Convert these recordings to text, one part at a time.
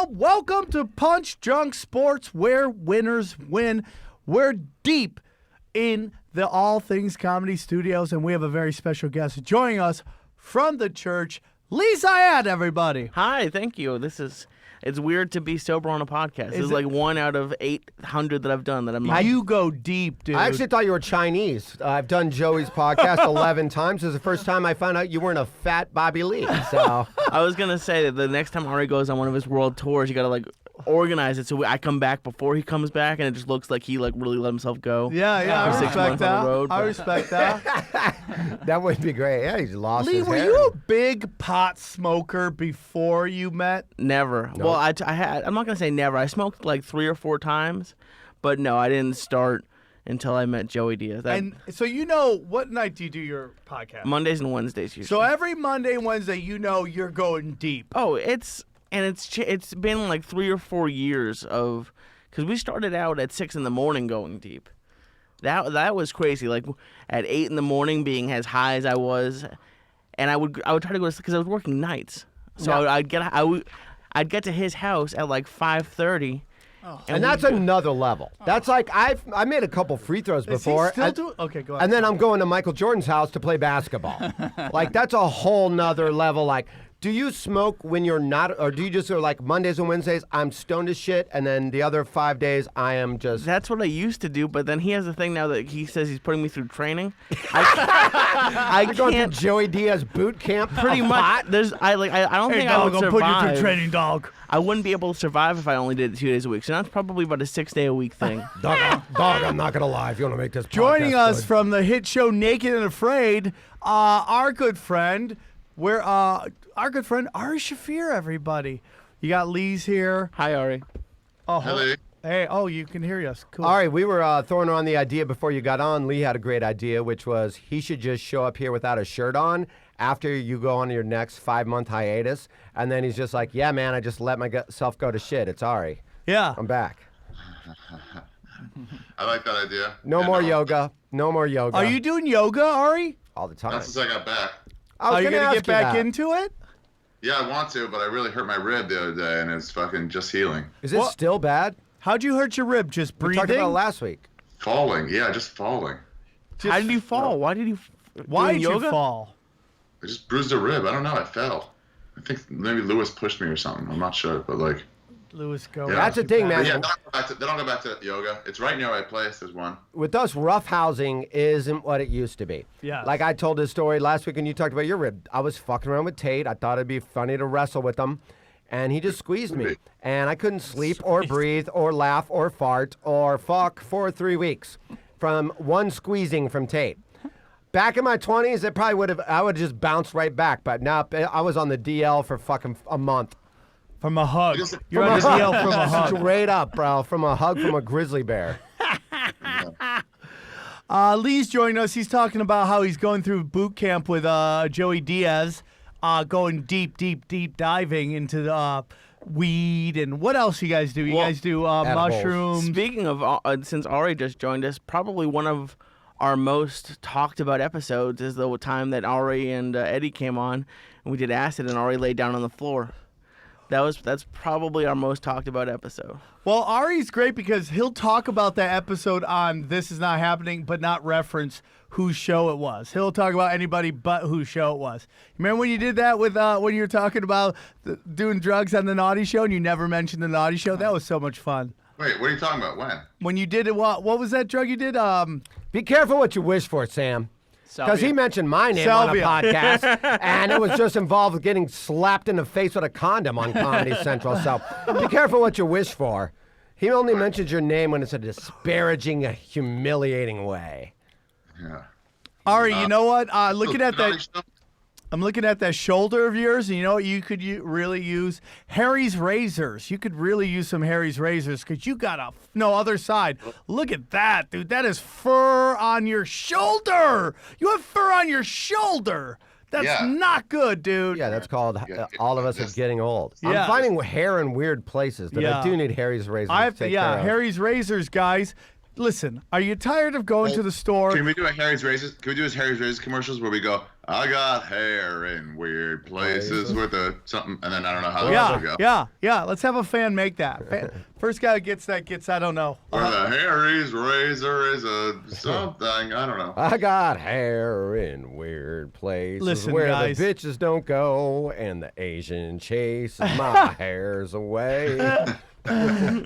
Welcome to Punch Drunk Sports, where winners win. We're deep in the All Things Comedy Studios, and we have a very special guest joining us from the church, Lee Syatt, everybody. Hi, thank you. It's weird to be sober on a podcast. This is like 1 out of 800 that I've done that I'm not. You go deep, dude. I actually thought you were Chinese. I've done Joey's podcast 11 times. It was the first time I found out you weren't a fat Bobby Lee. So I was going to say that the next time Ari goes on one of his world tours, you got to organize it so I come back before he comes back, and it just looks like he really let himself go. Yeah, I for 6 respect months that. on the road, I respect that. that would be great. Yeah, he's lost Lee, his were hair. you a big pot smoker before you met? Never. Nope. Well, I'm not going to say never. I smoked like 3 or 4 times, but no, I didn't start until I met Joey Diaz. And so what night do you do your podcast? Mondays and Wednesdays usually. So every Monday and Wednesday, you're going deep. Oh, it's been like 3 or 4 years of, because we started out at 6 a.m. going deep. That was crazy. Like at 8 a.m. being as high as I was, and I would try to go to sleep because I was working nights. So Yeah. I'd get to his house at like 5:30. And that's another level. That's like I made a couple free throws before. Okay, go ahead. And then I'm going to Michael Jordan's house to play basketball. Like that's a whole nother level. Like, do you smoke when you're not, or do you just like Mondays and Wednesdays I'm stoned as shit, and then the other 5 days I am just. That's what I used to do, but then he has a thing now that he says he's putting me through training. I You're going can't. to Joey Diaz boot camp. Pretty much. I don't think I would survive. Put you through training, dog. I wouldn't be able to survive if I only did it 2 days a week. So that's probably about a 6-day-a-week thing. Dog, I'm not gonna lie. If you want to make this Joining podcast us good. from the hit show Naked and Afraid, our good friend, Ari Shaffir, everybody. You got Lee's here. Hi, Ari. Oh, Hello. Hey, you can hear us. Cool. All right, we were throwing around the idea before you got on. Lee had a great idea, which was he should just show up here without a shirt on after you go on your next 5-month hiatus. And then he's just like, yeah, man, I just let myself go to shit. It's Ari. Yeah. I'm back. I like that idea. No more yoga. No more yoga. Are you doing yoga, Ari? All the time. Not since I got back. I was Are you gonna going to ask get back that. into it? Yeah, I want to, but I really hurt my rib the other day, and it's fucking just healing. Is it still bad? How'd you hurt your rib? Just We breathing? talked about it last week. Falling. Yeah, just falling. How did you fall? Why did you Why doing did yoga? you fall? I just bruised a rib. I don't know. I fell. I think maybe Lewis pushed me or something. I'm not sure, but like. Lewis, go. Yeah. That's the thing, man. But yeah, they don't go back to yoga. It's right near my place. There's one. With us, roughhousing isn't what it used to be. Yes. Like I told this story last week when you talked about your rib. I was fucking around with Tate. I thought it'd be funny to wrestle with him. And he just squeezed me. And I couldn't sleep or breathe or laugh or fart or fuck for 3 weeks from one squeezing from Tate. Back in my 20s, I would have just bounced right back. But now I was on the DL for fucking a month. From a hug. Just- You're on the DL from a hug. Straight up, bro. From a hug from a grizzly bear. Lee's joining us. He's talking about how he's going through boot camp with Joey Diaz, going deep diving into the weed. And what else you guys do? You guys do mushrooms. Speaking of, since Ari just joined us, probably one of our most talked about episodes is the time that Ari and Eddie came on, and we did acid, and Ari laid down on the floor. That's probably our most talked about episode. Well, Ari's great because he'll talk about that episode on This Is Not Happening, but not reference whose show it was. He'll talk about anybody but whose show it was. Remember when you did that with when you were talking about doing drugs on the Naughty Show and you never mentioned the Naughty Show? That was so much fun. Wait, what are you talking about? When? When you did it, what was that drug you did? Be careful what you wish for, Sam. Because he mentioned my name Salvia. on a podcast, and it was just involved with getting slapped in the face with a condom on Comedy Central. So be careful what you wish for. He only mentions your name when it's a disparaging, humiliating way. Yeah. Ari, you know what? Looking at Naughty that, Show? I'm looking at that shoulder of yours, and you know what you could really use? Harry's razors. You could really use some Harry's razors because you got other side. Look at that, dude. That is fur on your shoulder. You have fur on your shoulder. That's not good, dude. Yeah, that's called all of us are getting old. Yeah. I'm finding hair in weird places that I do need Harry's razors to take care of. Harry's razors, guys. Listen, are you tired of going to the store? Can we do a Harry's Razors? Can we do his Harry's Razors commercials where we go, I got hair in weird places with a something, and then I don't know how the go. Yeah. Let's have a fan make that. First guy who gets that gets, I don't know. Or the Harry's Razor is a something, I don't know. I got hair in weird places Listen, where guys. the bitches don't go and the Asian chases my hairs away.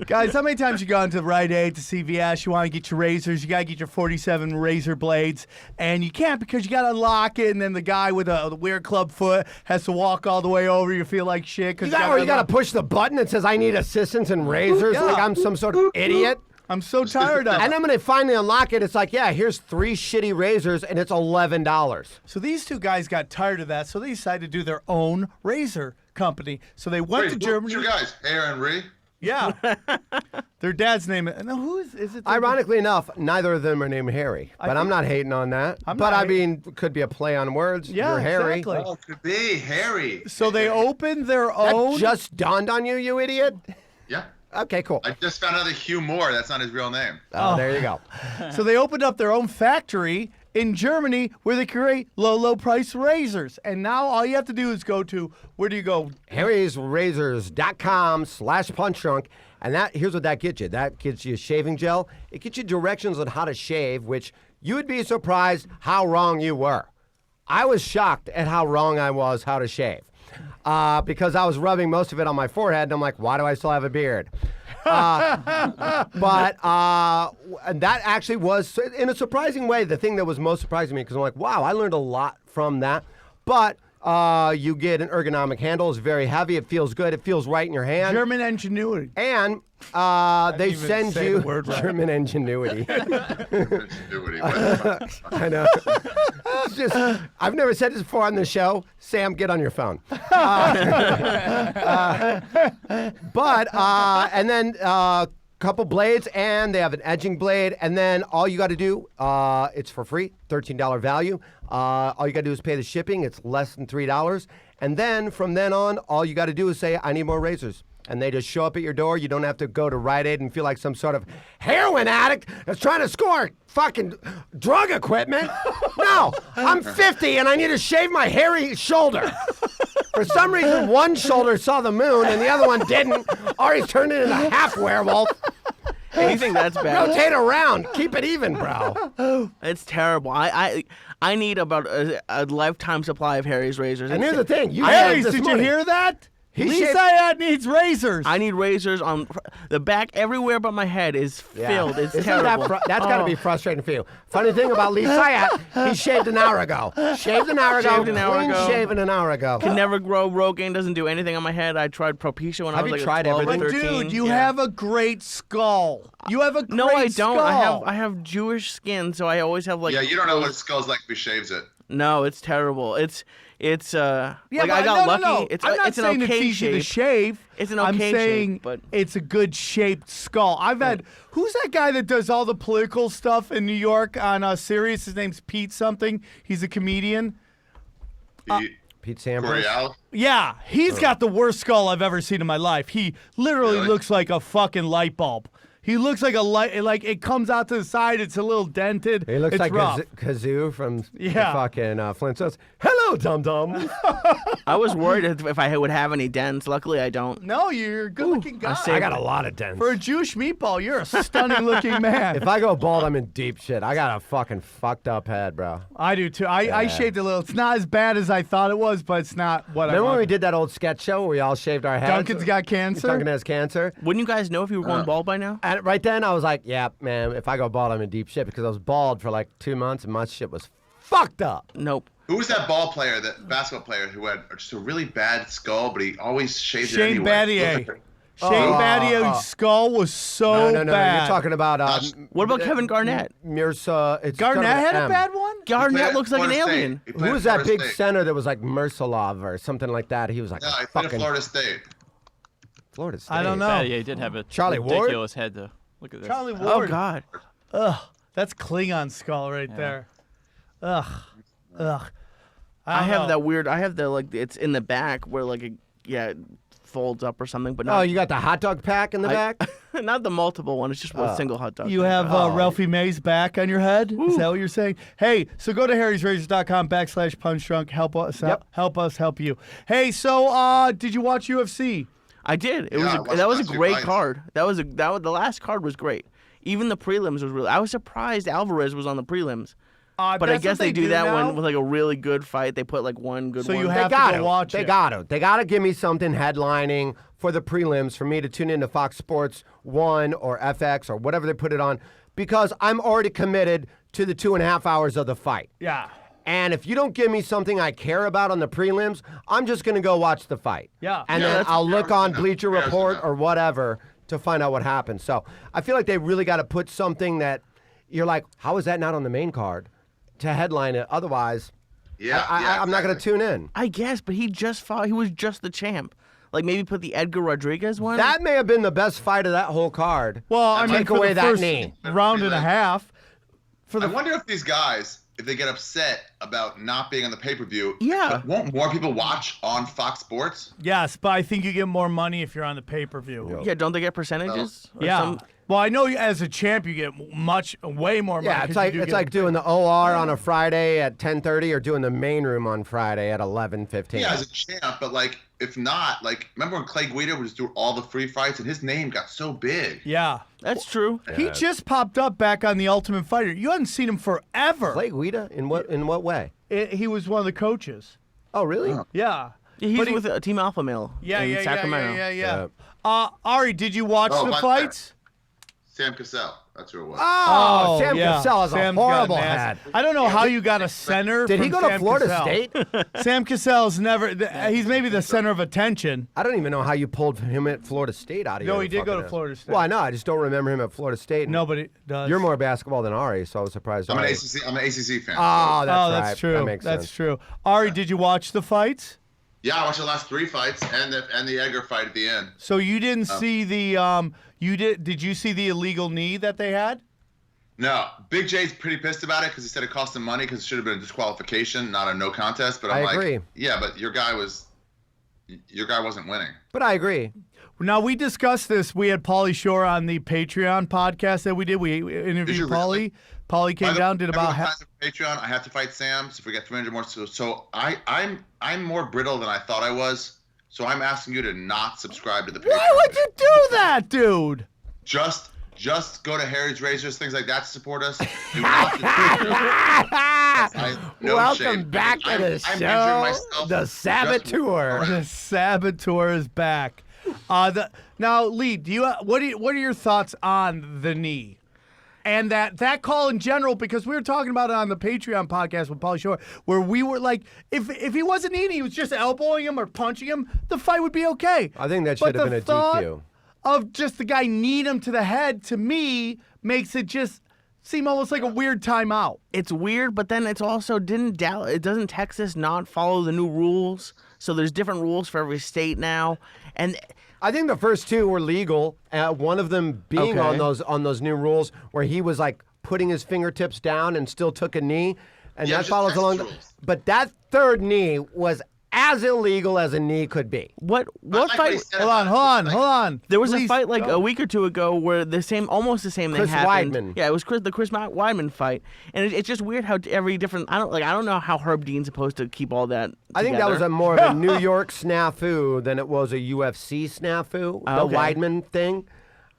Guys, how many times you gone to Rite Aid to CVS? You want to get your razors. You got to get your 47 razor blades. And you can't because you got to unlock it. And then the guy with the weird club foot has to walk all the way over. You feel like shit. You got to push the button that says, I need assistance and razors. Yeah. Like I'm some sort of idiot. I'm so tired of it. And then when they finally unlock it, it's like, yeah, here's 3 shitty razors, and it's $11. So these two guys got tired of that. So they decided to do their own razor company. So they went to Germany. Two guys, Hair and Ree. Yeah. Their dad's name. No, who is it? Ironically enough, neither of them are named Harry. But I'm not hating on that. I mean, could be a play on words. Yeah, You're Harry. exactly. Oh, could be Harry. So they opened their own. That just dawned on you, you idiot? Yeah. Okay, cool. I just found out that Hugh Moore, that's not his real name. Oh, there you go. So they opened up their own factory in Germany where they create low price razors. And now all you have to do is go to, where do you go? harrysrazors.com/punchdrunk. And here's what that gets you. That gets you shaving gel. It gets you directions on how to shave, which you would be surprised how wrong you were. I was shocked at how wrong I was how to shave. Because I was rubbing most of it on my forehead, and I'm like, why do I still have a beard? And that actually was, in a surprising way, the thing that was most surprising to me, because I'm like, wow, I learned a lot from that. But you get an ergonomic handle. It's very heavy. It feels good. It feels right in your hand. German ingenuity. And they even send say you the word right. German ingenuity. Ingenuity. I know. It's just, I've never said this before on the show. Sam, get on your phone. And then couple blades, and they have an edging blade, and then all you got to do, it's for free, $13 value. All you got to do is pay the shipping. It's less than $3. And then from then on, all you got to do is say, I need more razors. And they just show up at your door. You don't have to go to Rite Aid and feel like some sort of heroin addict that's trying to score fucking drug equipment. No, I'm 50 and I need to shave my hairy shoulder. For some reason, one shoulder saw the moon and the other one didn't. Or he's turned into a half werewolf. You think that's bad? Rotate around. Keep it even, bro. It's terrible. I need about a lifetime supply of Harry's razors. And here's the thing. Harry's, did you hear that? Lee shaved- Syatt needs razors. I need razors on the back everywhere but my head is filled. It's Isn't terrible. That's got to be frustrating for you. Funny thing about Lee Syatt, he shaved an hour ago. Shaved an hour ago. Shaved an hour Clean ago. shaven an hour ago. Can never grow. Rogaine doesn't do anything on my head. I tried Propecia when I Have was you like tried 12 everything? or 13. Dude, you Yeah. have a great skull. You have a great No, I don't. skull. I have Jewish skin, so I always have like. Yeah, you don't know what his skull's like if he shaves it. No, it's terrible. It's Yeah, like but I got no, lucky. No. It's I'm not it's an saying okay it's easy shape. to shave. It's an I'm okay saying shape, but it's a good shaped skull. I've had who's that guy that does all the political stuff in New York on Sirius? His name's Pete something. He's a comedian. Pete Sampras. L'Oreal. Yeah, he's got the worst skull I've ever seen in my life. He literally Really? looks like a fucking light bulb. He looks like a light, like it comes out to the side. It's a little dented. He looks it's like rough. Kazoo from the Yeah. fucking Flintstones. Hello, dum-dum. I was worried if I would have any dents. Luckily, I don't. No, you're a good-looking guy. I got a lot of dents. For a Jewish meatball, you're a stunning-looking man. If I go bald, I'm in deep shit. I got a fucking fucked up head, bro. I do too. I shaved a little. It's not as bad as I thought it was, but it's not what I Remember when we wanted. did that old sketch show where we all shaved our heads? Duncan's got cancer. Duncan has cancer. Wouldn't you guys know if you were going bald by now? And right then, I was like, yeah, man, if I go bald, I'm in deep shit because I was bald for like 2 months and my shit was fucked up. Nope. Who was that basketball player who had just a really bad skull, but he always shaved it Shane anyway? Battier. Shane Battier's skull was so No, bad. you're talking about What about Kevin Garnett? Mirza. It's Garnett started with had a M. bad one. Garnett looks like an Florida State. alien. He played Who was at that Florida big State. center that was like Mersalov or something like that? He was like No, he a played at fucking Florida State. Florida State. I don't know. Yeah, he did have a Charlie Ward? ridiculous head, though. Look at this. Charlie Oh Ward. God. Ugh, that's Klingon skull right there. Ugh. I have that weird. I have the like. It's in the back where like folds up or something, but Oh, not you got the hot dog pack in the back? not the multiple one. It's just one single hot dog. You pack. have Ralphie May's back on your head? Is that what you're saying? Hey, so go to harrysrazors.com/punchdrunk. Help us Yep. help us help you. Hey, so did you watch UFC? I did. It Yeah, I was watched that was a the last few great fights. card. The last card was great. Even the prelims was really. I was surprised Alvarez was on the prelims. But I That's guess what they do that now? one with like a really good fight. They put like one good So one. you They have to got go watch They it. got to. They got to give me something headlining for the prelims for me to tune into Fox Sports 1 or FX or whatever they put it on, because I'm already committed to the 2.5 hours of the fight. Yeah. And if you don't give me something I care about on the prelims, I'm just going to go watch the fight. Yeah. And Yeah, then that's I'll look fair on enough. Bleacher Fair Report enough. or whatever to find out what happened. So I feel like they really got to put something that you're like, how is that not on the main card to headline it? Otherwise, Yeah, I'm not going to tune in. I guess, but he just fought. He was just the champ. Like maybe put the Edgar Rodriguez one. That may have been the best fight of that whole card. Well, I mean, Take for away the that first knee. round and a half. For I the wonder if these guys, if they get upset about not being on the pay-per-view, Yeah. won't more people watch on Fox Sports? yes, but I think you get more money if you're on the pay-per-view. Yeah, don't they get percentages? Or Yeah. some- Well, I know as a champ you get way more money. Yeah, 'cause it's you like do it's get like a- doing the OR on a Friday at 10:30 or doing the main room on Friday at 11:15. Yeah, as a champ, but like if not, like remember when Clay Guida was doing all the free fights and his name got so big? Yeah. That's true. He just popped up back on the Ultimate Fighter. You hadn't seen him forever. Clay Guida in what way? He was one of the coaches. Oh, really? Yeah. He's But he- with Team Alpha Male in Sacramento. Yeah. Ari, did you watch Oh, the by the fights? Sam Cassell, that's who it was. Oh, Sam yeah. Cassell has a Sam's got horrible an head. ass. I don't know how you got a center. Did he from go to Sam Florida Cassell. State? Sam Cassell's never. He's maybe the center of attention. I don't even know how you pulled him at Florida State out of No, your he did go fucking to ass. Florida State. Well, I know. I just don't remember him at Florida State. Nobody does. You're more basketball than Ari, so I was surprised. I'm an Ari- ACC. I'm an ACC fan. Oh, that's Oh, right. that's true. That makes That's sense. true. Ari, did you watch the fights? Yeah, I watched the last 3 fights and the Edgar fight at the end. So you didn't see the Did you see the illegal knee that they had? No, Big J's pretty pissed about it because he said it cost him money because it should have been a disqualification, not a no contest. But I'm I agree. yeah, but your guy wasn't winning. But I agree. Now we discussed this. We had Pauly Shore on the Patreon podcast that we did. We interviewed you Pauly. really? Pauly came down, did about half. Patreon. I have to fight Sam, so if we get 300 more, so I'm more brittle than I thought I was. So I'm asking you to not subscribe to the Patreon. Why would you do that, dude? Just go to Harry's Razors, things like that to support us. Do not no Welcome shame. back to the I'm show. injuring myself The just- Saboteur. The Saboteur is back. Now, Lee, what are your thoughts on the knee? And that call in general, because we were talking about it on the Patreon podcast with Pauly Shore, where we were like, if he wasn't kneeing, he was just elbowing him or punching him, the fight would be okay. I think that But should have the been a thought DQ. of just the guy kneed him to the head, to me, makes it just seem almost like a weird timeout. It's weird, but then it's also doesn't Texas not follow the new rules? So there's different rules for every state now, and I think the first 2 were legal. One of them being Okay. on those new rules where he was like putting his fingertips down and still took a knee, and Yeah, that just follows Texas along. rules. But that third knee was as illegal as a knee could be. what I like what he fight? said Hold on, about it. hold on. There was Please a fight like go. a week or 2 ago where almost the same Chris thing happened. Weidman. Yeah, it was the Chris Weidman fight, and it's just weird how every different. I don't know how Herb Dean's supposed to keep all that. I think that was together. more of a New York snafu than it was a UFC snafu, the Okay. Weidman thing.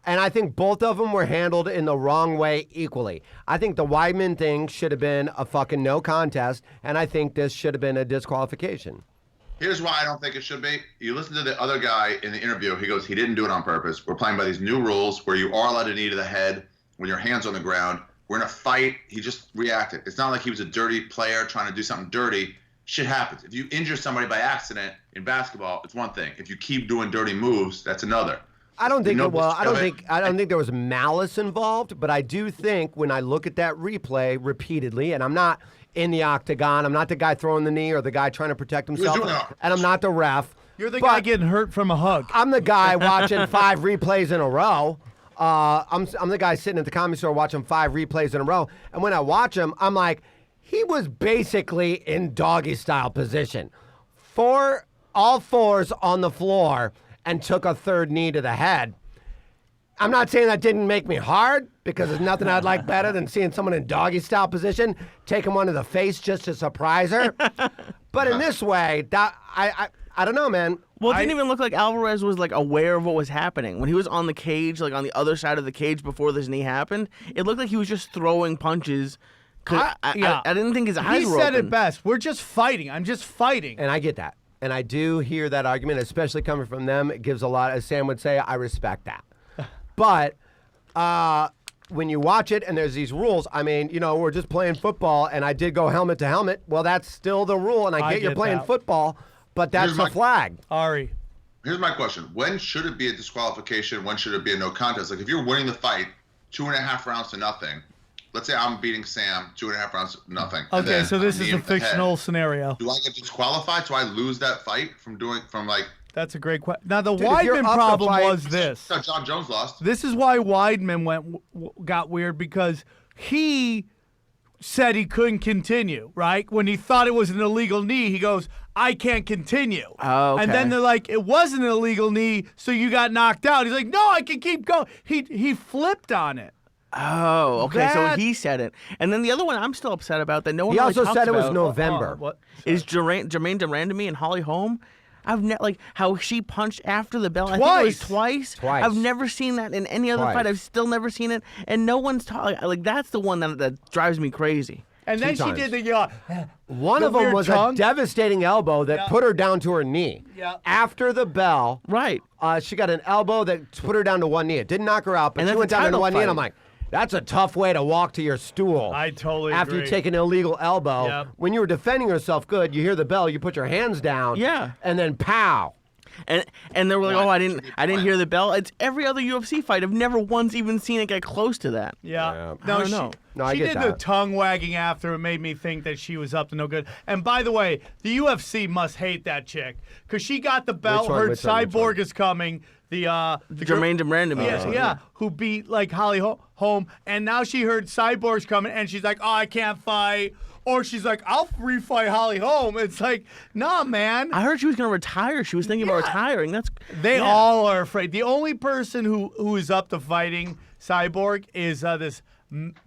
And I think both of them were handled in the wrong way equally. I think the Weidman thing should have been a fucking no contest, and I think this should have been a disqualification. Here's why I don't think it should be. You listen to the other guy in the interview. He goes, he didn't do it on purpose. We're playing by these new rules where you are allowed to knee to the head when your hand's on the ground. We're in a fight. He just reacted. It's not like he was a dirty player trying to do something dirty. Shit happens. If you injure somebody by accident in basketball, it's one thing. If you keep doing dirty moves, that's another. I don't think. No, Well, I don't but- think there was malice involved, but I do think when I look at that replay repeatedly, and I'm not in the octagon, I'm not the guy throwing the knee or the guy trying to protect himself, doing that. and I'm not the ref. You're the but guy getting hurt from a hug. I'm the guy watching 5 replays in a row. I'm the guy sitting at the Comedy Store watching 5 replays in a row, and when I watch him, I'm like, he was basically in doggy style position, all fours on the floor. and took a third knee to the head. I'm not saying that didn't make me hard, because there's nothing I'd like better than seeing someone in doggy style position take him one to the face just to surprise her. But in this way, that I don't know, man. Well, it didn't even look like Alvarez was like aware of what was happening. When he was on the cage, like on the other side of the cage before this knee happened, it looked like he was just throwing punches. I didn't think his eyes were He said open. it best. We're just fighting. I'm just fighting. And I get that. And I do hear that argument, especially coming from them. It gives a lot, as Sam would say, I respect that. But when you watch it and there's these rules, I mean, we're just playing football and I did go helmet to helmet. Well, that's still the rule, and I get you're playing football, but that's a flag. Ari. Here's my question. When should it be a disqualification? When should it be a no contest? Like, if you're winning the fight 2.5 rounds to nothing, let's say I'm beating Sam 2.5 rounds to nothing. Okay, so this is a fictional scenario. Do I get disqualified? Do I lose that fight from That's a great question. Now, the Dude, if you're Weidman up to problem fight- was this. John Jones lost. This is why Weidman got weird, because he said he couldn't continue, right? When he thought it was an illegal knee, he goes, I can't continue. Oh, okay. And then they're like, it wasn't an illegal knee, so you got knocked out. He's like, no, I can keep going. He flipped on it. Oh, okay. That- So he said it. And then the other one I'm still upset about that no one He really also talks said it was about November. What? is Jermaine Durandamy and Holly Holm. I've like how she punched after the bell. I think it was Twice. Twice. I've never seen that in any other Twice. fight. I've still never seen it, and no one's talking. Like, that's the one that drives me crazy. And then Two she times. did the One the of them weird was tongue. a devastating elbow that put her down to her knee. Yeah. After the bell, Right. she got an elbow that put her down to one knee. It didn't knock her out, but And she that's went a down to title one knee, and fight. I'm like, that's a tough way to walk to your stool. I totally After agree. you take an illegal elbow. Yep. When you were defending yourself good, you hear the bell, you put your hands down. Yeah. And then pow. And they were like, oh, I didn't hear the bell. It's every other UFC fight. I've never once even seen it get close to that. Yeah. I No, don't she, know. No, I she get did the that. tongue wagging after. It made me think that she was up to no good. And by the way, the UFC must hate that chick, because she got the belt, Which one, heard which one, which Cyborg one? is coming. The Jermaine Durandamy. Yeah, who beat like Holly Holm, and now she heard Cyborg's coming, and she's like, oh, I can't fight. Or she's like, I'll refight Holly Holm. It's like, nah, man. I heard she was going to retire. She was thinking about retiring. They all are afraid. The only person who is up to fighting Cyborg is this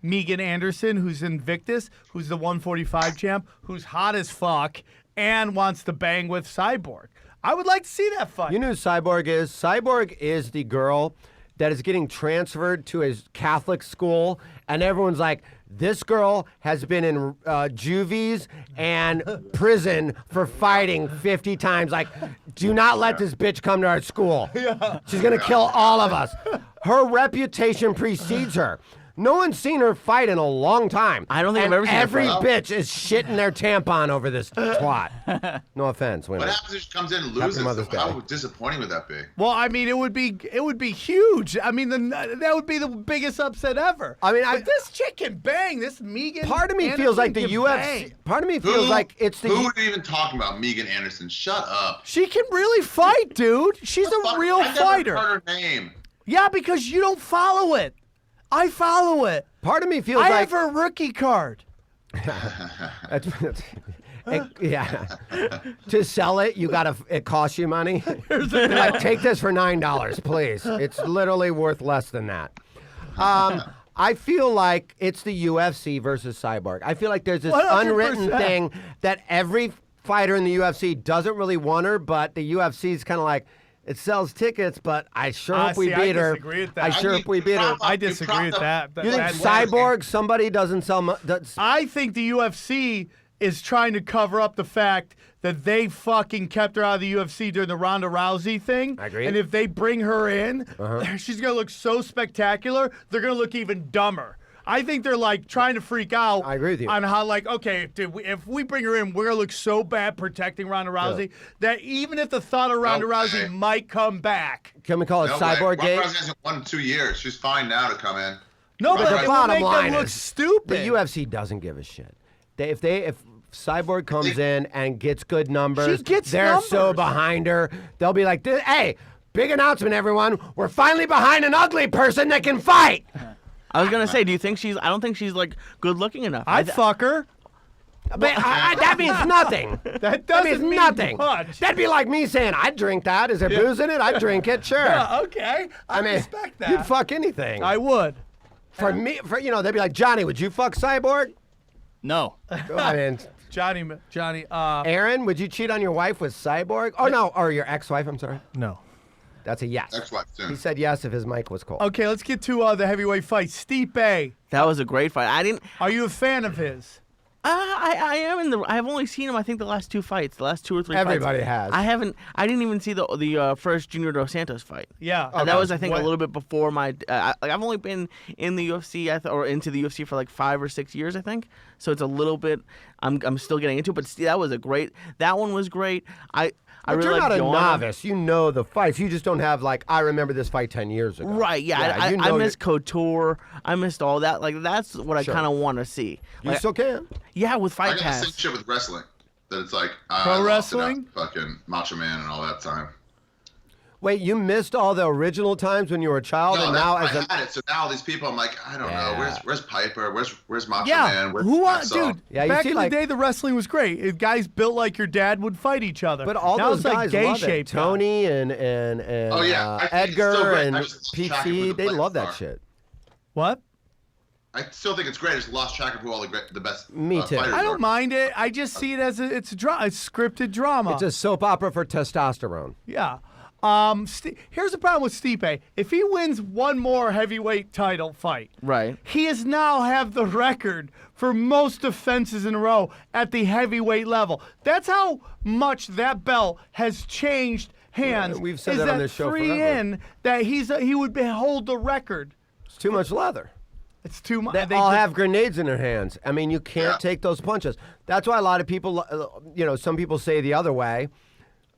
Megan Anderson, who's Invictus, who's the 145 champ, who's hot as fuck and wants to bang with Cyborg. I would like to see that fight. You know who Cyborg is? Cyborg is the girl that is getting transferred to a Catholic school, and everyone's like, this girl has been in juvies and prison for fighting 50 times. Like, do not let this bitch come to our school. She's going to kill all of us. Her reputation precedes her. No one's seen her fight in a long time. I don't think And I've ever seen her every fight. bitch is shitting their tampon over this twat. No offense. What happens if she comes in and loses? Mother's Day. How disappointing would that be? Well, I mean, it would be huge. I mean, that would be the biggest upset ever. I mean, but this chick can bang. This Megan. Part of me Anderson feels like the can UFC. bang. Part of me feels like it's the. Who are you even talking about? Megan Anderson. Shut up. She can really fight, dude. She's a Fuck, real I never fighter. heard her name. Yeah, because you don't follow it. I follow it. Part of me feels I like have her rookie card. yeah. To sell it, it costs you money. Like, take this for $9, please. It's literally worth less than that. I feel like it's the UFC versus Cyborg. I feel like there's this 100%. unwritten thing that every fighter in the UFC doesn't really want her, but the UFC's kind of like, it sells tickets, but I sure hope we see, beat I her. disagree with that. I sure hope we beat her. I disagree with that. You think That's- Cyborg, somebody doesn't sell... I think the UFC is trying to cover up the fact that they fucking kept her out of the UFC during the Ronda Rousey thing. I agree. And if they bring her in, she's going to look so spectacular, they're going to look even dumber. I think they're like trying to freak out. I agree with you. On how, like, okay, dude, if we bring her in, we're gonna look so bad protecting Ronda Rousey that even if the thought of Ronda Rousey might come back, Can we call it No Cyborg way. Gate? Ronda Rousey hasn't won in 2 years. She's fine now to come in. no, but The it will bottom make line them look is stupid. The UFC doesn't give a shit. If Cyborg comes in and gets good numbers, She gets they're so numbers. behind her. They'll be like, hey, big announcement, everyone. We're finally behind an ugly person that can fight. I was gonna say, do you think I don't think she's like good looking enough. I'd fuck her. But that means nothing. That That doesn't means mean nothing. much. That'd be like me saying, I'd drink that. Is there booze in it? I'd drink it, sure. Yeah, okay. I mean, respect that. you'd fuck anything. I would. For me, they'd be like, Johnny, would you fuck Cyborg? No. I mean, Johnny. Aaron, would you cheat on your wife with Cyborg? Oh, no, or your ex-wife, I'm sorry. No. That's a yes. Ex-wife, too. He said yes if his mic was cold. Okay, let's get to the heavyweight fight. Stipe, That was a great fight. I didn't. are you a fan of his? I am in the. I've only seen him. I think the last 2 fights, the last 2 or 3. Everybody fights. has. I haven't. I didn't even see the first Junior Dos Santos fight. Yeah. And that was, I think, What- a little bit before my. Like I've only been in the UFC or into the UFC for like 5 or 6 years, I think. So it's a little bit. I'm still getting into it, but that was a great. That one was great. I But really you're not like a Joanna. novice. You know the fights. You just don't have, like, I remember this fight 10 years ago. Right, yeah. you I know missed Couture. I missed all that. Like that's what Sure. I kind of want to see. You Like, still can. yeah, with I Fight got the same Pass. shit with wrestling. That it's like Pro I lost it wrestling? out, fucking Macho Man and all that time. Wait, you missed all the original times when you were a child, No, and now that's as why I had it. So now these people, I'm like, I don't know. Yeah. Where's Piper? Where's Macho Yeah. Man? Where's Who Hacksaw? dude? Yeah, you back see, in like- the day, the wrestling was great. Guys built like your dad would fight each other. But all now those it's like guys gay love it. shaped. Tony and Oh, yeah. I think it's still Edgar great. and I just lost Pete track of who C, the they players love that are. shit. What? I still think it's great. I just lost track of who all the best Me too. fighters I are. don't mind it. I just see it as it's a scripted drama. It's a soap opera for testosterone. Yeah. Here's the problem with Stipe. If he wins one more heavyweight title fight, Right. he is now have the record for most defenses in a row at the heavyweight level. That's how much that belt has changed hands. Yeah, we've said is that on this show three forever. in that he would hold the record. It's too much leather. It's too much. They all have grenades in their hands. I mean, you can't Yeah. take those punches. That's why a lot of people, some people say the other way.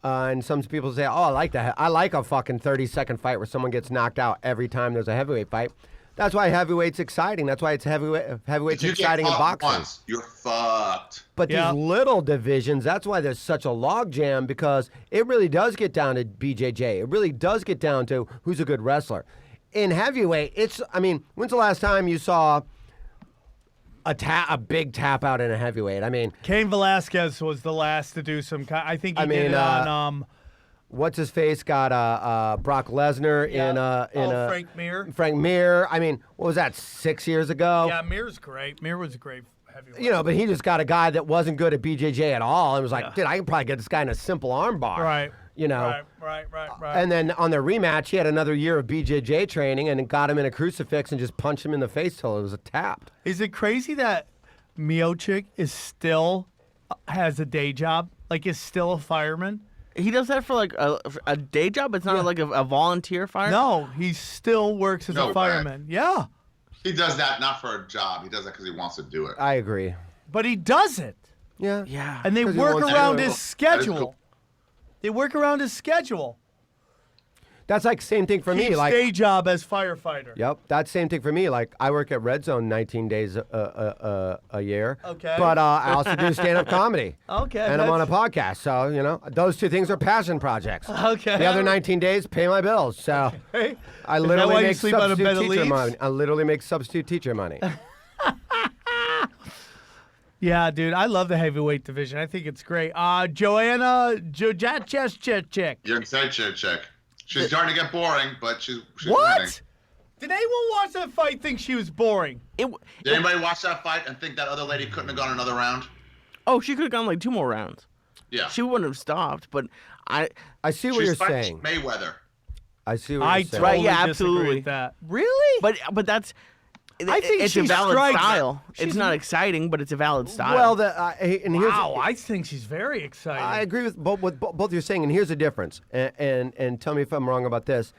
And some people say, oh, I like that. I like a fucking 30-second fight where someone gets knocked out every time there's a heavyweight fight. That's why heavyweight's exciting. That's why it's heavyweight's You exciting get in caught boxing. once, you're fucked. But Yeah. these little divisions, that's why there's such a logjam, because it really does get down to BJJ. It really does get down to who's a good wrestler. In heavyweight, when's the last time you saw a big tap out in a heavyweight? I mean, Cain Velasquez was the last to do some kind. I think he did mean, it on what's his face got Brock Lesnar in Frank Mir. Frank Mir. I mean, what was that, 6 years ago? Yeah, Mir's great. Mir was a great heavyweight. You know, but he just got a guy that wasn't good at BJJ at all, and was like, dude, I can probably get this guy in a simple armbar. Right. You know. Right. And then on the rematch, he had another year of BJJ training and got him in a crucifix and just punched him in the face till it was tapped. Is it crazy that Miocic is still has a day job? Like, is still a fireman? He does that for like a day job. It's not like a volunteer fire. No, he still works as No a fireman. Yeah, He does that not for a job. He does that because he wants to do it. I agree. but he does it, Yeah. Yeah. and they 'Cause he work wants to around do it. his That is schedule. cool. They work around his schedule. That's like same thing for me. Keeps Like, day job as firefighter. yep, that's same thing for me. Like, I work at Red Zone 19 days a year. Okay. But I also do stand-up comedy. Okay, And I'm on a that's- podcast. So, those two things are passion projects. Okay. The other 19 days pay my bills. So Hey, I is that literally why you make sleep on a substitute bed of teacher leaves? money. I literally make substitute teacher money. Yeah, dude, I love the heavyweight division. I think it's great. Joanna Jojacek. Young side check. She's starting to get boring, but she's What? winning. Did anyone watch that fight think she was boring? Did anybody watch that fight and think that other lady couldn't have gone another round? Oh, she could have gone like 2 more rounds. Yeah. She wouldn't have stopped. But I. I see what She's you're fighting saying. Mayweather. I see what I you're saying. totally yeah, disagree absolutely. with that. Really? But that's. I think it's she a valid strikes. style. She's- It's not exciting, but it's a valid style. Well, and here's Wow, I think she's very exciting. I agree with both you're saying, and here's the difference. And tell me if I'm wrong about this.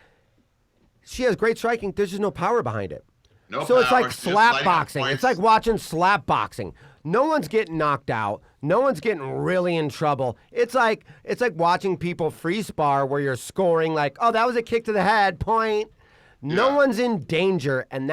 She has great striking. There's just no power behind it. No So it's power, like just slap lighting up boxing. points. It's like watching slap boxing. No one's getting knocked out. No one's getting really in trouble. It's like watching people free spar where you're scoring like, oh, that was a kick to the head, point. No Yeah. one's in danger, and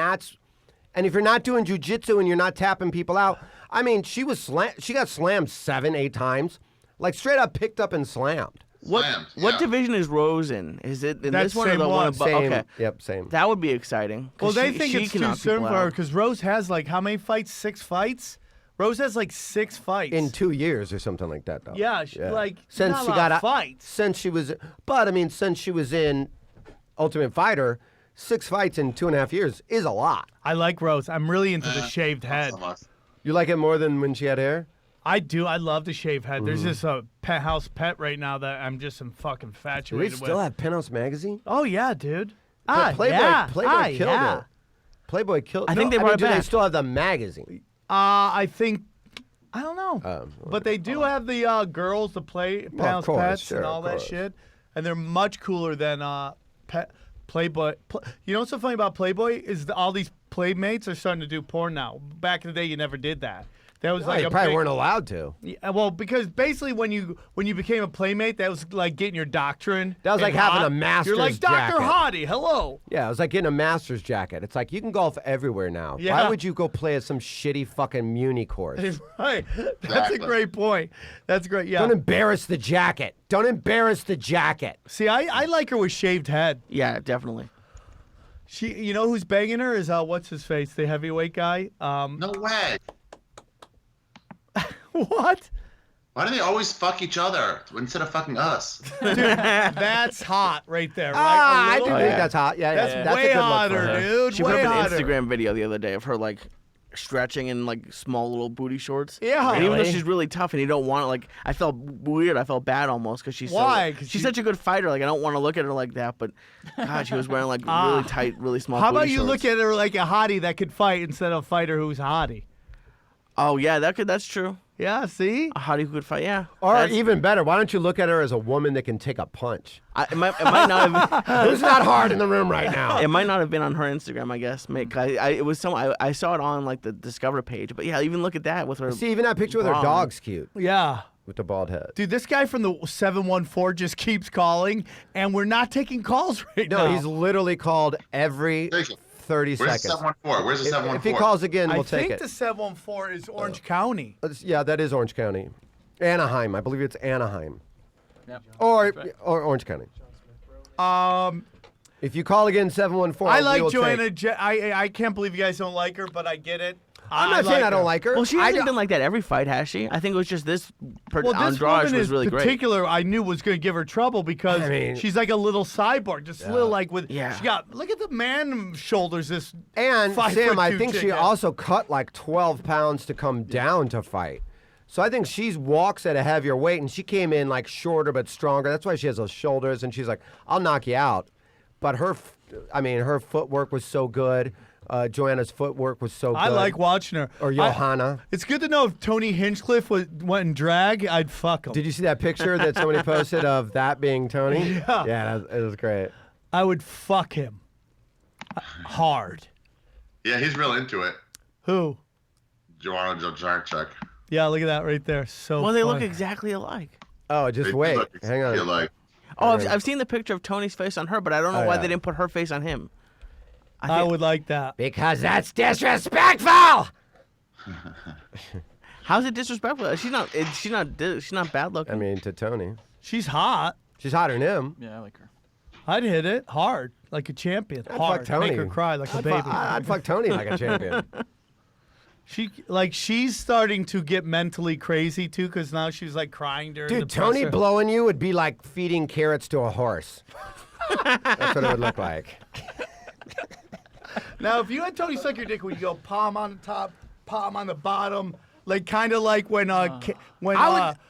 if you're not doing jujitsu and you're not tapping people out, I mean, she got slammed 7-8 times, like straight up picked up and slammed. Slammed, what yeah. division is Rose in? Is it in That's this one or same the one one. above? Same. Okay. Yep, same. That would be exciting. 'cause well, they she- think she it's can too knock soon people for her out. because Rose has like how many fights? 6 fights Rose has like 6 fights. In 2 years or something like that, though. Yeah, like since not she a lot got of fights. Since she was, but I mean, since she was in Ultimate Fighter, 6 fights in 2.5 years is a lot. I like Rose. I'm really into the shaved head. You like it more than when she had hair? I do. I love the shaved head. There's this penthouse pet right now that I'm just fucking Do they infatuated still with. have Penthouse magazine? Oh yeah, dude. Playboy killed yeah. it. Playboy killed. I think they brought it do they back. still have the magazine? I think I don't know, but they do have the girls to play penthouse course, pets sure, and all of that course. shit, and they're much cooler than Playboy. You know what's so funny about Playboy is all these playmates are starting to do porn now. Back in the day, you never did that. That was like you a probably big, weren't allowed to. Yeah, well, because basically when you became a playmate, that was like getting your doctrine. That was like and having hot. a master's You're like Dr. jacket. Hottie, hello. Yeah, it was like getting a master's jacket. It's like you can golf everywhere now. Yeah. Why would you go play at some shitty fucking Muni course? Right. That's a Exactly. great point. That's great. Yeah. Don't embarrass the jacket. Don't embarrass the jacket. See, I like her with shaved head. Yeah, definitely. You know who's banging her is what's his face, the heavyweight guy. No way. What? Why do they always fuck each other instead of fucking us? That's hot right there. Right? I A do little think bit. that's hot. Yeah, That's yeah. way a good look for hotter, her. dude. She way put up an hotter. Instagram video the other day of her like stretching in like small little booty shorts. Yeah. And even though Really? she's really tough and you don't want to like, I felt weird. I felt bad almost because she's Why? So, 'Cause she's she- such a good fighter. Like I don't want to look at her like that. But God, she was wearing like really tight, really small. How booty about you shorts. look at her like a hottie that could fight instead of a fighter who's a hottie? Oh yeah, that's true. Yeah, see? A hottie who could fight. Yeah. Or That's- even better, why don't you look at her as a woman that can take a punch? it might not have. Who's not hard in the room right now? It might not have been on her Instagram, I guess. It was I saw it on like the Discover page, but yeah, even look at that with her. See, even that picture with her Wrong. dog's cute Yeah. with the bald head. Dude, this guy from the 714 just keeps calling, and we're not taking calls right now. No, he's literally called every Take it. 30 Where's the seconds. 714? Where's the If 714? he calls again, I we'll take think it. the 714 is Orange County. Yeah, that is Orange County. Anaheim. I believe it's Anaheim. Yep. Or Orange County. If you call again 714, I like we will Joanna. take- I can't believe you guys don't like her, but I get it. I'm not saying I don't her. like her. Well, she I hasn't do- been like that every fight, has she? I think it was just this. Well, this Andrade woman was in really great. particular, I knew was going to give her trouble because I mean- she's like a little cyborg, just little like with. Yeah. She got look at the man shoulders. This And 5'2" Sam, I think she chick has. also cut like 12 pounds to come down to fight. So I think she walks at a heavier weight, and she came in like shorter but stronger. That's why she has those shoulders, and she's like, "I'll knock you out." But her footwork was so good. Joanna's footwork was so good. I like watching her. Or Johanna. It's good to know if Tony Hinchcliffe went in drag, I'd fuck him. Did you see that picture that somebody posted of that being Tony? Yeah. Yeah, it was great. I would fuck him hard. Yeah, he's real into it. Who? Joanna Jacek. Yeah, look at that right there. So Well, they look funny. exactly alike. Oh, just wait. Hang on. Like, Oh, I've seen the picture of Tony's face on her, but I don't know why they didn't put her face on him. I would like that. Because that's disrespectful. How's it disrespectful? She's not bad looking. I mean, to Tony. She's hot. She's hotter than him. Yeah, I like her. I'd hit it hard, like a champion. I'd hard. fuck Tony. Make her cry like a baby. I'd fuck Tony like a champion. She's starting to get mentally crazy too, because now she's like crying during the Dude, Tony presser. blowing you would be like feeding carrots to a horse. That's what it would look like. Now, if you had Tony suck your dick, would you go palm on the top, palm on the bottom, like kind of like when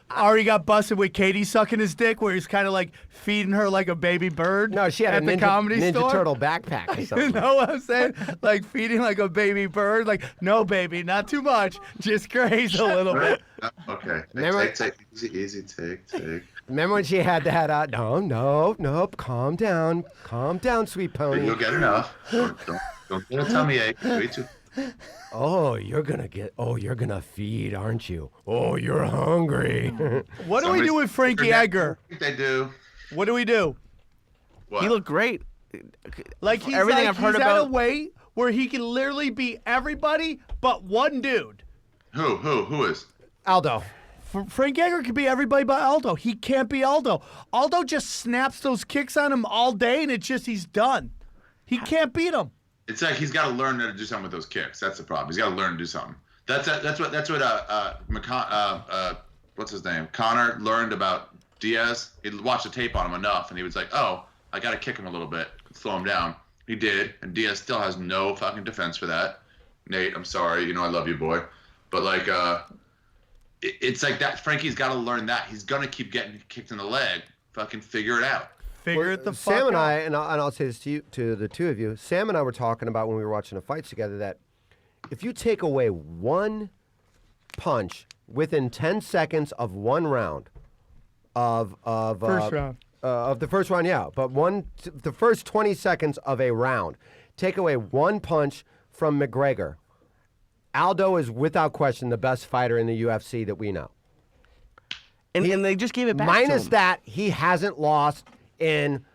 Ari got busted with Katie sucking his dick, where he's kind of like feeding her like a baby bird? No, she had at a the Ninja, comedy Ninja store? Turtle backpack or You something. know what I'm saying? Like feeding like a baby bird. Like, no, baby, not too much. Just graze a little bit. okay. Remember- Take, easy, take. Remember when she had that, nope, calm down, sweet pony. You'll get enough. Don't get a tummy ache. Way too. Oh, you're gonna feed, aren't you? Oh, you're hungry. What do we do with Frankie Edgar? I think they do. What do we do? What? He looked great. Like he's Everything like, I've heard he's at a about- weight where he can literally be everybody but one dude. Who is? Aldo. Frank Edgar could be everybody but Aldo. He can't be Aldo. Aldo just snaps those kicks on him all day, and it's just he's done. He can't beat him. It's like he's got to learn how to do something with those kicks. That's the problem. He's got to learn to do something. That's what what's his name? Connor learned about Diaz. He watched the tape on him enough, and he was like, "Oh, I got to kick him a little bit, slow him down." He did, and Diaz still has no fucking defense for that. Nate, I'm sorry, you know I love you, boy, but like, it's like that. Frankie's got to learn that. He's gonna keep getting kicked in the leg. Fucking figure it out. Figure it the fuck Sam out. and I, and I'll say this to the two of you. Sam and I were talking about when we were watching the fights together that if you take away one punch within 10 seconds of one round of First round. Of the first round, yeah, but the first 20 seconds of a round, take away one punch from McGregor. Aldo is without question the best fighter in the UFC that we know. And they just gave it back to Minus him. that, he hasn't lost in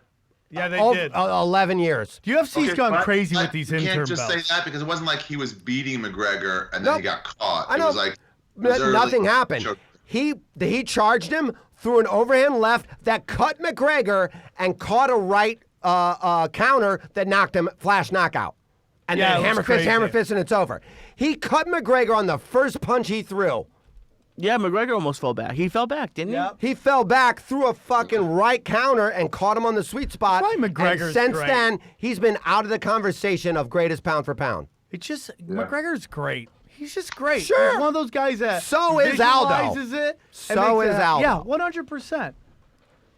Yeah, they did. 11 years. UFC's gone but crazy with these you interim can't just belts. say that because it wasn't like he was beating McGregor and then Nope. he got caught. I know. It was like Nothing happened. He charged him through an overhand left that cut McGregor and caught a right counter that knocked him flash knockout. And Yeah, then it was hammer crazy. fist, and it's over. He cut McGregor on the first punch he threw. Yeah, McGregor almost fell back. He fell back, didn't he? He fell back, threw a fucking right counter, and caught him on the sweet spot. That's why McGregor's and since great. then, he's been out of the conversation of greatest pound for pound. It's just McGregor's great. He's just great. Sure. He's one of those guys that So is Aldo. visualizes it. and So makes is it- Aldo. Yeah, 100%.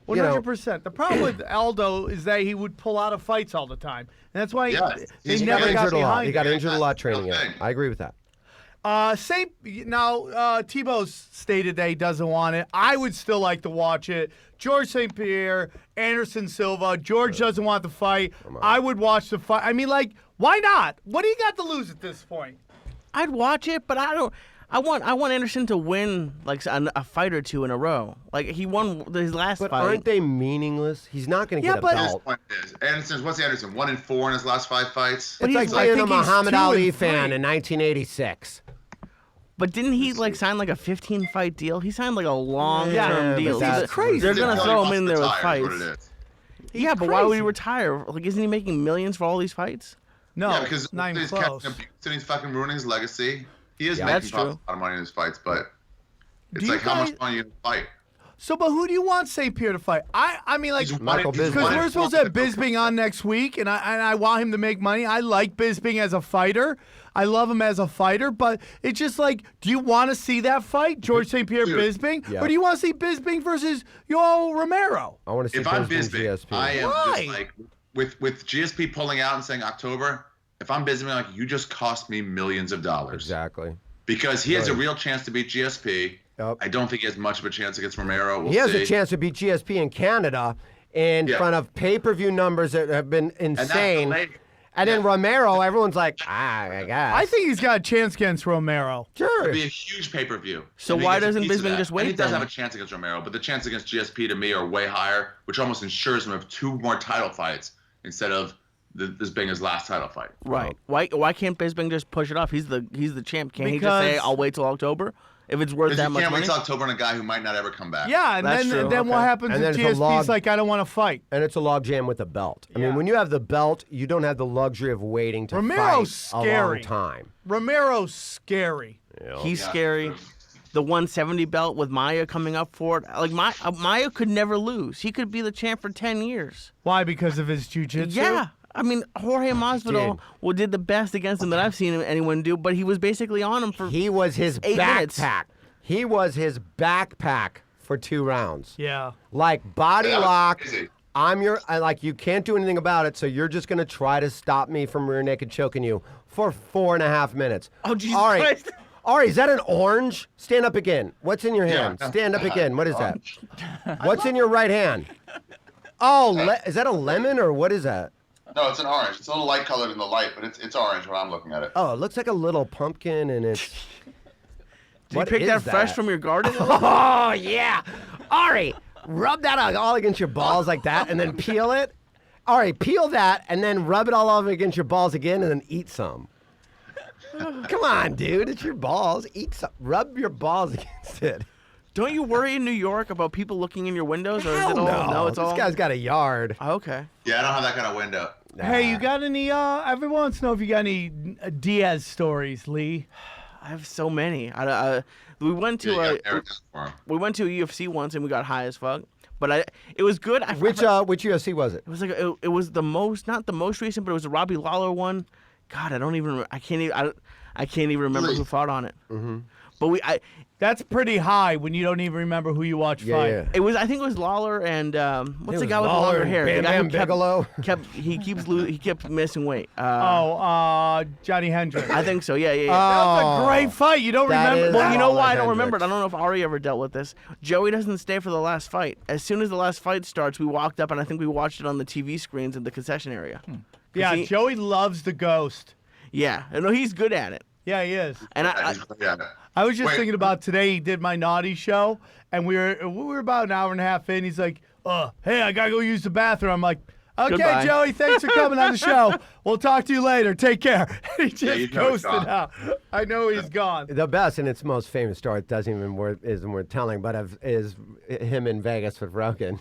100%. The problem with Aldo is that he would pull out of fights all the time, and that's why Yeah, they he's never Got got injured a lot. behind He got him. injured a lot training That's it. the thing. I agree with that. Thibault stated that he doesn't want it. I would still like to watch it. George St. Pierre, Anderson Silva. George doesn't want the fight. I would watch the fight. I mean, like, why not? What do you got to lose at this point? I'd watch it, but I don't. I want Anderson to win like a fight or two in a row. Like he won his last But fight. aren't they meaningless? He's not going to Yeah, get a but- His belt. point is, what's Anderson? 1-4 in his last 5 fights. But It's like he's- I being a think he's Muhammad 2 Ali and fan 3. in 1986. But didn't he like sign like a 15 fight deal? He signed like a long-term Yeah, deal. but that's He's- crazy. They're gonna Until he throw him busts in the there with tire is what fights. it is. Yeah, but why would he crazy. retire? Like, isn't he making millions for all these fights? No, Yeah, because not even he's close. catching abuse and he's fucking ruining his legacy. He is Yeah, making that's a lot true. of money in his fights, but it's you like how much guys- money you fight. So, but who do you want St. Pierre to fight? I mean, like, He's Michael he's Bisping. because we're 1-4 supposed to have Bisping on next week, and I want him to make money. I like Bisping as a fighter. I love him as a fighter, but it's just like, do you want to see that fight, George St. Pierre Dude. Bisping, Yeah. or do you want to see Bisping versus Yoel Romero? I want to see If I'm Bisping's Bisping, GSP. I am Why? just like with GSP pulling out and saying October. If I'm Bisping, like you just cost me millions of dollars Exactly. because he has a Right. real chance to beat GSP. Yep. I don't think he has much of a chance against Romero. We'll He has see. a chance to beat GSP in Canada in Yeah. front of pay-per-view numbers that have been And that's insane. delayed. And then Yeah. Romero, everyone's like, I guess. I think he's got a chance against Romero. Sure. It'd be a huge pay-per-view. So And he why gets a doesn't piece of Bisping that. just And wait he does then? have a chance against Romero, but the chance against GSP to me are way higher, which almost ensures him of 2 more title fights instead of this being his last title fight. Right. Why can't Bisping just push it off? He's the champ. Can't he just Because- say I'll wait till October if it's worth Because that you much can't wait money? till October on a guy who might not ever come back. Yeah, and That's then true. what Okay. happens And if then it's a GSP's log- like, I don't want to fight? And it's a logjam with the belt. I Yeah. mean, when you have the belt, you don't have the luxury of waiting to Romero's fight a long scary. time. Romero's scary. He's Yeah. scary. The 170 belt with Maya coming up for it. Like Maya could never lose. He could be the champ for 10 years. Why? Because of his jiu-jitsu? Yeah. I mean, Jorge Masvidal Dude. did the best against him that I've seen anyone do, but he was basically on him for He was his 8 minutes. backpack. He was his backpack for 2 rounds. Yeah. Like body Yeah, that was lock. crazy. You can't do anything about it, so you're just gonna try to stop me from rear naked choking you for 4.5 minutes. Oh, Jesus All right. Christ. Ari, is that an orange? Stand up again. What's in your Yeah. hand? Stand up again. What is that? What's in your right hand? Oh, is that a lemon or what is that? No, it's an orange. It's a little light colored in the light, but it's orange when I'm looking at it. Oh, it looks like a little pumpkin and it's. Did What you pick is that fresh that? from your garden? Oh, yeah. Ari, rub that all against your balls like that and then peel it. Ari, peel that and then rub it all over against your balls again and then eat some. Come on, dude. It's your balls. Eat some. Rub your balls against it. Don't you worry in New York about people looking in your windows, or is Hell it all? no. It's this all. guy's got a yard. Oh, okay. Yeah, I don't have that kind of window. Hey, you got any? Everyone wants to know if you got any Diaz stories, Lee. I have so many. We went to Yeah, you a gotta narrow it down for 'em. we went to a UFC once and we got high as fuck. But it was good. Which UFC was it? It was like it was not the most recent, but it was the Robbie Lawler one. God, I don't even. I can't even remember who fought on it. Mm-hmm. But That's pretty high when you don't even remember who you watch fight. Yeah. It was. I think it was Lawler and what's the guy with the Lawler longer and hair? Bam The guy Bam who Bigelow. he kept missing weight. Johnny Hendricks. I think so. Yeah. That was a great fight. You don't That remember? is- Well, you know why I don't Hendricks. remember it? I don't know if Ari ever dealt with this. Joey doesn't stay for the last fight. As soon as the last fight starts, we walked up and I think we watched it on the TV screens in the concession area. Yeah, he- Joey loves the ghost. Yeah, I know he's good at it. Yeah, he is. And Yeah. I was just Wait. thinking about today. He did my naughty show, and we were about an hour and a half in. He's like, hey, I gotta go use the bathroom. I'm like, okay, Goodbye. Joey, thanks for coming on the show. We'll talk to you later. Take care. He just you know he's ghosted gone. out. I know he's gone. The best and its most famous story isn't worth telling, but is him in Vegas with Rogan,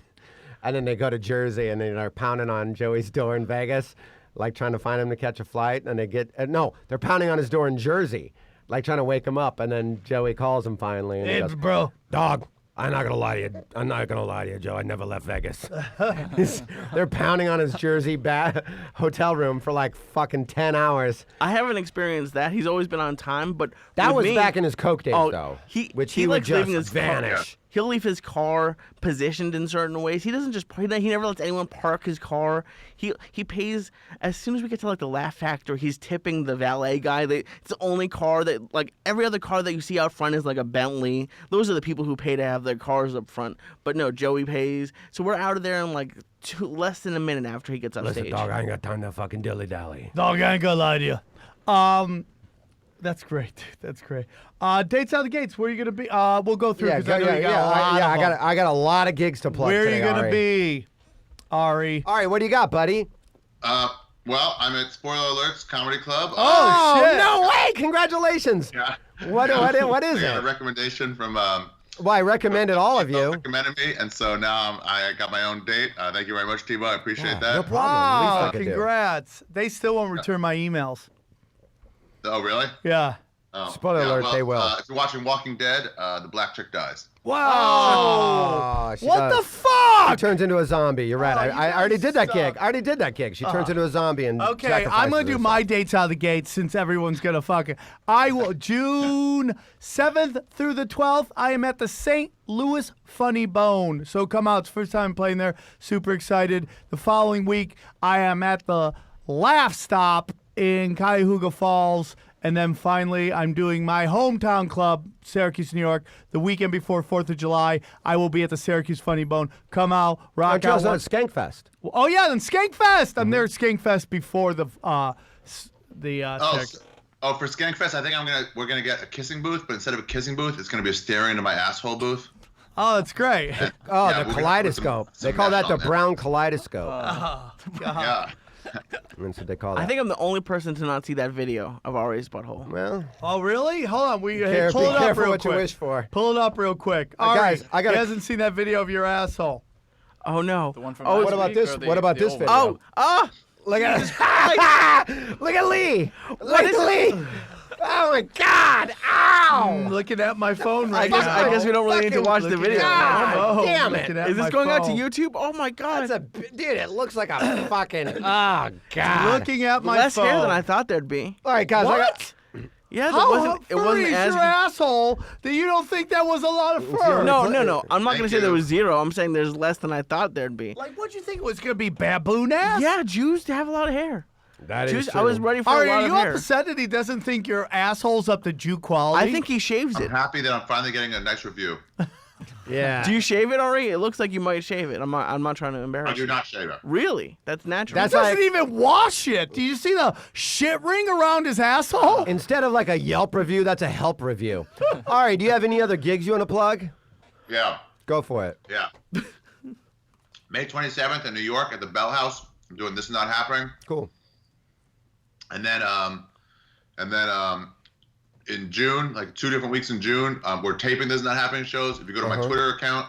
and then they go to Jersey and they're pounding on Joey's door in Vegas, like trying to find him to catch a flight, and they get they're pounding on his door in Jersey, like trying to wake him up, and then Joey calls him finally, and he goes, Bro. "Dog, I'm not gonna lie to you, Joe. I never left Vegas." They're pounding on his Jersey hotel room for like fucking 10 hours. I haven't experienced that. He's always been on time, but That with was me, back in his coke days, though. He which he would likes just leaving his vanish. car. He'll leave his car positioned in certain ways. He doesn't just he never lets anyone park his car. He pays as soon as we get to like the Laugh Factory. He's tipping the valet guy. It's the only car that like every other car that you see out front is like a Bentley. Those are the people who pay to have their cars up front. But no, Joey pays. So we're out of there in like less than a minute after he gets off Listen, stage. dog, I ain't got time to fucking dilly-dally. Dog, I ain't gonna lie to you. That's great, dude. That's great. Dates out of the gates. Where are you gonna be? We'll go through. 'Cause I know you got a lot of them. I got a lot of gigs to plug Where are today, you gonna Ari. be, Ari? All right, what do you got, buddy? Well, I'm at Spoiler Alerts Comedy Club. Oh, shit. No way! Congratulations. Yeah. What is I got a it? recommendation from Well, I recommended all of you. recommended me, and so now I got my own date. Thank you very much, T-Bo. I appreciate that. No problem. Wow, Least I could do. congrats. They still won't return my emails. Oh, really? Yeah. Oh, Spoiler alert, they will. If you're watching Walking Dead, the black chick dies. Wow. Oh, she What does. the fuck? She turns into a zombie. You're right. Oh, you I already guys did that suck. gig. I already did that gig. She turns into a zombie and Okay, sacrifices I'm gonna do herself. my dates out of the gate since everyone's gonna fuck it. I will June 7th through the 12th. I am at the St. Louis Funny Bone. So come out. It's the first time playing there. Super excited. The following week, I am at the Laugh Stop in Cuyahoga Falls. And then finally, I'm doing my hometown club, Syracuse, New York, the weekend before 4th of July. I will be at the Syracuse Funny Bone. Come out, rock Aren't you out. also at Skankfest? Oh yeah, then Skankfest. I'm there at Skankfest before the Syracuse. For Skankfest, I think we're gonna get a kissing booth, but instead of a kissing booth, it's gonna be a staring into my asshole booth. Oh, that's great. Oh, Yeah, the we're gonna put kaleidoscope. some They call mesh that the on there. brown kaleidoscope. Yeah. That's what they call that. I think I'm the only person to not see that video of Ari's butthole. Well, Oh really? Hold on. Hey, be pull it up careful real what quick. you wish for. Pull it up real quick. Guys, Ari, I gotta- he hasn't seen that video of your asshole. Oh no. The one from oh, last what about week this? or the- What about the this old video? one? oh, Look at Look at Lee. Look is at Lee. Oh my God! I'm Ow! looking at my phone I right guess now. I guess we don't really need to watch the Looking video. at my God phone, damn it. looking at Is this my going out to phone. YouTube? Oh my god. Dude, it looks like a fucking. Oh God! Looking at my Less phone. hair than I thought there'd be. All right, guys. What? Yeah, How it wasn't furry is as your asshole that you don't think that was a lot of fur? No. I'm not Thank gonna say there you. was zero. I'm saying there's less than I thought there'd be. Like, what'd you think it was gonna be, baboon ass? Yeah, Jews have a lot of hair. That Jews, I was ready for Ari, a lot are of you hair. upset that he doesn't think your asshole's up to Jew quality? I think he shaves I'm it. happy that I'm finally getting a nice review. Yeah. Do you shave it, Ari? It looks like you might shave it. I'm not trying to I embarrass do you. not shave it. Really? That's natural. He That's doesn't like- even wash it. Do you see the shit ring around his asshole? Instead of like a Yelp review, that's a help review. All right. Do you have any other gigs you want to plug? Yeah. Go for it. Yeah. May 27th in New York at the Bell House. I'm doing This Is Not Happening. Cool. And then in June, like 2 different weeks in June, we're taping This Is Not Happening shows. If you go to my Twitter account,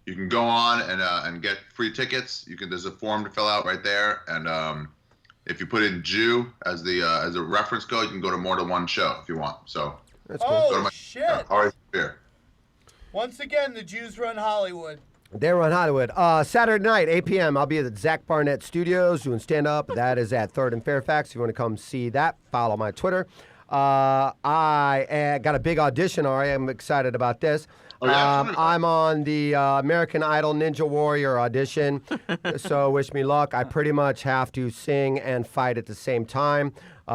you can go on and get free tickets. There's a form to fill out right there, and If you put in Jew as a reference code, you can go to more than one show if you want. So That's cool. go to my always beer. Once again, the Jews run Hollywood. They run Hollywood. Saturday night, 8 p.m., I'll be at the Zach Barnett Studios doing stand-up. That is at 3rd and Fairfax. If you want to come see that, follow my Twitter. I got a big audition, Ari. I'm excited about this. Oh, yeah? I'm on the American Idol Ninja Warrior audition, so wish me luck. I pretty much have to sing and fight at the same time.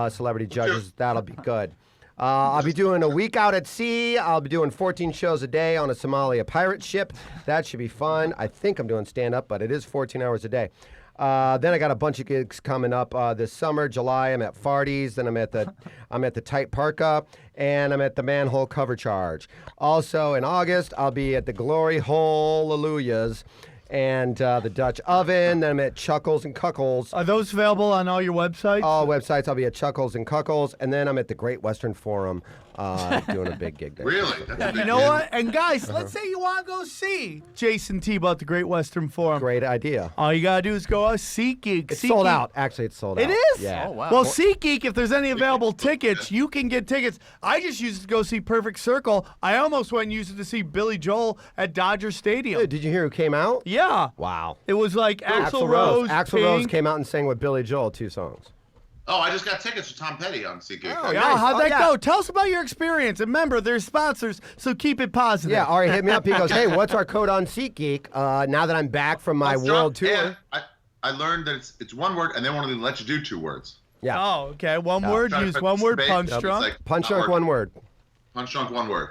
Celebrity judges, that'll be good. I'll be doing a week out at sea. I'll be doing 14 shows a day on a Somalia pirate ship. That should be fun. I think I'm doing stand-up, but it is 14 hours a day. Then I got a bunch of gigs coming up this summer. July, I'm at Farty's. Then I'm at the Tight Parka, and I'm at the Manhole Cover Charge. Also in August, I'll be at the Glory Hole Hallelujahs and the Dutch Oven. Then I'm at Chuckles and Cuckles. Are those available on all your websites? All websites. I'll be at Chuckles and Cuckles, and then I'm at the Great Western Forum doing a big gig there. Really? That's a You big know deal. what? And guys, let's say you want to go see Jayson Thibault at the Great Western Forum. Great idea. All you gotta do is go SeatGeek. It's sold out. Actually, it's sold out. It is? Yeah. Oh, wow. Well, SeatGeek, if there's any available tickets, you can get tickets. I just used it to go see Perfect Circle. I almost went and used it to see Billy Joel at Dodger Stadium. Hey, did you hear who came out? Yeah. Wow. It was like Axl Rose, Axl Rose Pink. came out and sang with Billy Joel 2 songs. Oh, I just got tickets for Tom Petty on SeatGeek. Oh, Yeah, nice. how'd that yeah. go? Tell us about your experience. And remember, they're sponsors, so keep it positive. Yeah, Ari hit me up. He goes, hey, what's our code on SeatGeek? Now that I'm back from my world tour. And I learned that it's one word, and they won't even let you do 2 words. Yeah. Oh, okay. One word. Trying to Use put one word. space, Punch it's drunk. like Punch not drunk, working. one word. Punch drunk, one word.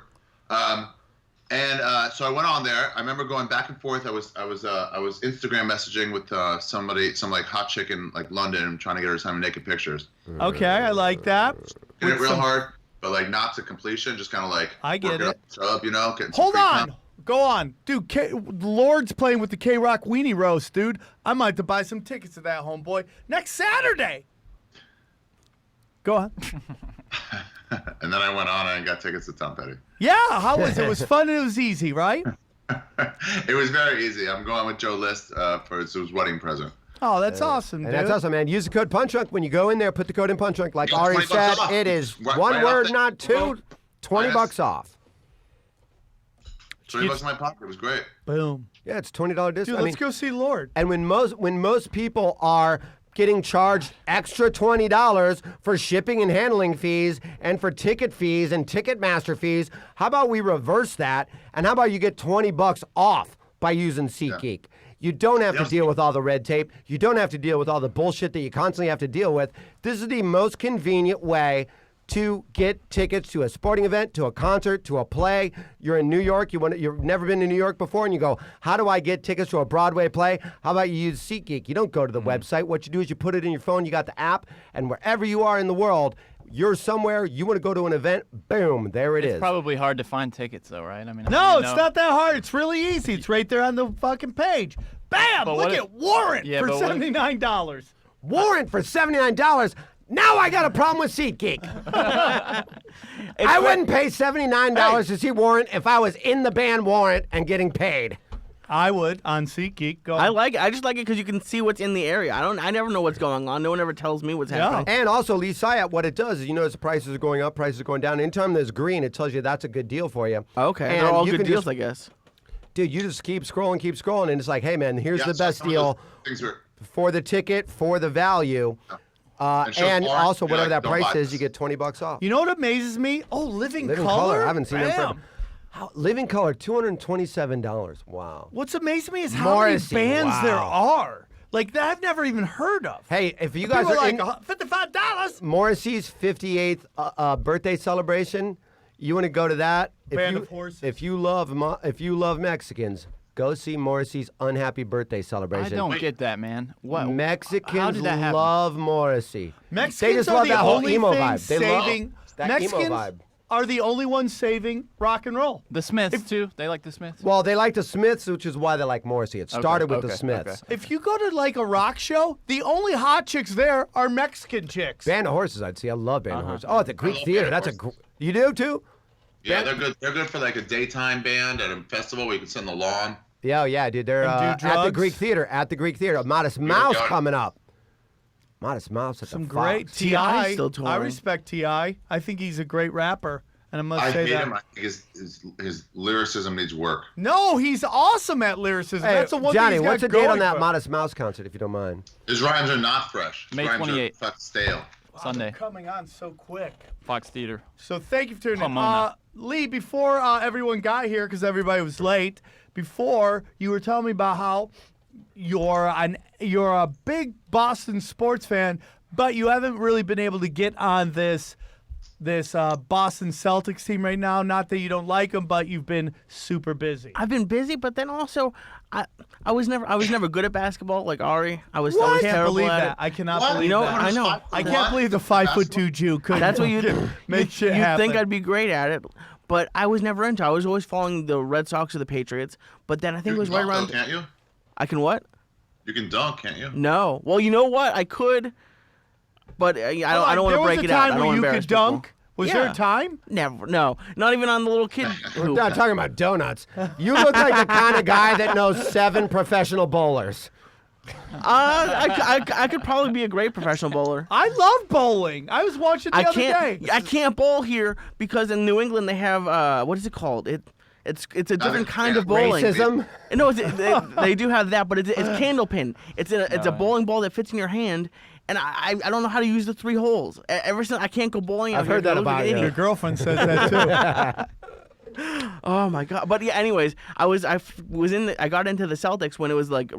So I went on there. I remember going back and forth. I was Instagram messaging with somebody, some like hot chick in like London, and trying to get her to send me naked pictures. Okay, I like that. Getting it With real some- hard, but like not to completion. Just kind of like I get working it. Up, you know. Getting some Hold free on. time. Go on. Dude, Lord's playing with the K-Rock Weenie Roast, dude. I might have to buy some tickets to that, homeboy, next Saturday. Go on. And then I went on and got tickets to Tom Petty. Yeah, how was it? It was fun and it was easy, right? It was very easy. I'm going with Joe List for his wedding present. Oh, that's awesome, And dude. that's awesome, man. Use the code Punch Drunk when you go in there. Put the code in Punch Drunk. Like You got Ari 20 said, bucks off. it is Right- one right word, off the- not 2. 20 Yes. bucks off. $20 in my pocket. It was great. Boom. Yeah, it's $20 discount. Dude, I let's mean, go see Lord. and when most people are getting charged extra $20 for shipping and handling fees and for ticket fees and Ticketmaster fees, how about we reverse that? And how about you get 20 bucks off by using SeatGeek? You don't have to deal with all the red tape. You don't have to deal with all the bullshit that you constantly have to deal with. This is the most convenient way to get tickets to a sporting event, to a concert, to a play. You're in New York. You've never been to New York before, and you go, how do I get tickets to a Broadway play? How about you use SeatGeek? You don't go to the website. What you do is you put it in your phone. You got the app, and wherever you are in the world, you're somewhere, you want to go to an event, boom, there it is. It's probably hard to find tickets, though, right? I mean, No, it's not that hard. It's really easy. It's right there on the fucking page. Bam! But Look what if- at Warrant Yeah, for but what if- $79. Warrant for $79. Now I got a problem with SeatGeek. I wouldn't pay $79 to see Warrant if I was in the band Warrant and getting paid. I would on SeatGeek. Go. I like it. I just like it because you can see what's in the area. I never know what's going on. No one ever tells me what's happening. And also, Lee Syatt, what it does is you notice the prices are going up, prices are going down. Anytime there's green, it tells you that's a good deal for you. Okay, And they're all you good can deals, just- I guess. Dude, you just keep scrolling, and it's like, hey, man, here's Yeah, the so best some of deal those things were- for the ticket, for the value. And so And far, also, you're whatever like, that don't price buy is, this. you get 20 bucks off. You know what amazes me? Oh, Living Living Color. Color, I haven't seen them Bam. for Living Color, $227. Wow. What's amazing me is how Morrissey, many bands there wow. are. Like that I've never even heard of. Hey, if you guys People are are in like $55. Morrissey's 58th birthday celebration, you want to go to that? Band of Horses. If you love Mexicans, go see Morrissey's unhappy birthday I celebration. don't get that, man. What? How Mexicans did that happen? love Morrissey. Mexicans they just are love the that whole only emo thing vibe. They saving love that Mexicans emo vibe. are the only ones saving rock and roll. The Smiths too. They like the Smiths. Well, they like the Smiths, which is why they like Morrissey. It started with the okay, Smiths. okay. If you go to like a rock show, the only hot chicks there are Mexican chicks. Band of Horses, I'd see. I love Band of Horses. Oh, at the Greek love Theater. Band of That's a. Horses. You do too? Yeah, they're good. They're good for like a daytime band at a festival where you can sit on the lawn. Yeah, dude. They're And do at the drugs? Greek Theater. At the Greek Theater. Modest Mouse go. coming up. Modest Mouse at Some the great Fox. T.I. Ti. still I touring. respect Ti. I think he's a great rapper, and I must I say hate that. him. I think his lyricism needs work. No, he's awesome at lyricism. Hey, That's the one Johnny, thing he's what's the got date on going that for him. Modest Mouse concert, if you don't mind? His rhymes are not fresh. His May rhymes 28th. are fucking stale. Wow, Sunday. they're coming on so quick. Fox Theater. So thank you for tuning in. Pomona. Lee, before everyone got here, because everybody was late, before you were telling me about how you're a big Boston sports fan, but you haven't really been able to get on this Boston Celtics team right now. Not that you don't like them, but you've been super busy. I've been busy, but then also I was never good at basketball like Ari. I was I can't terrible believe at that. it. I cannot What? believe You know, that. I know. I can't believe the 5'2" Jew couldn't That's what you make shit you'd happen. think I'd be great at it, but I was never into it. I was always following the Red Sox or the Patriots, but then I think You it was can right dunk, around. though, can't you? I can what? You can dunk, can't you? No. Well, you know what? I could, but I don't want to break it There was a out. I time don't where want you to could embarrass people. dunk. Was there Yeah. a time? Never. No. Not even on the little kid We're hoop. not talking about donuts. You look like the kind of guy that knows 7 professional bowlers. I could probably be a great professional bowler. I love bowling. I was watching the I other can't. day. I can't bowl here because in New England they have what is it called? It's a different kind of bowling. Racism? No, they do have that, but it's candlepin. It's a bowling ball that fits in your hand, and I don't know how to use the 3 holes. Ever since I can't go bowling, I've heard that I look like about an you. Your idiot. girlfriend says that too. Oh my god! But yeah, anyways, I got into the Celtics when it was like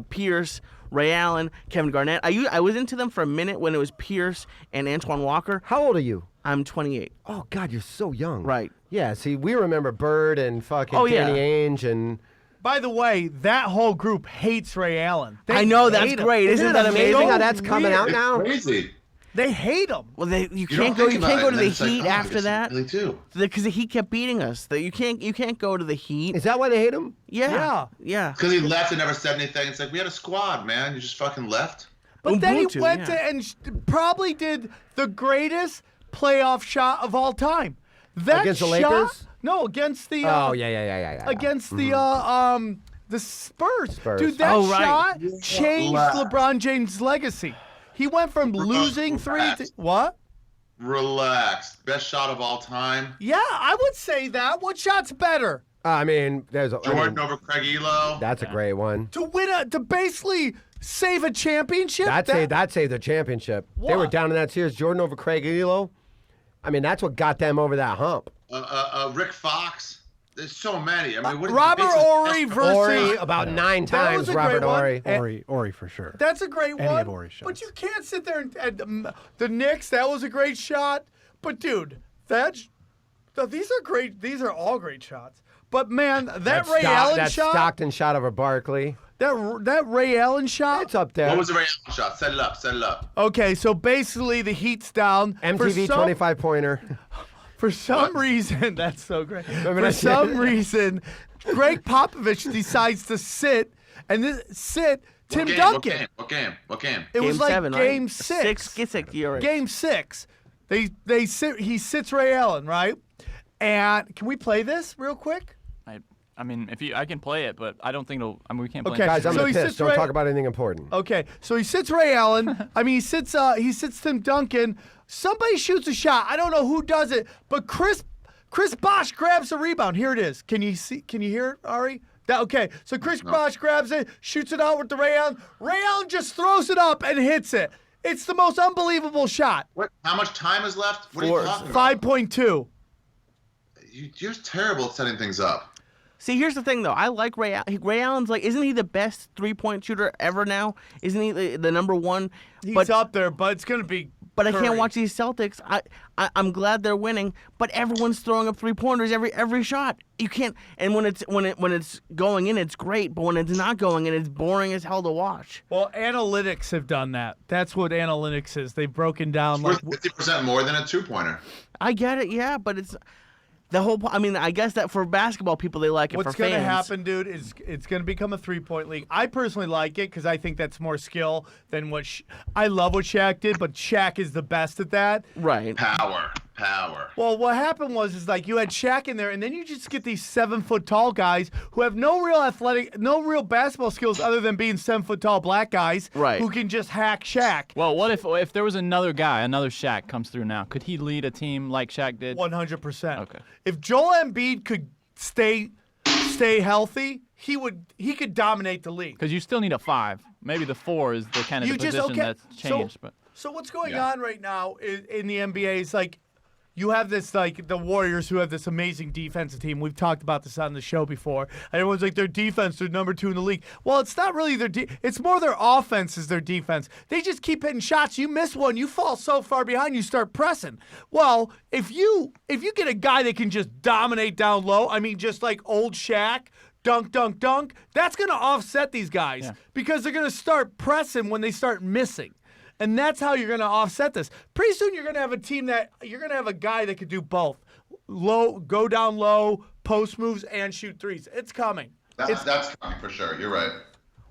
Pierce, Ray Allen, Kevin Garnett. I was into them for a minute when it was Pierce and Antoine Walker. How old are you? I'm 28. Oh, God, you're so young. Right. Yeah, see, we remember Bird and fucking Oh, yeah. Danny Ainge and... By the way, that whole group hates Ray Allen. They I know, that's hate him. great. Isn't that amazing? how So that's coming weird. out It's now? crazy. They hate him. Well, you You can't don't go. You think about can't it, go to and the then it's like, Heat oh, I after guess that Really too. because the Heat kept beating us. That you can't go to the Heat. Is that why they hate him? Yeah. Because he left and never said anything. It's like, we had a squad, man. You just fucking left. But then he Ubuntu, went yeah. to and probably did the greatest playoff shot of all time. That Against the shot, Lakers? No, against the Oh, yeah. against the Spurs. Spurs. Dude, that Oh, right. shot changed Relax. LeBron James' legacy. He went from losing 3 to what? Relax. Best shot of all time. Yeah, I would say that. What shot's better? I mean, there's a... Jordan over Craig Elo. That's a great one. To basically save a championship? That saved the championship. They were What? down in that series. Jordan over Craig Elo. I mean, that's what got them over that hump. Rick Fox. There's so many. I mean, what Robert basically- Horry versus Ori about 9 That was times, a great Robert one. Ori. Ori for sure. That's a great Any one. of Ori's But shots. you can't sit there and the Knicks. That was a great shot. But dude, these are great. These are all great shots. But man, that Ray Allen that shot. Stockton shot over Barkley. That Ray Allen shot. It's up there. What was the Ray Allen shot? Set it up. Set it up. Okay, so basically the Heat's down. MTV 25-pointer. For some reason, that's so great. Remember For that shit? some reason, Greg Popovich decides to sit Tim Duncan. What game? It was Game like 7, game right? 6. You're right. Game 6. He sits Ray Allen, right? And can we play this real quick? I mean, I can play it, but I don't think it'll. I mean, we can't play Okay. it. Guys, I'm So gonna he piss. sits Don't right- talk about anything important. Okay, so he sits Ray Allen. I mean, he sits Tim Duncan. Somebody shoots a shot. I don't know who does it, but Chris Bosh grabs the rebound. Here it is. Can you see? Can you hear it, Ari? Okay, so Chris Bosh grabs it, shoots it out with the Ray Allen. Ray Allen just throws it up and hits it. It's the most unbelievable shot. What? How much time is left? What are you talking about? 5.2. You're terrible at setting things up. See, here's the thing, though. I like Ray Allen. Ray Allen's like, isn't he the best 3-point shooter ever now? Isn't he the number one? He's up there, but it's gonna be. But I can't Curry. watch these Celtics. I'm glad they're winning, but everyone's throwing up 3-pointers every shot. You can't. And when it's going in, it's great. But when it's not going in, it's boring as hell to watch. Well, analytics have done that. That's what analytics is. They've broken down like. Worth 50% more than a 2-pointer. I get it, yeah, but it's the whole. I mean, I guess that for basketball people, they like it What's for fans. going to happen, dude, is it's going to become a 3-point league. I personally like it because I think that's more skill than what I love what Shaq did, but Shaq is the best at that. Right. Power. power. Well, what happened was like you had Shaq in there, and then you just get these 7-foot tall guys who have no real basketball skills other than being 7-foot tall black guys Right. who can just hack Shaq. Well, what if there was another guy, another Shaq comes through now? Could he lead a team like Shaq did? 100%. Okay. If Joel Embiid could stay healthy, he could dominate the league. Because you still need a 5. Maybe the 4 is the kind of the position that's changed. But So what's going on right now in the NBA is like you have this like the Warriors who have this amazing defensive team. We've talked about this on the show before. And everyone's like their defense, they're number 2 in the league. Well, it's not really it's more their offense is their defense. They just keep hitting shots. You miss one, you fall so far behind, you start pressing. Well, if you get a guy that can just dominate down low, I mean just like old Shaq, dunk, dunk, dunk, that's going to offset these guys because they're going to start pressing when they start missing. And that's how you're going to offset this. Pretty soon you're going to have a team that you're going to have a guy that could do both. Low, go down low, post moves, and shoot threes. It's coming. That's coming for sure. You're right.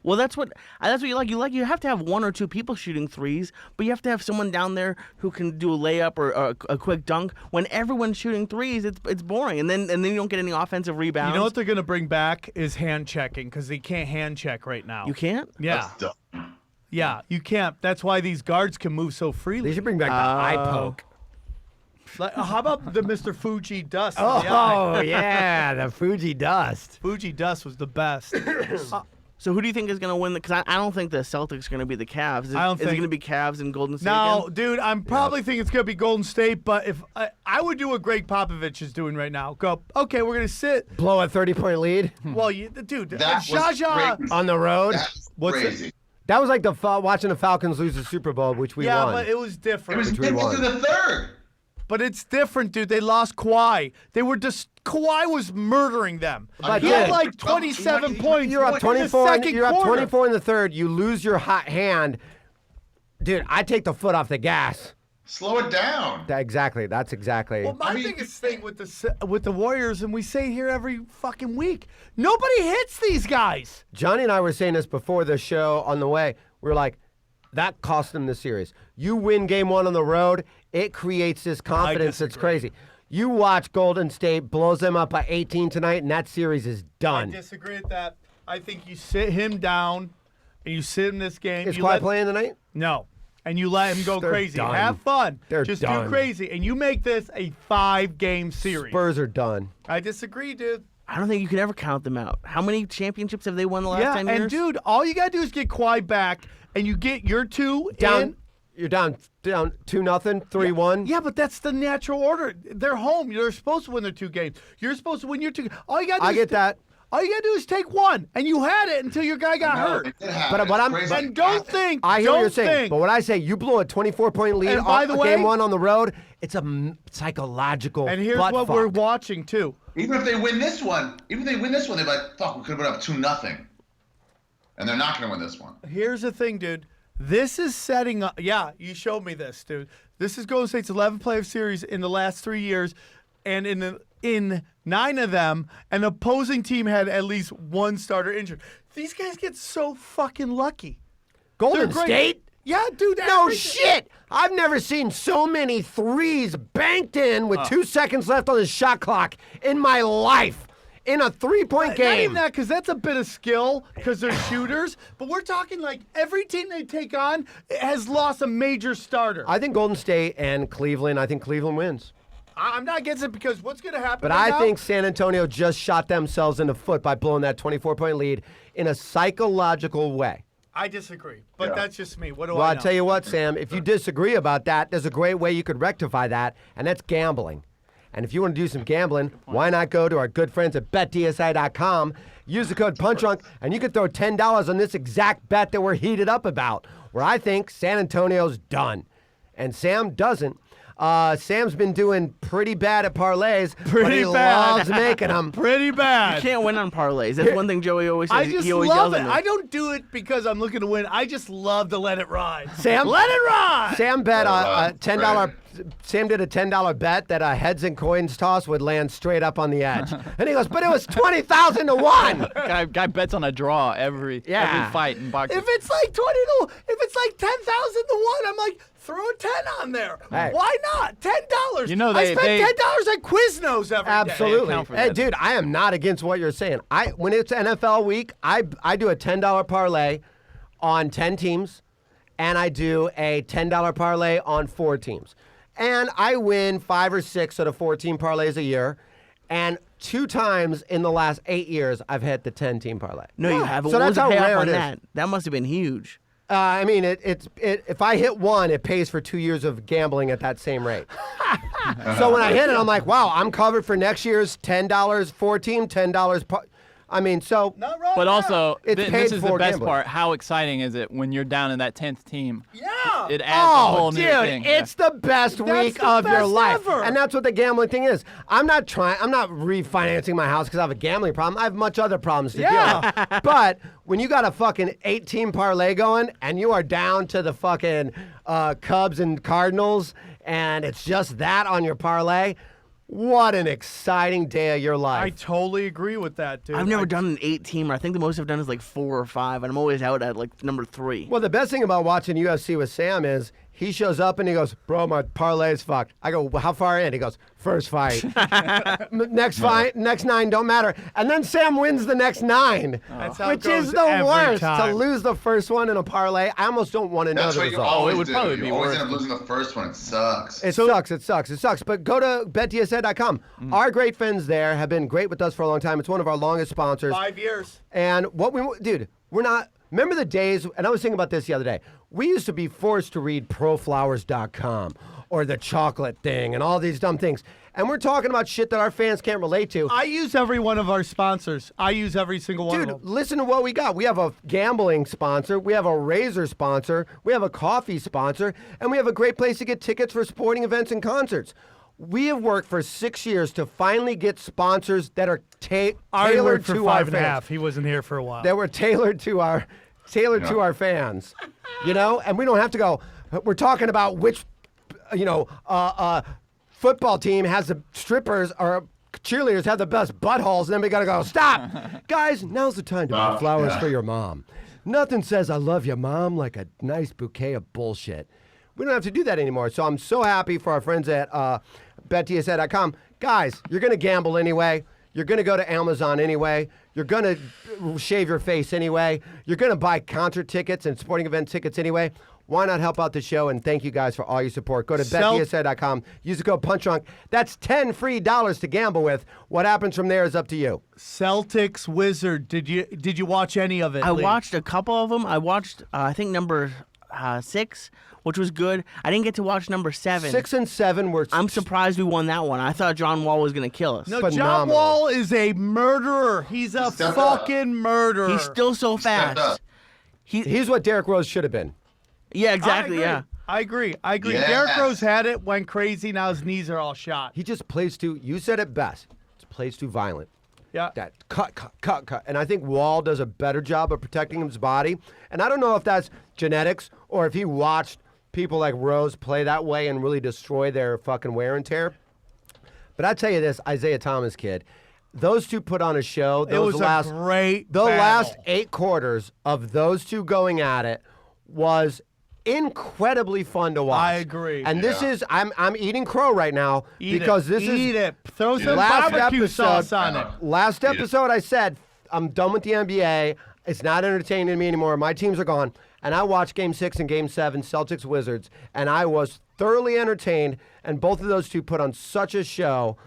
Well, that's what you like. You have to have 1 or 2 people shooting threes, but you have to have someone down there who can do a layup or a quick dunk. When everyone's shooting threes, it's boring, and then you don't get any offensive rebounds. You know what they're going to bring back is hand checking because they can't hand check right now. You can't? Yeah. That's dumb. Yeah, you can't. That's why these guards can move so freely. They should bring back the eye poke. Like, how about the Mr. Fuji dust? in the eye? Oh, yeah, the Fuji dust. Fuji dust was the best. So who do you think is going to win? Because I don't think the Celtics are going to be the Cavs. Is it going to be Cavs and Golden State No, again? dude, I'm probably thinking it's going to be Golden State, but if I would do what Greg Popovich is doing right now. Go, okay, we're going to sit. Blow a 30-point lead Well, dude, That was Jaja. crazy. on the road. That's What's it? crazy. That was like watching the Falcons lose the Super Bowl, which we Yeah, won. but it was It different. was Which we midway won. through the third. But it's different, dude. They lost Kawhi. They were just Kawhi was murdering them. But He had dude, like 27 points. You're up in the 24. second You're up quarter. 24 in the third. You lose your hot hand, dude. I take the foot off the gas. Slow it down. Exactly. That's exactly. Well, my I mean- biggest thing with the Warriors, and we say it here every fucking week, nobody hits these guys. Johnny and I were saying this before the show on the way. We were like, that cost them the series. You win game 1 on the road, it creates this confidence that's disagree. crazy. You watch Golden State blows them up by 18 tonight, and that series is I done. disagree with that. I think you sit him down, and you sit him this game. Is you Kawhi playing tonight? No. And you let him go They're crazy. done. Have fun. They're Just done. do crazy. And you make this a 5-game series. Spurs are done. I disagree, dude. I don't think you can ever count them out. How many championships have they won the last 10 years? And dude, all you gotta do is get Kawhi back, and you get your 2 Down. in. You're down 2-0, 3-1. Yeah, but that's the natural order. They're home. They're supposed to win their 2 games. You're supposed to win your 2. All you gotta do I is get that. All you gotta do is take 1, and you had it until your guy got No, hurt. it did happen. But what It's I'm- crazy. And don't think. I hear what don't you're saying, think. but when I say you blow a 24-point lead And by on the way- game 1 on the road, it's a psychological. And here's butt what fuck. we're watching too. Even if they win this one, they're like, fuck, we could have been up 2-0. And they're not going to win this one. Here's the thing, dude. This is setting up. Yeah, you showed me this, dude. This is Golden State's 11 playoff series in the last 3 years, and in 9 of them, an opposing team had at least 1 starter injured. These guys get so fucking lucky. Golden They're great. State? Yeah, dude. No shit! I've never seen so many threes banked in with 2 seconds left on the shot clock in my life. In a 3-point Not game. even that, because that's a bit of skill, because they're shooters. But we're talking like every team they take on has lost a major starter. I think Golden State and Cleveland, I think Cleveland wins. I'm not against it because what's going to happen? But right I now? think San Antonio just shot themselves in the foot by blowing that 24-point lead in a psychological way. I disagree, but Yeah. that's just me. What do Well, I I'll know? tell you what, Sam, if you disagree about that, there's a great way you could rectify that, and that's gambling. And if you want to do some gambling, why not go to our good friends at BetDSI.com, use the code PUNCHDRUNK, and you can throw $10 on this exact bet that we're heated up about, where I think San Antonio's done. And Sam doesn't. Sam's been doing pretty bad at parlays, but Pretty he bad. loves making them. Pretty bad. You can't win on parlays. That's one thing Joey always says. I just he always love yells it. at me. I don't do it because I'm looking to win. I just love to let it ride. Sam? Let it ride. Sam bet a $10. Right. Sam did a $10 bet that a heads and coins toss would land straight up on the edge, and he goes, "But it was 20,000 to 1." Guy bets on a draw every Yeah. fight in boxing. If it's like 20 to, if it's like 10,000 to 1, I'm like Throw a 10 on there. Hey. Why not? $10. You know, I they- spend $10 at Quiznos every day. Absolutely. account for Hey, that. dude, I am not against what you're saying. When it's NFL week, I do a $10 parlay on 10 teams, and I do a $10 parlay on 4 teams. And I win 5 or 6 of the 14 parlays a year. And 2 times in the last 8 years, I've hit the 10-team parlay. No, you haven't. So What was that's the how payoff rare on it is. that? That must have been huge. I mean, if I hit one, it pays for 2 years of gambling at that same rate. So when I hit it, I'm like, wow, I'm covered for next year's $10 4 team, $10. I mean, so Not wrong. But also, It's this paid is the for best gambling. part. How exciting is it when you're down in that 10th team? Yeah. It adds a whole dude, new thing. it's the best week the of your best life. ever. And that's what the gambling thing is. I'm not refinancing my house because I have a gambling problem. I have much other problems to deal with. But when you got a fucking 8-team parlay going and you are down to the fucking Cubs and Cardinals and it's just that on your parlay, what an exciting day of your I life. totally agree with that, dude. I've never done an 8-teamer. I think the most I've done is like 4 or 5, and I'm always out at like number 3. Well, the best thing about watching UFC with Sam is he shows up and he goes, bro, my parlay's fucked. I go, how far in? He goes, first fight. Next fight, next 9 don't matter. And then Sam wins the next 9, That's how it which is goes the every worst. time. To lose the first one in a parlay, I almost don't want to know That's the what you result. always it would do. probably be You always worth end up losing the first one. It sucks. It sucks. But go to bettdsa.com. Our great friends there have been great with us for a long time. It's one of our longest sponsors. 5 years. And we're not, remember the days, and I was thinking about this the other day. We used to be forced to read proflowers.com or the chocolate thing and all these dumb things. And we're talking about shit that our fans can't relate to. I use every one of our sponsors. I use every single one Dude, of them. listen to what we got. We have a gambling sponsor. We have a razor sponsor. We have a coffee sponsor. And we have a great place to get tickets for sporting events and concerts. We have worked for 6 years to finally get sponsors that are I tailored worked for to 5 our and a fans. half. He wasn't here for a while. That were tailored to our fans, and we don't have to go. We're talking about which, football team has the strippers or cheerleaders have the best buttholes, and then we gotta go. Stop, guys! Now's the time to buy flowers for your mom. Nothing says I love you, mom, like a nice bouquet of bullshit. We don't have to do that anymore. So I'm so happy for our friends at bettdsa.com. Guys, you're gonna gamble anyway. You're going to go to Amazon anyway. You're going to shave your face anyway. You're going to buy concert tickets and sporting event tickets anyway. Why not help out the show? And thank you guys for all your support. Go to bettdsa.com. Use the code PUNCHDRUNK. That's $10 free to gamble with. What happens from there is up to you. Celtics Wizard. Did you watch any of it? I Lee? watched a couple of them. I watched, I think, number 6, which was good. I didn't get to watch number 7. 6 and 7 were. I'm surprised we won that one. I thought John Wall was going to kill us. No, John phenomenal. Wall is a murderer. He's a Step up. fucking murderer. He's still so Stepped fast. up. He's what Derrick Rose should have been. Yeah, exactly, yeah. I agree. Yes. Derrick Rose had it, went crazy. Now his knees are all shot. He just plays too. You said it best. He plays too violent. Yeah. That cut. And I think Wall does a better job of protecting his body. And I don't know if that's genetics or if he watched people like Rose play that way and really destroy their fucking wear and tear. But I tell you this, Isaiah Thomas kid, those two put on a show. It was a great battle. last 8 quarters of those two going at it was incredibly fun to watch. I agree. And this is I'm eating crow right now because this is Eat it. Throw some last barbecue episode- sauce on it. Last episode, I said, I'm done with the NBA. It's not entertaining to me anymore. My teams are gone. And I watched Game 6 and Game 7, Celtics Wizards, and I was thoroughly entertained. And both of those two put on such a show.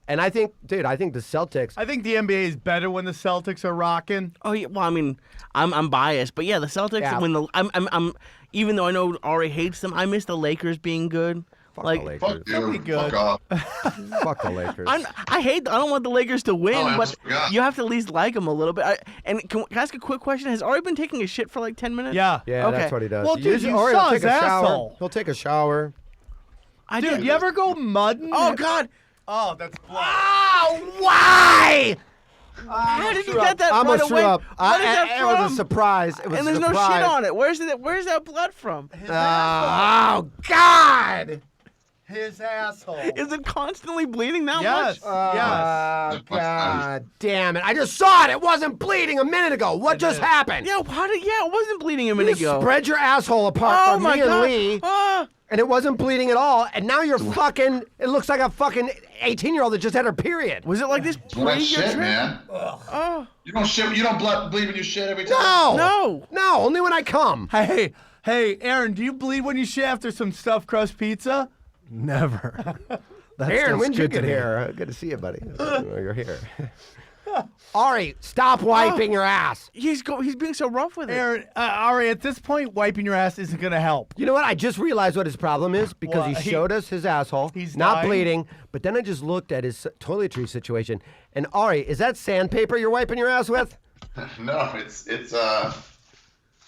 And I think, the Celtics. I think the NBA is better when the Celtics are rocking. Oh yeah, well I mean, I'm biased, but yeah, the Celtics. Yeah. When the I'm even though I know Ari hates them, I miss the Lakers being good. Fuck like the Lakers. Fuck you. be good. Fuck off. Fuck the Lakers. I don't want the Lakers to win, Oh, I but forgot. you have to at least like them a little bit. Can I ask a quick question? Has Ari been taking a shit for like 10 minutes? Yeah. Yeah, Okay. that's what he does. Well, dude, you or saw he'll his take a shower. asshole. He'll take a shower. I Dude, did. you ever go mudding? Oh God! Oh, that's blood. Oh, why? How did you get that I right almost away? threw up. What is that It was from? a surprise. It was And a there's no surprise. shit on it. Where's that blood from? Oh, God. his asshole. Is it constantly bleeding that Yes. much? Yes. Oh, God damn it. I just saw it. It wasn't bleeding a minute ago. What just happened? Yeah, it wasn't bleeding a You minute ago. spread your asshole apart Oh from my me and God. Lee, and it wasn't bleeding at all, and now you're fucking, it looks like a fucking 18-year-old that just had her period. Was it like this Well, that's pre your shit, trip? man. Oh. You don't shit. You don't bleed when you shit every time. No. No, only when I come. Hey, Aaron, do you bleed when you shit after some stuffed crust pizza? Never. Aaron, when did you get here? Good to see you, buddy. You're here. Ari, stop wiping your ass. He's being so rough with it. Aaron, Ari, at this point, wiping your ass isn't going to help. You know what? I just realized what his problem is because What? he showed us his asshole. He's not dying? bleeding, but then I just looked at his toiletry situation. And Ari, is that sandpaper you're wiping your ass with? No, it's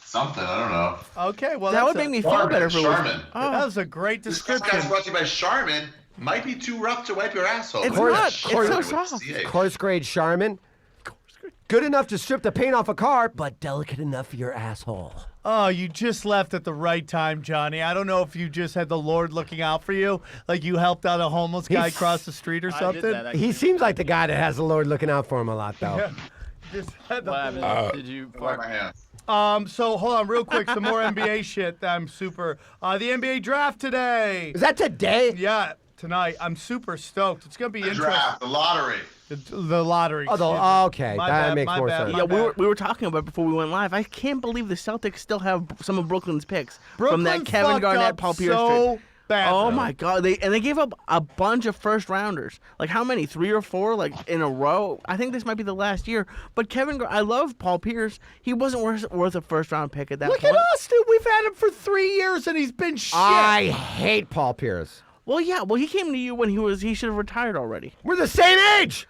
something. I don't know. Okay, well, That that's would make me feel Charmin, better for Charmin. That was a great This description. podcast brought to you by Charmin. Might be too rough to wipe your asshole. It's Look at not. that It's Charmin so with soft. CH. Coarse grade Charmin. Good enough to strip the paint off a car, but delicate enough for your asshole. Oh, you just left at the right time, Johnny. I don't know if you just had the Lord looking out for you, like you helped out a homeless guy He's- cross the street or I did something. that. He seems like the guy that has the Lord looking out for him a lot, though. Just had the- What happened? Did you Wipe fart? my hands. So hold on, real quick, some more NBA shit. I'm super. The NBA draft today. Is that today? Yeah, tonight. I'm super stoked. It's gonna be The interesting. draft, the lottery. The lottery. Oh, excuse me. okay. My That bad, makes my more bad, sense. my Yeah, bad. we were talking about it before we went live. I can't believe the Celtics still have some of Brooklyn's picks from Brooklyn that Kevin fucked Garnett, up Paul Pierce so trade. bad. Oh my God! They gave up a bunch of first rounders. Like how many? 3 or 4? Like in a row. I think this might be the last year. But I love Paul Pierce. He wasn't worth a first round pick at that Look point. at us, dude. We've had him for 3 years and he's been shit. I hate Paul Pierce. Well, yeah. Well, he came to you when he should have retired already. We're the same age.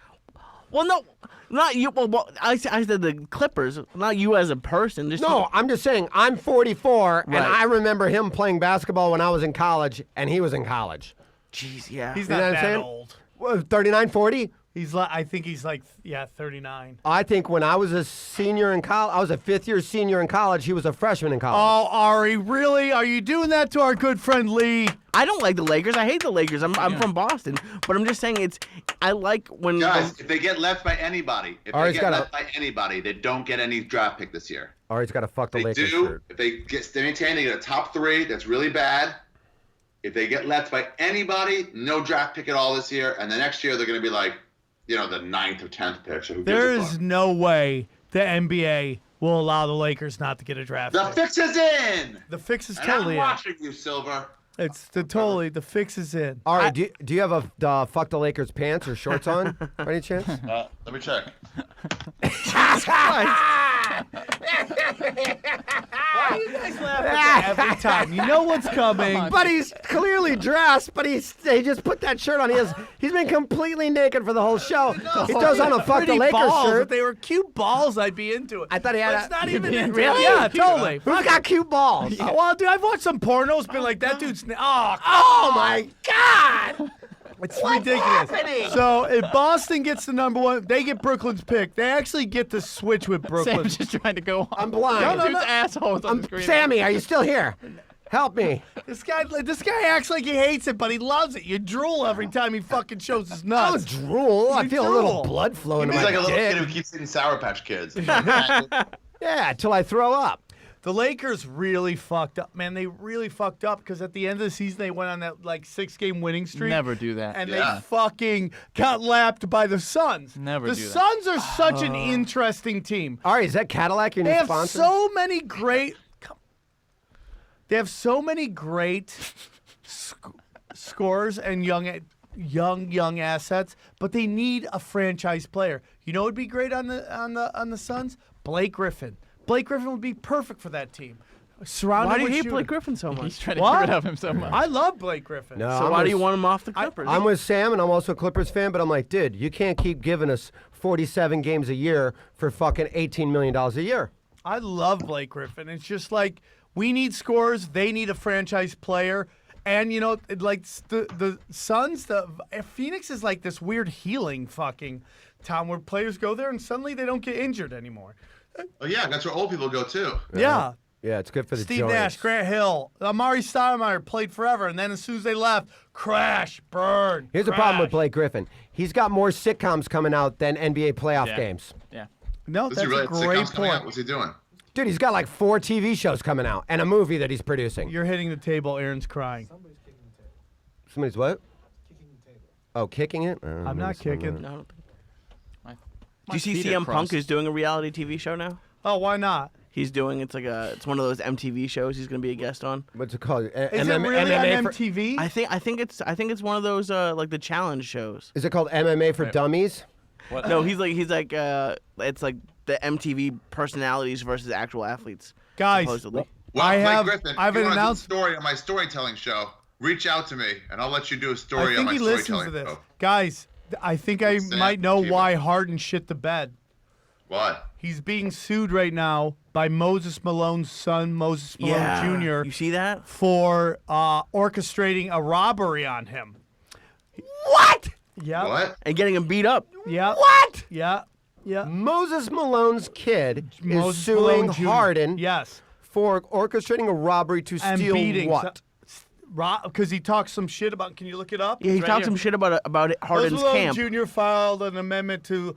Well, no, not you. Well, I said the Clippers, not you as a person. Just No, I'm just saying, I'm 44, and Right. I remember him playing basketball when I was in college, and he was in college. Jeez, yeah. He's You not know what I'm that saying? old. 39, 40? He's like, I think he's like, 39. I think when I was a senior in college, I was a fifth-year senior in college, he was a freshman in college. Oh, Ari, really? Are you doing that to our good friend Lee? I don't like the Lakers. I hate the Lakers. I'm from Boston, but I'm just saying I like when. Guys, if they get left by anybody, they don't get any draft pick this year. Ari's got to fuck the They Lakers do. shirt. If they maintain, they get a top 3. That's really bad. If they get left by anybody, no draft pick at all this year, and the next year they're going to be like, the 9th or 10th pick. So who There gives a is fuck? no way the NBA will allow the Lakers not to get a draft The pick. fix is in. The fix is And totally I'm in. watching you, Silver. It's the fix is in. Ari, do you have a fuck the Lakers pants or shorts on, by any chance? Let me check. Why do you guys laugh at that every time? You know what's coming. But he's clearly dressed, but he just put that shirt on. He's been completely naked for the whole show. He throws on a fuck the Pretty Lakers balls. shirt. If they were cute balls, I'd be into it. I thought he had But it's not even into Really? Yeah, totally. Who's got cute balls? Well, dude, I've watched some pornos. Been like that dude's. Oh my God! It's ridiculous. So if Boston gets the number 1, they get Brooklyn's pick. They actually get to switch with Brooklyn. Sam's just trying to go on. I'm blind. Dude's assholes on the screen. Sammy, are you still here? Help me. This guy acts like he hates it, but he loves it. You drool every time he fucking shows his I nuts. don't drool. I You feel a little drool. blood flowing to He's my like a little dick. kid who keeps eating Sour Patch Kids. Yeah, till I throw up. The Lakers really fucked up, man. They really fucked up because at the end of the season they went on that 6-game winning streak. Never do that. And Yeah. they fucking got lapped by the Suns. Never the do that. Suns are such an interesting team. All right, is that Cadillac your new They have sponsor? so many great. They have so many great scorers and young assets, but they need a franchise player. You know, what would be great on the Suns? Blake Griffin. Blake Griffin would be perfect for that team. Surrounded Why do you with hate shooting. Blake Griffin so much? He's trying to What? get rid of him so much. I love Blake Griffin. No, So I'm why do with- you want him off the Clippers? I'm with Sam, and I'm also a Clippers fan, but I'm like, dude, you can't keep giving us 47 games a year for fucking $18 million a year. I love Blake Griffin. It's just like we need scorers. They need a franchise player. And, you know, the Suns, Phoenix is like this weird healing fucking town where players go there and suddenly they don't get injured anymore. Oh yeah, that's where old people go too. Yeah. Yeah, it's good for the Steve joints. Nash, Grant Hill, Amari Stoudemire played forever, and then as soon as they left, crash, burn. Here's the problem with Blake Griffin. He's got more sitcoms coming out than NBA playoff games. Yeah. No, Does that's he really a have great sitcoms coming out? point. What's he doing? Dude, he's got like 4 TV shows coming out and a movie that he's producing. You're hitting the table. Aaron's crying. Somebody's what? Oh, kicking it? I'm not kicking. No. My Do you see feet are CM Punk crossed. is doing a reality TV show now? Oh, why not? He's doing it's one of those MTV shows. He's going to be a guest on. What's it called? Is it really on MTV? I think it's one of those like the challenge shows. Is it called MMA for Dummies? What? No, he's like it's like the MTV personalities versus actual athletes. Guys, supposedly. Well, I Blake have- Griffin, I have if an you want to do a announcement. story on my storytelling show, reach out to me, and I'll let you do a story I on think my he listens storytelling to this. show. Guys, I think I Sam might know Tripoli. why Harden shit the bed. What? He's being sued right now by Moses Malone's son, Moses Malone Yeah. Jr., You see that? for orchestrating a robbery on him. What? Yeah. What? And getting him beat up. Yeah. What? Yeah. Yeah. Moses Malone's kid Moses is suing Malone Jr. Harden Yes. for orchestrating a robbery to And steal beating. what? Because he talks some shit about. Can you look it up? Yeah, he It's right talked here. some shit about Harden's Moses Malone camp. Jr. filed an amendment to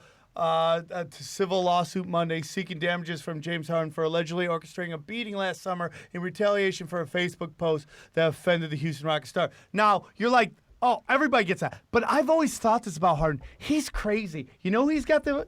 civil lawsuit Monday seeking damages from James Harden for allegedly orchestrating a beating last summer in retaliation for a Facebook post that offended the Houston Rockets star. Now, you're like, oh, everybody gets that. But I've always thought this about Harden. He's crazy. You know who he's got the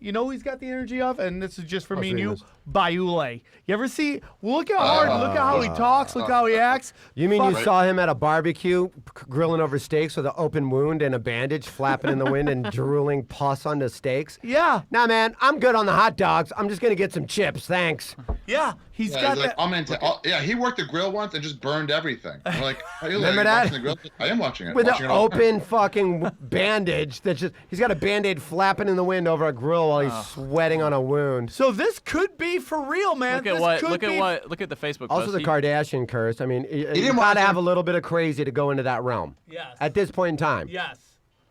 energy of? And this is just for me and you. Bayule. You ever see? Look at Harden. Look at how he talks. Look how he acts. You mean you Fuck. saw him at a barbecue grilling over steaks with an open wound and a bandage flapping in the wind and drooling pus on the steaks? Yeah. Nah, man, I'm good on the hot dogs. I'm just going to get some chips. Thanks. Yeah. He's Yeah, got he's like, that. I'm into. Yeah, he worked the grill once and just burned everything. I'm like, are you Remember like, that? watching the grill? I am watching it. With watching an it all the time. open fucking bandage that's just, he's got a Band-Aid flapping in the wind over a grill while he's sweating on a wound. So this could be for real, man. Look at This what? could Look be- at what? Look at the Facebook Also, post. the He- Kardashian curse. I mean, you didn't got want to to- have a little bit of crazy to go into that realm. Yes. At this point in time. Yes.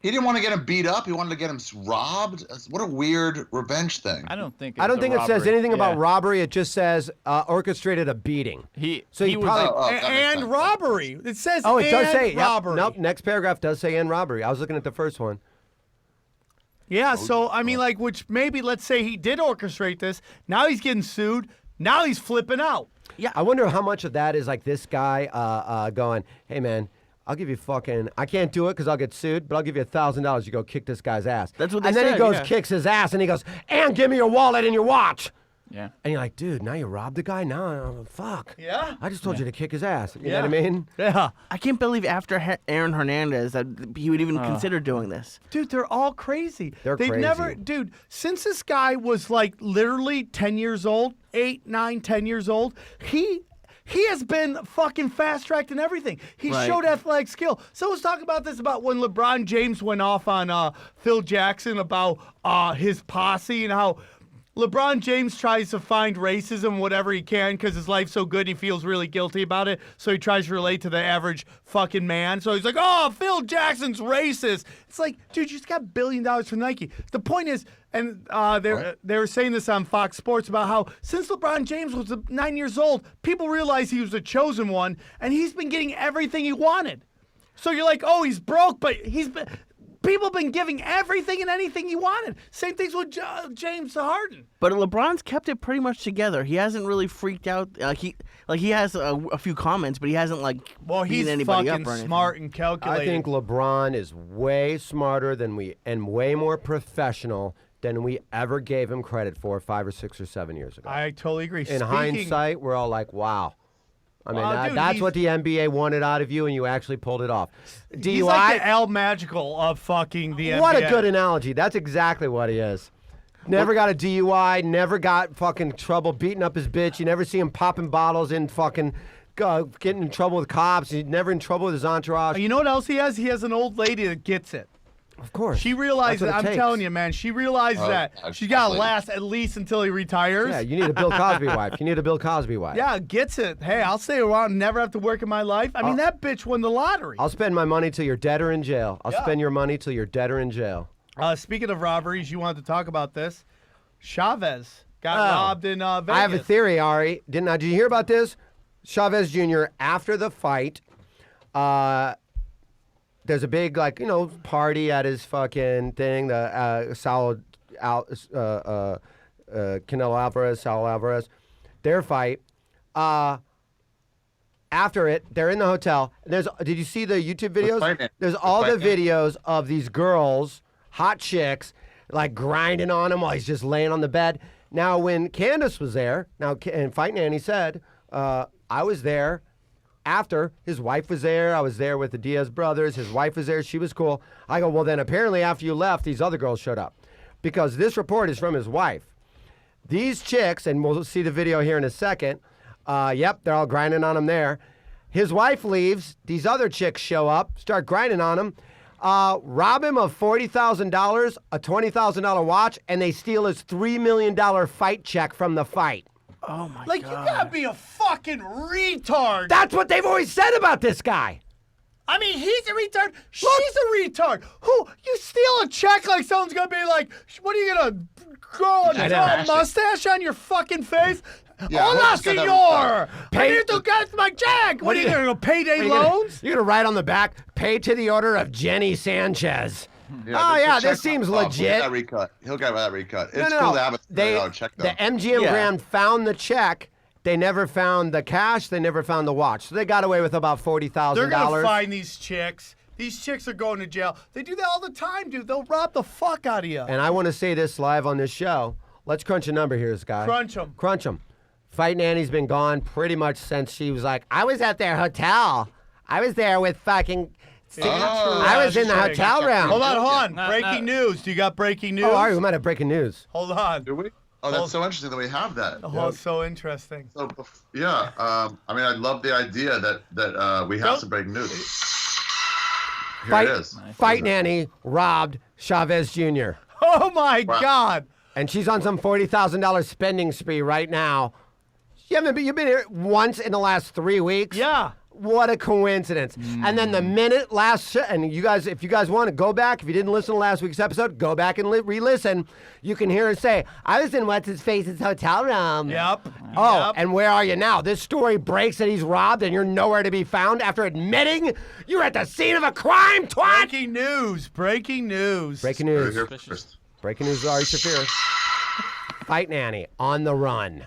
He didn't want to get him beat up. He wanted to get him robbed. What a weird revenge thing. I don't think. I don't think it says robbery. anything about Yeah. robbery. It just says orchestrated a beating. So he he was. probably- Oh, that makes And sense. robbery. It says Oh, it does and say. Yep. robbery. Nope. Next paragraph does say and robbery. I was looking at the first one. Yeah, so I mean, like, which maybe let's say he did orchestrate this. Now he's getting sued. Now he's flipping out. I wonder how much of that is like this guy going, hey, man, I'll give you fucking, I can't do it because I'll get sued, but I'll give you $1,000. You go kick this guy's ass. That's what they And then he said, goes, yeah. kicks his ass, and he goes, and give me your wallet and your watch. Yeah. And you're like, dude, now you robbed the guy? Now, fuck. Yeah. I just told you to kick his ass. You know what I mean? Yeah. I can't believe after Aaron Hernandez that he would even consider doing this. Dude, they're all crazy. They're They've crazy. never, dude, since this guy was like literally 10 years old, 8, 9, 10 years old, he has been fucking fast-tracked and everything. He Right. showed athletic skill. So let's talk about this about when LeBron James went off on Phil Jackson about his posse and how LeBron James tries to find racism whatever he can because his life's so good he feels really guilty about it. So he tries to relate to the average fucking man. So he's like, oh, Phil Jackson's racist. It's like, dude, you just got $1 billion from Nike. The point is, and they were saying this on Fox Sports about how since LeBron James was 9 years old, people realized he was the chosen one, and he's been getting everything he wanted. So you're like, oh, he's broke, but people have been giving everything and anything he wanted. Same things with James Harden. But LeBron's kept it pretty much together. He hasn't really freaked out. He has a few comments, but he hasn't Well, beaten he's anybody fucking up or anything. smart and calculated. I think LeBron is way smarter than and way more professional than we ever gave him credit for 5 or 6 or 7 years ago. I totally agree. In hindsight, we're all like, wow. I mean, Well, dude, that's he's- what the NBA wanted out of you, and you actually pulled it off. DUI, he's like the Al Magical of fucking the what NBA. a good analogy. That's exactly what he is. Never got a DUI, never got fucking trouble beating up his bitch. You never see him popping bottles and fucking getting in trouble with cops. He's never in trouble with his entourage. You know what else he has? He has an old lady that gets it. Of course. She realizes, That's what it I'm takes. telling you, man, she realizes that she's got to absolutely. last at least until he retires. Yeah, you need a Bill Cosby wife. You need a Bill Cosby wife. Yeah, gets it. Hey, I'll stay around and never have to work in my life. I mean, that bitch won the lottery. I'll spend my money till you're dead or in jail. I'll spend your money till you're dead or in jail. Speaking of robberies, you wanted to talk about this. Chavez got robbed in Vegas. I have a theory, Ari. Did you hear about this? Chavez Jr. after the fight, there's a big party at his fucking thing. The Canelo Alvarez, Saul Alvarez, their fight. After it, they're in the hotel. Did you see the YouTube videos? There's all the videos of these girls, hot chicks, like grinding on him while he's just laying on the bed. Now, when Candace was there, and Fight Nanny said, I was there after. His wife was there. I was there with the Diaz brothers. His wife was there. She was cool. I go, well, then apparently after you left, these other girls showed up. Because this report is from his wife. These chicks, and we'll see the video here in a second, yep, they're all grinding on him there. His wife leaves. These other chicks show up, start grinding on him, rob him of $40,000, a $20,000 watch, and they steal his $3 million fight check from the fight. Oh my Like, god. you gotta be a fucking retard. That's what they've always said about this guy. I mean, he's a retard. She's a retard. Who? You steal a check like someone's gonna be like, what are you gonna grow a mustache on your fucking face? Yeah, Hola, let's get that senor. I Pay- need to get my check. What are you gonna go payday You're gonna- loans? You're gonna write on the back, pay to the order of Jenny Sanchez. the this check- seems He'll legit. get that recut. He'll get that recut. It's No. cool to have They, a check though. the MGM Yeah. Grand found the check. They never found the cash. They never found the watch. So they got away with about $40,000. They're gonna find these chicks. These chicks are going to jail. They do that all the time, dude. They'll rob the fuck out of you. And I want to say this live on this show. Let's crunch a number here, Sky. Crunch 'em. Crunch 'em. Fight Nanny's been gone pretty much since she was like, I was at their hotel. I was there with fucking... I was in the hotel room. Hold on. No, Breaking news. Do you got breaking news? Oh, Ari, we might have breaking news. Hold on. Do we? Oh, that's so interesting that we have that. Oh, it's so interesting. So, yeah, I mean, I love the idea that we have some breaking news. Here it is. Fight Nanny robbed Chavez Jr. Oh my God. And she's on some $40,000 spending spree right now. You've been here once in the last 3 weeks? Yeah. What a coincidence. And then the minute and you guys, if you guys want to go back, if you didn't listen to last week's episode, go back and re-listen. You can hear her say, I was in what's-his-face's hotel room. Yep. Oh, Yep. and where are you now? This story breaks that he's robbed and you're nowhere to be found after admitting you're at the scene of a crime, twat! Breaking news. Breaking news. Breaking Here news. first. Breaking news with Ari Shafir. Fight Nanny on the run.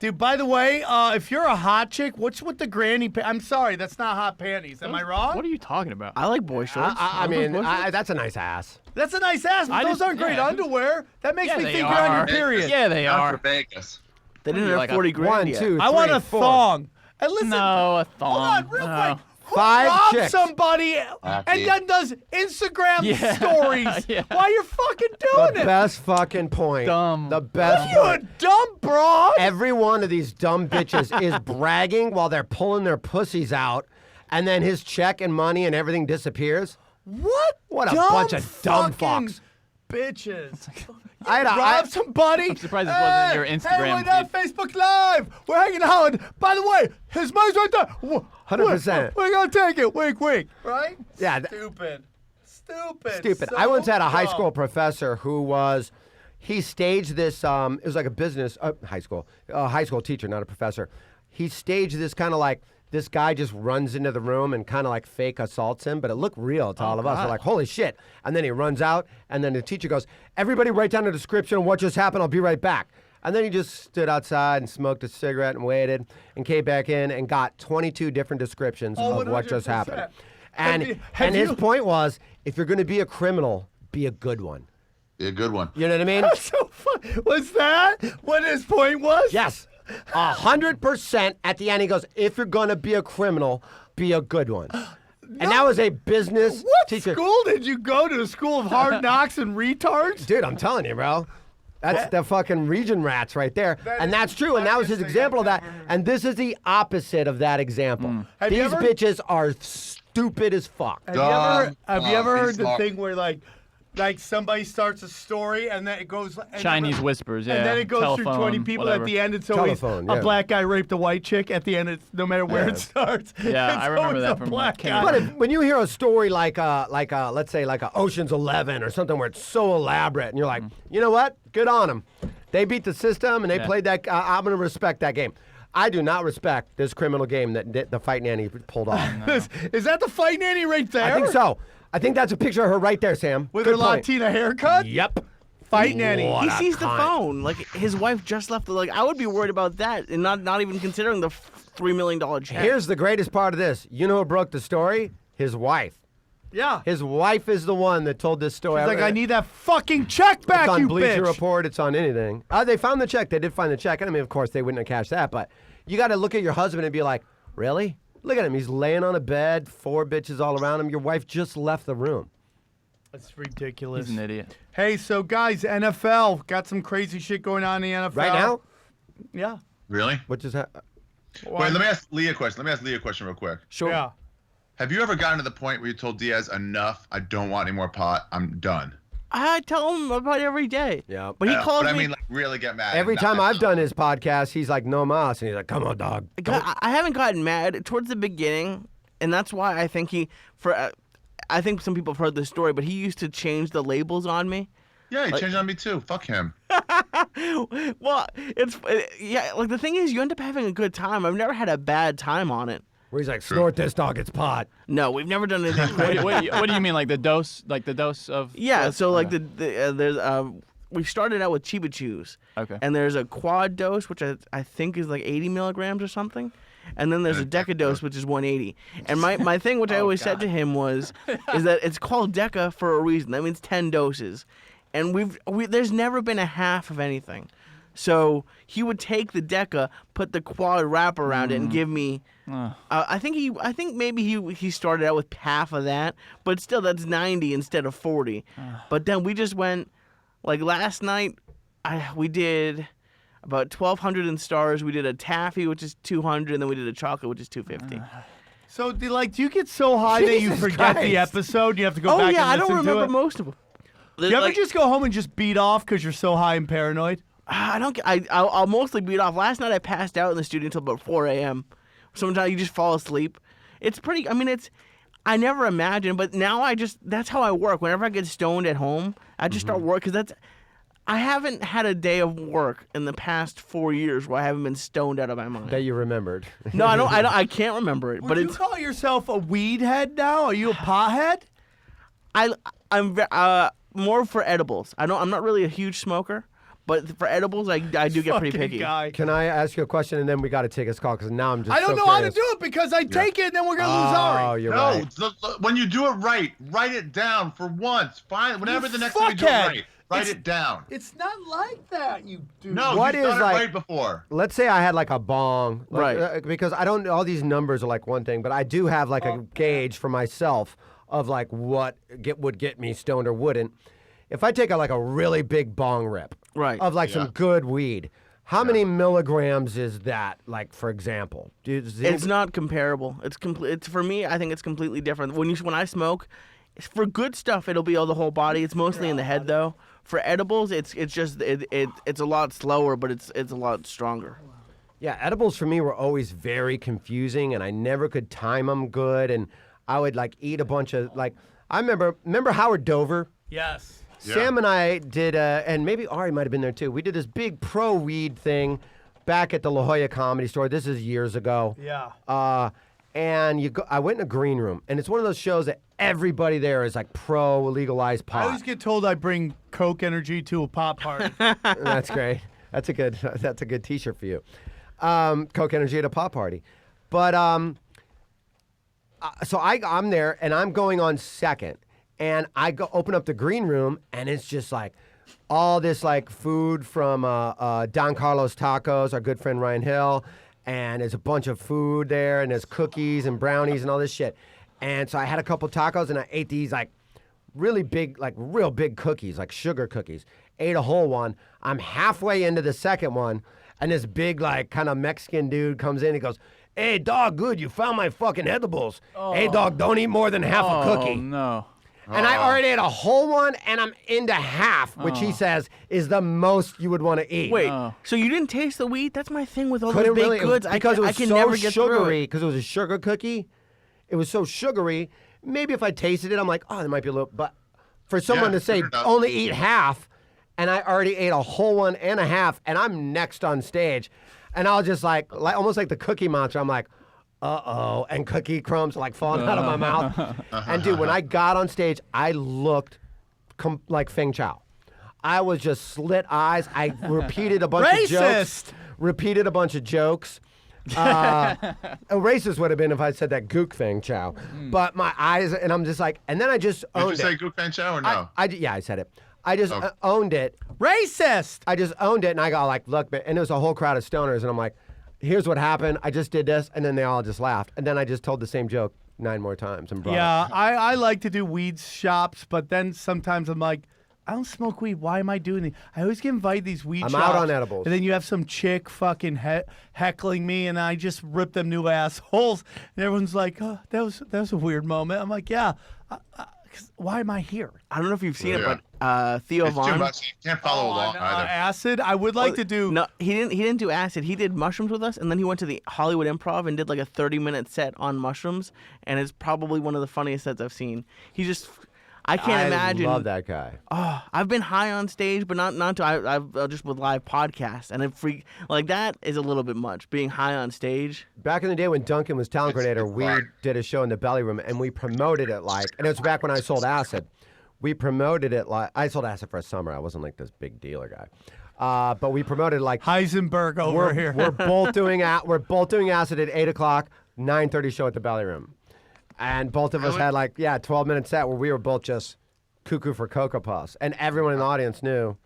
Dude, by the way, if you're a hot chick, what's with the granny I'm sorry, that's not hot panties. Am I wrong? What are you talking about? I like boy shorts. I mean, that's a nice ass. That's a nice ass, but those aren't great underwear. That makes me they think you're on your are. period. Yeah, they Not for are. Vegas. they didn't you have like a 40 grand 1, yet. 2, 3, I want a 4. thong. And listen, No, a thong. hold on, real No. quick. Who 5 robs chicks. somebody Lucky. and then does Instagram Yeah. stories Yeah. while you're fucking doing The it? best fucking point. Dumb. The best You a point. dumb broad? Every one of these dumb bitches is bragging while they're pulling their pussies out, and then his check and money and everything disappears. What? What a dumb bunch of dumb fucking fucks. Bitches. I had a- rob somebody. I'm surprised this wasn't your Hey, Instagram we're on Facebook Live. We're hanging out. And by the way, his money's right there. 100%. We're gonna take it. Wink, wink. Right? Yeah, Stupid. Stupid. Stupid. So I once had a high dumb. school professor he staged this, it was like a business, high school teacher, not a professor. He staged this kind of like, this guy just runs into the room and kind of like fake assaults him, but it looked real to all of us. We're like, holy shit. And then he runs out, and then the teacher goes, everybody write down a description of what just happened. I'll be right back. And then he just stood outside and smoked a cigarette and waited and came back in and got 22 different descriptions of what just 100%. happened. Have And, you- and his you- point was, if you're going to be a criminal, be a good one. Be a good one. You know what I mean? So fun. Was that what his point was? Yes. 100% at the end, he goes, if you're going to be a criminal, be a good one. And that was a business What teacher. school did you go to? A school of hard knocks and retards? Dude, I'm telling you, bro. That's the fucking region rats right there. And that's true. And that was his funniest example of thing I've that. ever heard. And this is the opposite of that example. Have you These ever- bitches are stupid as fuck. Have you ever, Dumb. have you ever Be heard the smart. thing where like somebody starts a story and then it goes and Chinese then, whispers, yeah. and then it goes through 20 Telephone, people whatever. at the end. It's always Telephone, a yeah. black guy raped a white chick. At the end, it's no matter where it starts. Yeah, it's I remember always that a from, black King guy. of But when you hear a story like let's say like a Ocean's 11 or something where it's so elaborate and you're like, you know what? Good on him. They beat the system, and they played that. I'm going to respect that game. I do not respect this criminal game that the fight nanny pulled off. Is that the fight nanny right there? I think so. I think that's a picture of her right there, Sam. With Good her point. Latina haircut? Yep. Fight nanny. What He a sees the cunt. phone. Like his wife just left. Like I would be worried about that, and not even considering the $3 million check. Here's the greatest part of this. You know who broke the story? His wife. Yeah. His wife is the one that told this story. She's like, I need that fucking check back, It's on you Bleacher bitch. Report. It's on anything. They found the check. They did find the check. I mean, of course, they wouldn't have cashed that. But you got to look at your husband and be like, really? Look at him. He's laying on a bed, 4 bitches all around him. Your wife just left the room. That's ridiculous. He's an idiot. Hey, so guys, NFL got some crazy shit going on in the NFL. Right now? Yeah. Really? What just happened? Wait, let me ask Lee a question. Real quick. Sure. Yeah. Have you ever gotten to the point where you told Diaz, enough, I don't want any more pot, I'm done? I tell him about it every day. Yeah. But he calls But me. I mean, like, really get mad. Every Not time that I've much. done his podcast, he's like, no mas. And he's like, come on, dog. I haven't gotten mad towards the beginning, and that's why I think I think some people have heard this story, but he used to change the labels on me. Yeah, he changed on me too. Fuck him. Well, like the thing is, you end up having a good time. I've never had a bad time on it. Where he's like, snort this, dog. It's pot. No, we've never done anything. What do you mean, like the dose of? Yeah, so like there's we started out with Chiba Chews. Okay. And there's a quad dose, which I think is like 80 milligrams or something. And then there's a Deca dose, which is 180. And my thing, which I always said to him is that it's called Deca for a reason. That means 10 doses. And there's never been a half of anything. So he would take the Deca, put the quad wrap around it, and give me. I think maybe he started out with half of that, but still that's 90 instead of 40. But then we just went, like last night, we did about 1,200 in stars. We did a taffy, which is 200, and then we did a chocolate, which is 250. So, do you get so high that you Jesus forget the Christ. episode? You have to go back Oh yeah, I and don't listen remember to it? most of them. You ever just go home and just beat off because you're so high and paranoid? I'll mostly beat off. Last night I passed out in the studio until about 4 a.m. Sometimes you just fall asleep. It's pretty. I mean, I never imagined, but now that's how I work. Whenever I get stoned at home, I just start work because I haven't had a day of work in the past 4 years where I haven't been stoned out of my mind. That you remembered. No, I don't. I can't remember it. Would But you call yourself a weed head now? Are you a pot head? I'm more for edibles. I'm not really a huge smoker, but for edibles, I do get pretty Fucking picky. guy. Can I ask you a question, and then we got to take his call, because now I'm just I don't so know how to curious. do it because I take it and then we're going to lose Oh, Ari. you're No, right. when you do it right, write it down for once. Fine, whenever You the next time you do it fuckhead. right, write it down. It's not like that, you dude. No, What you've is, done it like- right before. Let's say I had like a bong, Right. Because I don't. All these numbers are like one thing, but I do have like a gauge for myself of like what would get me stoned or wouldn't. If I take like a really big bong rip, Right. of like some Yeah. good weed, how many milligrams is that? Like, for example, It's not comparable. It's complete. It's for me. I think it's completely different. When I smoke, for good stuff, it'll be all the whole body. It's mostly in the head though. For edibles, it's a lot slower, but it's a lot stronger. Yeah, edibles for me were always very confusing, and I never could time them good. And I would like eat a bunch of like. I remember Howard Dover. Yes. Yeah. Sam and I did, and maybe Ari might have been there too. We did this big pro weed thing back at the La Jolla Comedy Store. This is years ago. Yeah. And I went in a green room, and it's one of those shows that everybody there is like pro legalized I pot. always get told I bring Coke energy to a pop party. That's great. That's a good T-shirt for you. Coke Energy at a pop party, but so I'm there and I'm going on second, and I go open up the green room, and it's just like all this like food from Don Carlos Tacos, our good friend Ryan Hill, and there's a bunch of food there, and there's cookies and brownies and all this shit. And so I had a couple tacos, and I ate these like really big, like real big cookies, like sugar cookies. Ate a whole one. I'm halfway into the second one, and this big, like, kind of Mexican dude comes in. He goes, "Hey, dog, good, you found my fucking edibles. Hey, dog, don't eat more than half a cookie." Oh no. And I already ate a whole one, and I'm into half, which he says is the most you would want to eat. Wait, Oh. so you didn't taste the weed? That's my thing with all Couldn't those baked really, goods. because it was I can so never get through sugary, it. because it was a sugar cookie. It was so sugary. Maybe if I tasted it, I'm like, oh, there might be a little. But for someone Yeah, to say fair enough. only eat half, and I already ate a whole 1.5, and I'm next on stage. And I'll just like almost like the Cookie Monster. I'm like, uh-oh, and cookie crumbs like falling out of my mouth. And dude, when I got on stage, I looked like Feng Chao. I was just slit eyes. I repeated a bunch of jokes. Repeated a bunch of jokes. A racist would have been if I said that gook Feng Chao. But my eyes, and I'm just like, and then I just owned it. Did you say gook Feng Chao or no? Yeah, I said it. I just owned it. Racist! I just owned it, and I got like, look, man, and it was a whole crowd of stoners, and I'm like, here's what happened. I just did this, and then they all just laughed. And then I just told the same joke 9 more times and brought Yeah, it. I like to do weed shops, but then sometimes I'm like, I don't smoke weed. Why am I doing it? I always get invited to these weed shops. I'm out on edibles. And then you have some chick fucking heckling me, and I just rip them new assholes. And everyone's like, oh, that was a weird moment. I'm like, yeah. Why am I here? I don't know if you've seen Yeah. it, but Theo It's too Von. much. You can't follow along either. Acid. I would like to do. No, he didn't do acid. He did mushrooms with us, and then he went to the Hollywood Improv and did like a 30-minute set on mushrooms, and it's probably one of the funniest sets I've seen. He just, I can't imagine. I love that guy. Oh, I've been high on stage, but not to. I've just with live podcasts, and it like that is a little bit much. Being high on stage. Back in the day when Duncan was talent coordinator, it's we fun. did a show in the Belly Room, and we promoted it like, and it was back when I sold acid. We promoted it like, I sold acid for a summer. I wasn't like this big dealer guy. But we promoted like, Heisenberg over here. we're both doing acid at 8 o'clock, 9:30 show at the Belly Room. And both of us had like, 12-minute set where we were both just cuckoo for Cocoa Puffs. And everyone in the audience knew,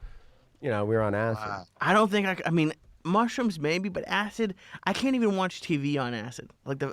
we were on acid. I don't think I mean, mushrooms maybe, but acid. I can't even watch TV on acid. Like the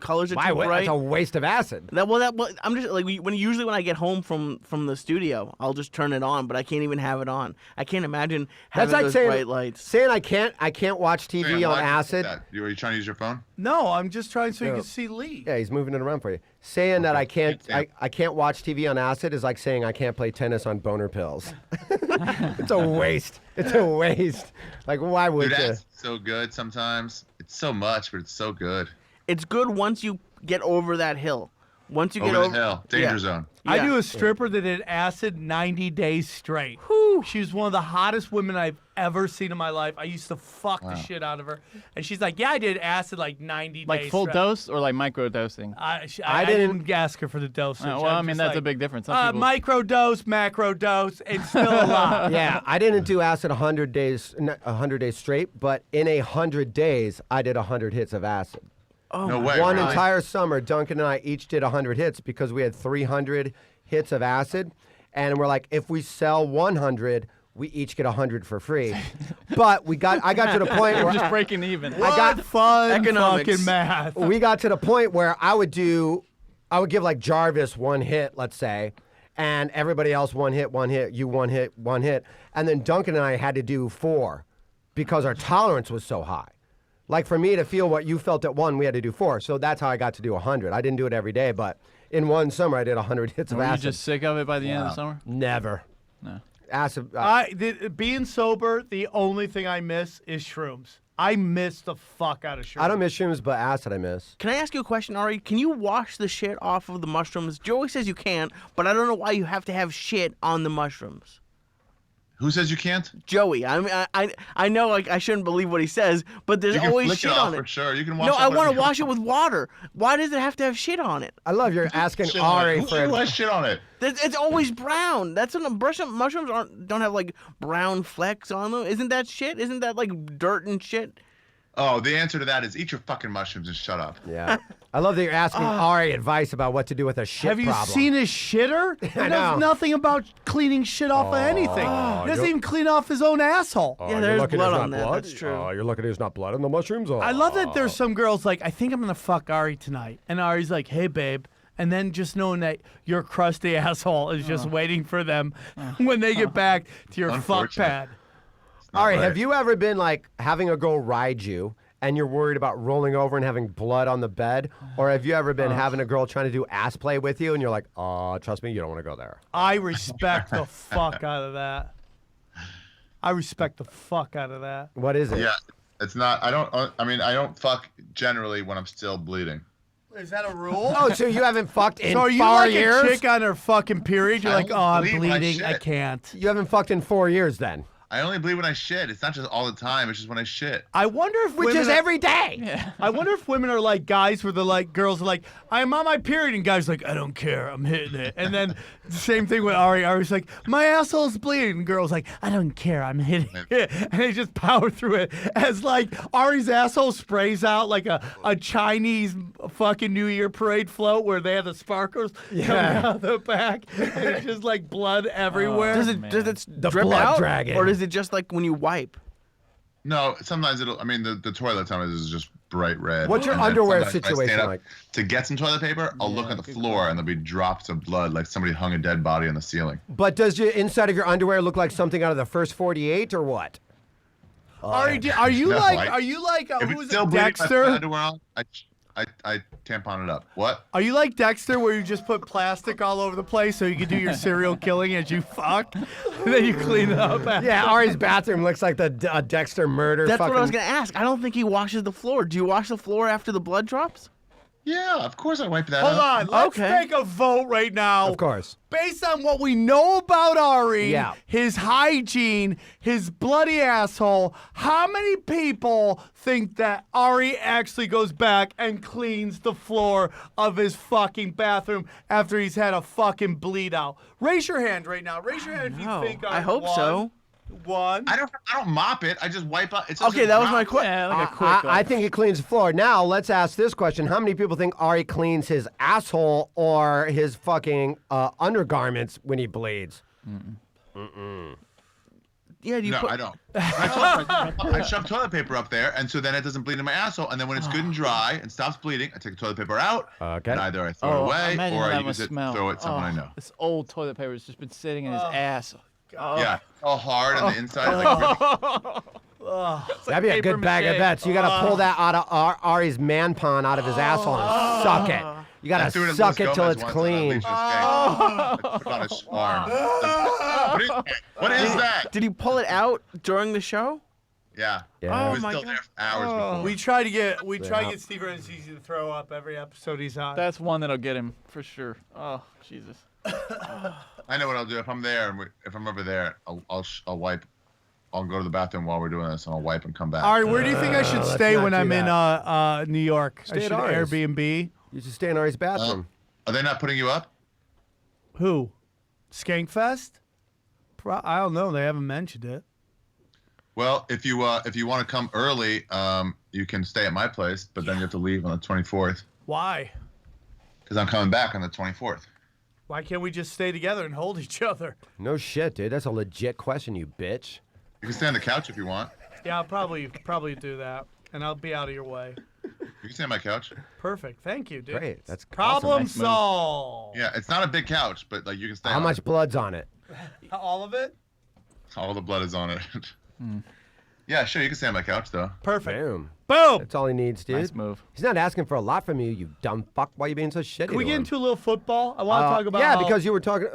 colors are Why? too bright. That's a waste of acid. I'm just like usually when I get home from the studio, I'll just turn it on, but I can't even have it on. I can't imagine having That's like those saying, bright lights. saying I can't watch TV Sam, on why did you do acid. that? Are you trying to use your phone? No, I'm just trying so you No. can see Lee. Yeah, he's moving it around for you. Saying that I can't Yeah. I can't watch TV on acid is like saying I can't play tennis on boner pills. It's a waste. It's a waste. Like, why would Dude, you? that's so good sometimes. It's so much, but it's so good. It's good once you get over that hill. Once you get Over over the hill. Danger zone. I Yeah. knew a stripper that did acid 90 days straight. She was one of the hottest women I've ever seen in my life. I used to fuck the shit out of her. And she's like, yeah, I did acid like 90 Like days full straight. dose or like micro dosing? I didn't ask her for the dosage. Well, I mean, that's a big difference. Some people- Micro dose, macro dose, it's still a lot. Yeah, I didn't do acid 100 days straight, but in 100 days, I did 100 hits of acid. No way. One really? entire summer, Duncan and I each did 100 hits because we had 300 hits of acid, and we're like, if we sell 100, we each get 100 for free. But I got to the point We're where just breaking even. What fun Economics. fucking math. we got to the point where I would give like Jarvis one hit, let's say, and everybody else one hit, you one hit, and then Duncan and I had to do 4 because our tolerance was so high. Like for me to feel what you felt at 1, we had to do 4. So that's how I got to do 100. I didn't do it every day, but in one summer I did 100 hits of Were you acid. just sick of it by the end of the summer? Never. No. Acid. Being sober, the only thing I miss is shrooms. I miss the fuck out of shrooms. I don't miss shrooms, but acid I miss. Can I ask you a question, Ari? Can you wash the shit off of the mushrooms? Joey says you can't, but I don't know why you have to have shit on the mushrooms. Who says you can't? Joey, I mean, I know like I shouldn't believe what he says, but there's You can always flick shit it off on for it. sure. You can wash No, it I whatever want to you wash it with water. Why does it have to have shit on it? I love you're asking Shit on Ari it. for. Who has shit on it? It's always brown. That's when mushrooms don't have like brown flecks on them. Isn't that shit? Isn't that like dirt and shit? Oh, the answer to that is eat your fucking mushrooms and shut up. Yeah. I love that you're asking Ari advice about what to do with a shit Have you problem. seen his shitter? He I knows know. nothing about cleaning shit off of anything. He doesn't even clean off his own asshole. Yeah, there's blood on that. That's true. You're looking at there's not blood on the mushrooms. I love that there's some girls like, I think I'm gonna fuck Ari tonight, and Ari's like, hey babe, and then just knowing that your crusty asshole is just waiting for them when they get back to your fuck Unfortunate. pad. Not Ari, right. have you ever been like having a girl ride you and you're worried about rolling over and having blood on the bed? Or have you ever been having a girl trying to do ass play with you and you're like, oh, trust me, you don't want to go there? I respect the fuck out of that. I respect the fuck out of that. What is it? Yeah, it's not. I don't fuck generally when I'm still bleeding. Is that a rule? Oh, so you haven't fucked in so are you 4 like years? a chick on her fucking period? You're I like, don't oh, I'm believe I bleeding. I shit. can't. You haven't fucked in 4 years then. I only bleed when I shit. It's not just all the time. It's just when I shit. I wonder if Which women is are- every day. I wonder if women are like guys where they're like, girls are like, I'm on my period, and guys are like, I don't care, I'm hitting it. And then the same thing with Ari. Ari's like, my asshole's bleeding. And girls like, I don't care, I'm hitting it. And they just power through it. As like Ari's asshole sprays out like a Chinese fucking New Year parade float where they have the sparklers coming out the back. And it's just like blood everywhere. Does it man. does it drip blood out, dragon. or is it just like when you wipe? No, sometimes it'll. I mean, the toilet sometimes is just bright red. What's your And then underwear sometimes when I stand situation up like? To get some toilet paper, I'll look at the floor and there'll be drops of blood, like somebody hung a dead body on the ceiling. But does your inside of your underwear look like something out of the first 48 or what? Ari, are you No, like, I- are you like, If who it's is still it, bleeding, I put Dexter? underwear on. I tampon it up. What? Are you like Dexter, where you just put plastic all over the place so you can do your serial killing as you fuck, and then you clean it up? After? Yeah, Ari's bathroom looks like the Dexter murder. That's fucking... what I was gonna ask. I don't think he washes the floor. Do you wash the floor after the blood drops? Yeah, of course I wipe that Hold up. on, let's Okay. take a vote right now. Of course. Based on what we know about Ari, Yeah. his hygiene, his bloody asshole, how many people think that Ari actually goes back and cleans the floor of his fucking bathroom after he's had a fucking bleed out? Raise your hand right now. Raise your hand if you No, think I I'm hope so. One. I don't mop it. I just wipe up. It's just Okay, a that was drop. my question. Yeah, like a quick. I think he cleans the floor. Now, let's ask this question. How many people think Ari cleans his asshole or his fucking undergarments when he bleeds? Yeah, do you No, put? I don't. I shove toilet paper up there, and so then it doesn't bleed in my asshole. And then when it's good and dry and stops bleeding, I take the toilet paper out. Okay. And either I throw it away imagine or how I that use must it, smell. throw it someone I know. This old toilet paper has just been sitting in his ass. Yeah, all hard on the inside. Like, That'd be a paper good bag of mache. bets. You gotta pull that out of Ari's man pond out of his asshole and suck it. You I gotta threw it at suck Luis it till Gomez it's once, clean. and I put it on his arm. What is that? Did he pull it out during the show? Yeah. Yeah. He was Oh my still God. there for hours before. We try to get Steve Renzi to throw up every episode he's on. That's one that'll get him for sure. Oh, Jesus. I know what I'll do if I'm there. And if I'm over there, I'll wipe. I'll go to the bathroom while we're doing this, and I'll wipe and come back. Ari, where do you think I should let's stay not when do I'm in New York? Stay I at should Ari's. Airbnb. You should stay in Ari's bathroom. Are they not putting you up? Who? Skankfest? I don't know. They haven't mentioned it. Well, if you want to come early, you can stay at my place, but then you have to leave on the 24th Why? because I'm coming back on the 24th. Why can't we just stay together and hold each other? No shit, dude. That's a legit question, you bitch. You can stay on the couch if you want. Yeah, I'll probably do that, and I'll be out of your way. You can stay on my couch. Perfect. Thank you, dude. Great. That's Problem awesome. Nice move. solved. Yeah, it's not a big couch, but like you can stay. How on much it. blood's on it? All of it? All the blood is on it. Yeah, sure. You can stay on my couch though. Perfect. Boom. Boom. That's all he needs, dude. Nice move. He's not asking for a lot from you, you dumb fuck. Why are you being so shitty? Can we to get him? into a little football? I want to talk about Yeah, how- because you were talking.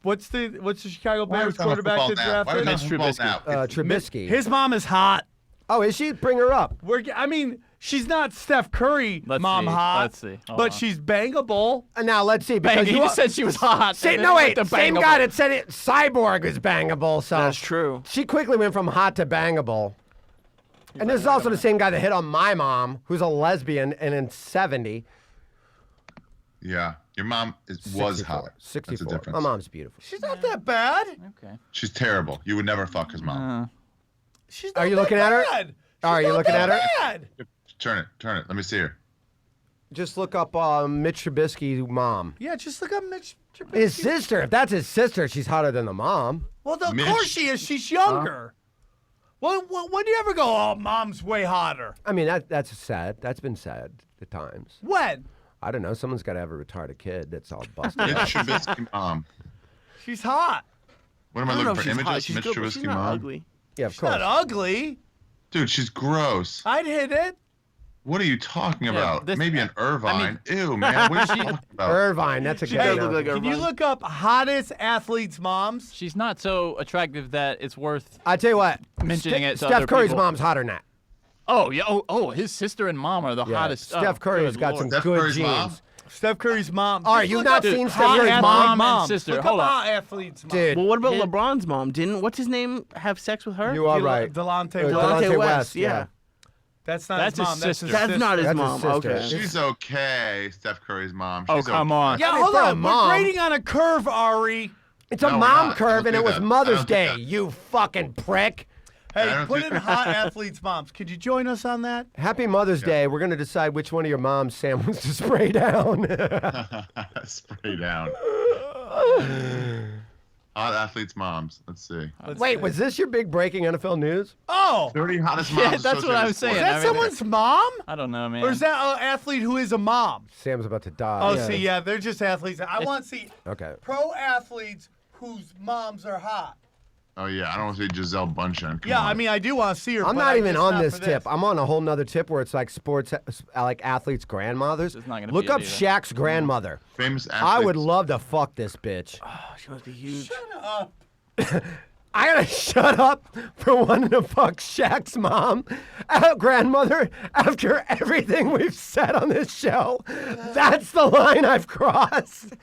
what's the Chicago Why are we Bears talking about quarterback football that now? Why are we drafted? talking football now? Trubisky. His mom is hot. Oh, is she? Bring her up. I mean, she's not Steph Curry Let's mom see. hot. Let's see. Hold But on. she's bangable. And now let's see. Because Bang, you you just said she was hot. Say, and no, then wait. went to Same bangable. guy that said it. Cyborg is bangable. So That's true. she quickly went from hot to bangable. And this is also the same guy that hit on my mom, who's a lesbian and in 70. Yeah, your mom was 64. hot. 64. That's the difference. My mom's beautiful. She's not that bad. Okay. She's terrible. You would never fuck his mom. She's not Are you that looking at her? bad. Are She's you not looking that at her? bad. Turn it. Let me see her. Just look up Mitch Trubisky's mom. Yeah, just look up Mitch Trubisky. His sister. If that's his sister, she's hotter than the mom. Well, of Mitch- course she is. She's younger. When do you ever go, oh, mom's way hotter? I mean, that's sad. That's been said at times. When? I don't know. Someone's got to have a retarded kid that's all busted. Mitch Trubisky mom. She's hot. What am I I don't know looking if for? she's hot. Images? She's Mitch good, but Trubisky she's not mom. ugly. Yeah, of She's course. not ugly. Dude, she's gross. I'd hit it. What are you talking about? this- Maybe an Irvine. Ew, man. What are you talking about? Irvine. That's a She good does one. look like Can you Irvine. look up hottest athletes' moms? She's not so attractive that it's worth I tell you what. mentioning it to Steph other Curry's people. mom's hotter than that. Oh yeah. Oh, his sister and mom are the Yeah. hottest. Steph Curry's good got Lord. some Steph good Curry's mom? genes. Steph Curry's mom. All right, Just you've look not up seen hot Steph Curry's athlete mom? and sister. Look Hold up up. hot athlete's mom. Dude. Well, what about LeBron's mom? Didn't what's his name have sex with her? You are right. Delonte Delonte West. West, Yeah. That's not That's his his mom. That's sister. his That's sister. not his That's his mom. sister. Okay. She's okay, Steph Curry's mom. Oh She's come okay. on. Yeah, I mean, hold for a on. mom- We're grading on a curve, Ari. It's a No, we're mom not. curve, Don't and do it was that. I Mother's don't do Day. that. You fucking prick. Hey, don't put do in that. hot athletes' moms. Could you join us on that? Happy Mother's Day. We're going to decide which one of your moms Sam wants to spray down. Spray down. Hot athletes' moms. Let's see. Wait, was this your big breaking NFL news? Oh, 30 hottest Yeah, moms. that's what I was associated saying. is with that I mean, someone's mom? I don't know, man. Or is that an athlete who is a mom? Sam's about to die. Oh, see, yeah, they're just athletes. I want to see Okay. pro athletes whose moms are hot. Oh yeah, I don't want to see Giselle Bundchen. Come Yeah, on. I mean, I do want to see her. I'm but not even just on not this for tip. I'm on a whole nother tip where it's like sports, like athletes' grandmothers. It's not gonna Look be it up either. Shaq's grandmother. famous athletes. I would love to fuck this bitch. Oh, she must be huge. I gotta shut up for wanting to fuck Shaq's mom, grandmother, after everything we've said on this show. That's the line I've crossed.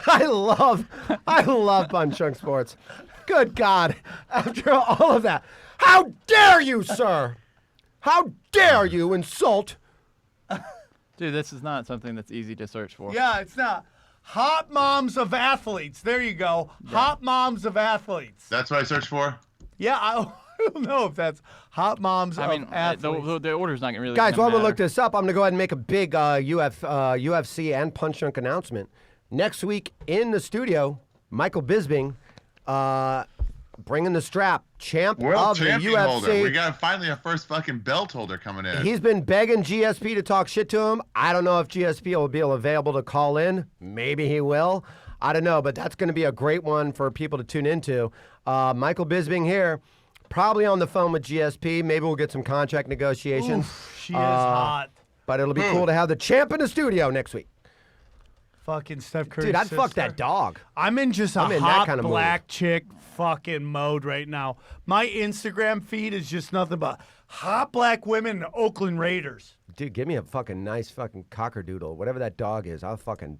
I love Bunchunk Sports. Good God, after all of that. How dare you, sir? How dare you insult? Dude, this is not something that's easy to search for. Yeah, it's not. Hot moms of athletes. There you go. Hot moms of athletes. That's what I searched for. Yeah, I don't know if that's hot moms I mean, of athletes. the order's not really. Guys, gonna while we matter. look this up, I'm gonna go ahead and make a big UFC and Punch Drunk announcement. Next week in the studio, Michael Bisping, bringing the strap, champ World of the champion UFC. holder. We got finally our first fucking belt holder coming in. He's been begging GSP to talk shit to him. I don't know if GSP will be available to call in. Maybe he will. I don't know, but that's going to be a great one for people to tune into. Michael Bisping here, probably on the phone with GSP. Maybe we'll get some contract negotiations. She is hot. But it'll be cool to have the champ in the studio next week. Fucking Steph Curry. Dude, I'd fuck that dog. I'm in just a I'm in that hot kind of mood. black chick fucking mode right now. My Instagram feed is just nothing but hot black women and Oakland Raiders. Dude, give me a fucking nice fucking cockerdoodle, whatever that dog is. I'll fucking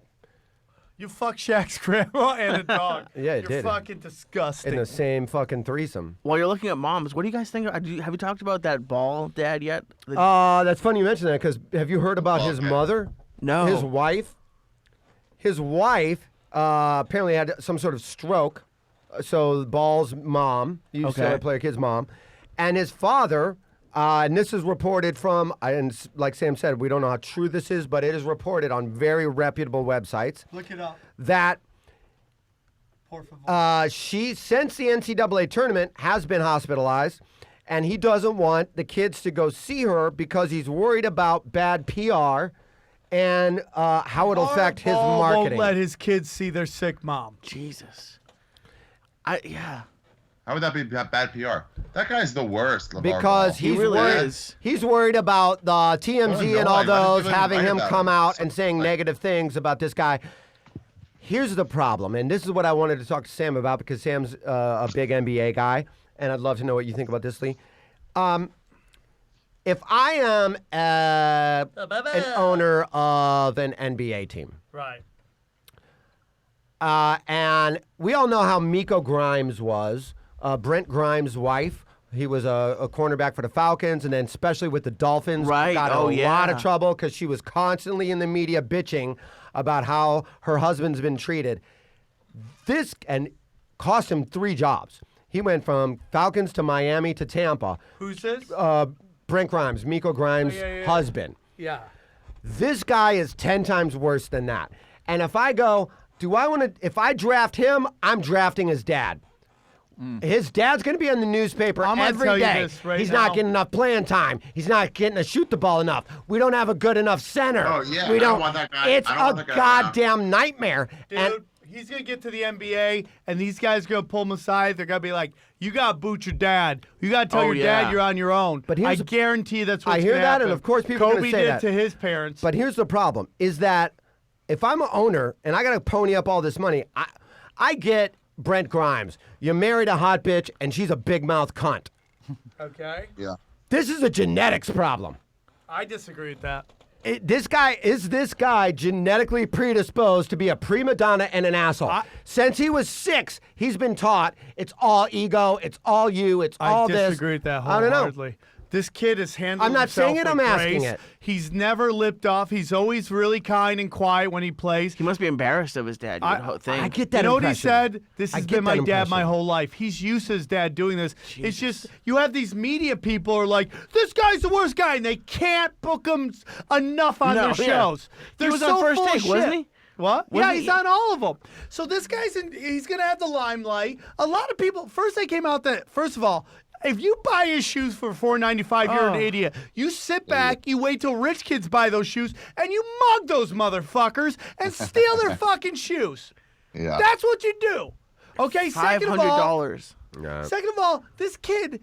You fuck Shaq's grandma and a dog. Yeah, it You're did. fucking disgusting. in the same fucking threesome. While you're looking at moms, what do you guys think? Have you talked about that ball dad yet? That's funny you mention that because have you heard about his Okay. mother? No. His wife? His wife apparently had some sort of stroke. So Ball's mom, you Okay. player kid's mom, and his father. And this is reported from, and like Sam said, we don't know how true this is, but it is reported on very reputable websites Look it up. that Por favor. she, since the NCAA tournament, has been hospitalized, and he doesn't want the kids to go see her because he's worried about bad PR and how it'll affect his Ball marketing. won't let his kids see their sick mom. Jesus. Yeah. How would that be bad PR? That guy's the worst. LeVar Because Ball. he's really worried. is. He's worried about the TMZ Oh, and no, all I didn't those even having write him about come it. out and saying negative things about this guy. Here's the problem, and this is what I wanted to talk to Sam about because Sam's a big NBA guy, and I'd love to know what you think about this, Lee. If I am an owner of an NBA team, Right. and we all know how Miko Grimes was, Brent Grimes' wife. He was a cornerback for the Falcons, and then especially with the Dolphins, Right. got in Oh, a yeah. lot of trouble because she was constantly in the media bitching about how her husband's been treated. This and cost him 3 jobs. He went from Falcons to Miami to Tampa. Who's this? Brent Grimes, Miko Grimes' yeah. husband. Yeah. This guy is 10 times worse than that. And if I go, if I draft him, I'm drafting his dad. His dad's going to be in the newspaper I'm gonna every tell you day. this right He's now. not getting enough playing time. He's not getting to shoot the ball enough. We don't have a good enough center. Oh, yeah, we I don't don't. want that guy. It's I don't a want that guy around. goddamn nightmare. Dude, And he's going to get to the NBA, and these guys are going to pull him aside. They're going to be like, you got to boot your dad. You got to tell Oh, your yeah. dad you're on your own. But I here's the- guarantee you that's what's I hear gonna that, happen. and of course people are gonna Kobe say did that. to his parents. But here's the problem: is that if I'm an owner and I got to pony up all this money, I get Brent Grimes. You married a hot bitch, and she's a big mouth cunt. Okay. Yeah. This is a genetics problem. I disagree with that. This guy genetically predisposed to be a prima donna and an asshole? Since he was 6, he's been taught it's all ego, it's all you, it's all this. I disagree with that I don't know. wholeheartedly. This kid is handling I'm not saying it, himself I'm with asking grace. it. He's never lipped off. He's always really kind and quiet when he plays. He must be embarrassed of his dad. You would think. I get that You know what he impression. said? This I has get been my that dad my impression. whole life. He's used to his dad doing this. It's just, you have these media people who are like, this guy's the worst guy, and they can't book him enough on their shows. He They're was so on First full of Take, wasn't shit. he? What? Wasn't Yeah, he's he- on all of them. So this guy's he's going to have the limelight. A lot of people, first they came out that, first of all, if you buy his shoes for $4.95, you're an idiot. You sit back, you wait till rich kids buy those shoes, and you mug those motherfuckers and steal their fucking shoes. Yeah. That's what you do. Okay, second of all, $500. second of all, this kid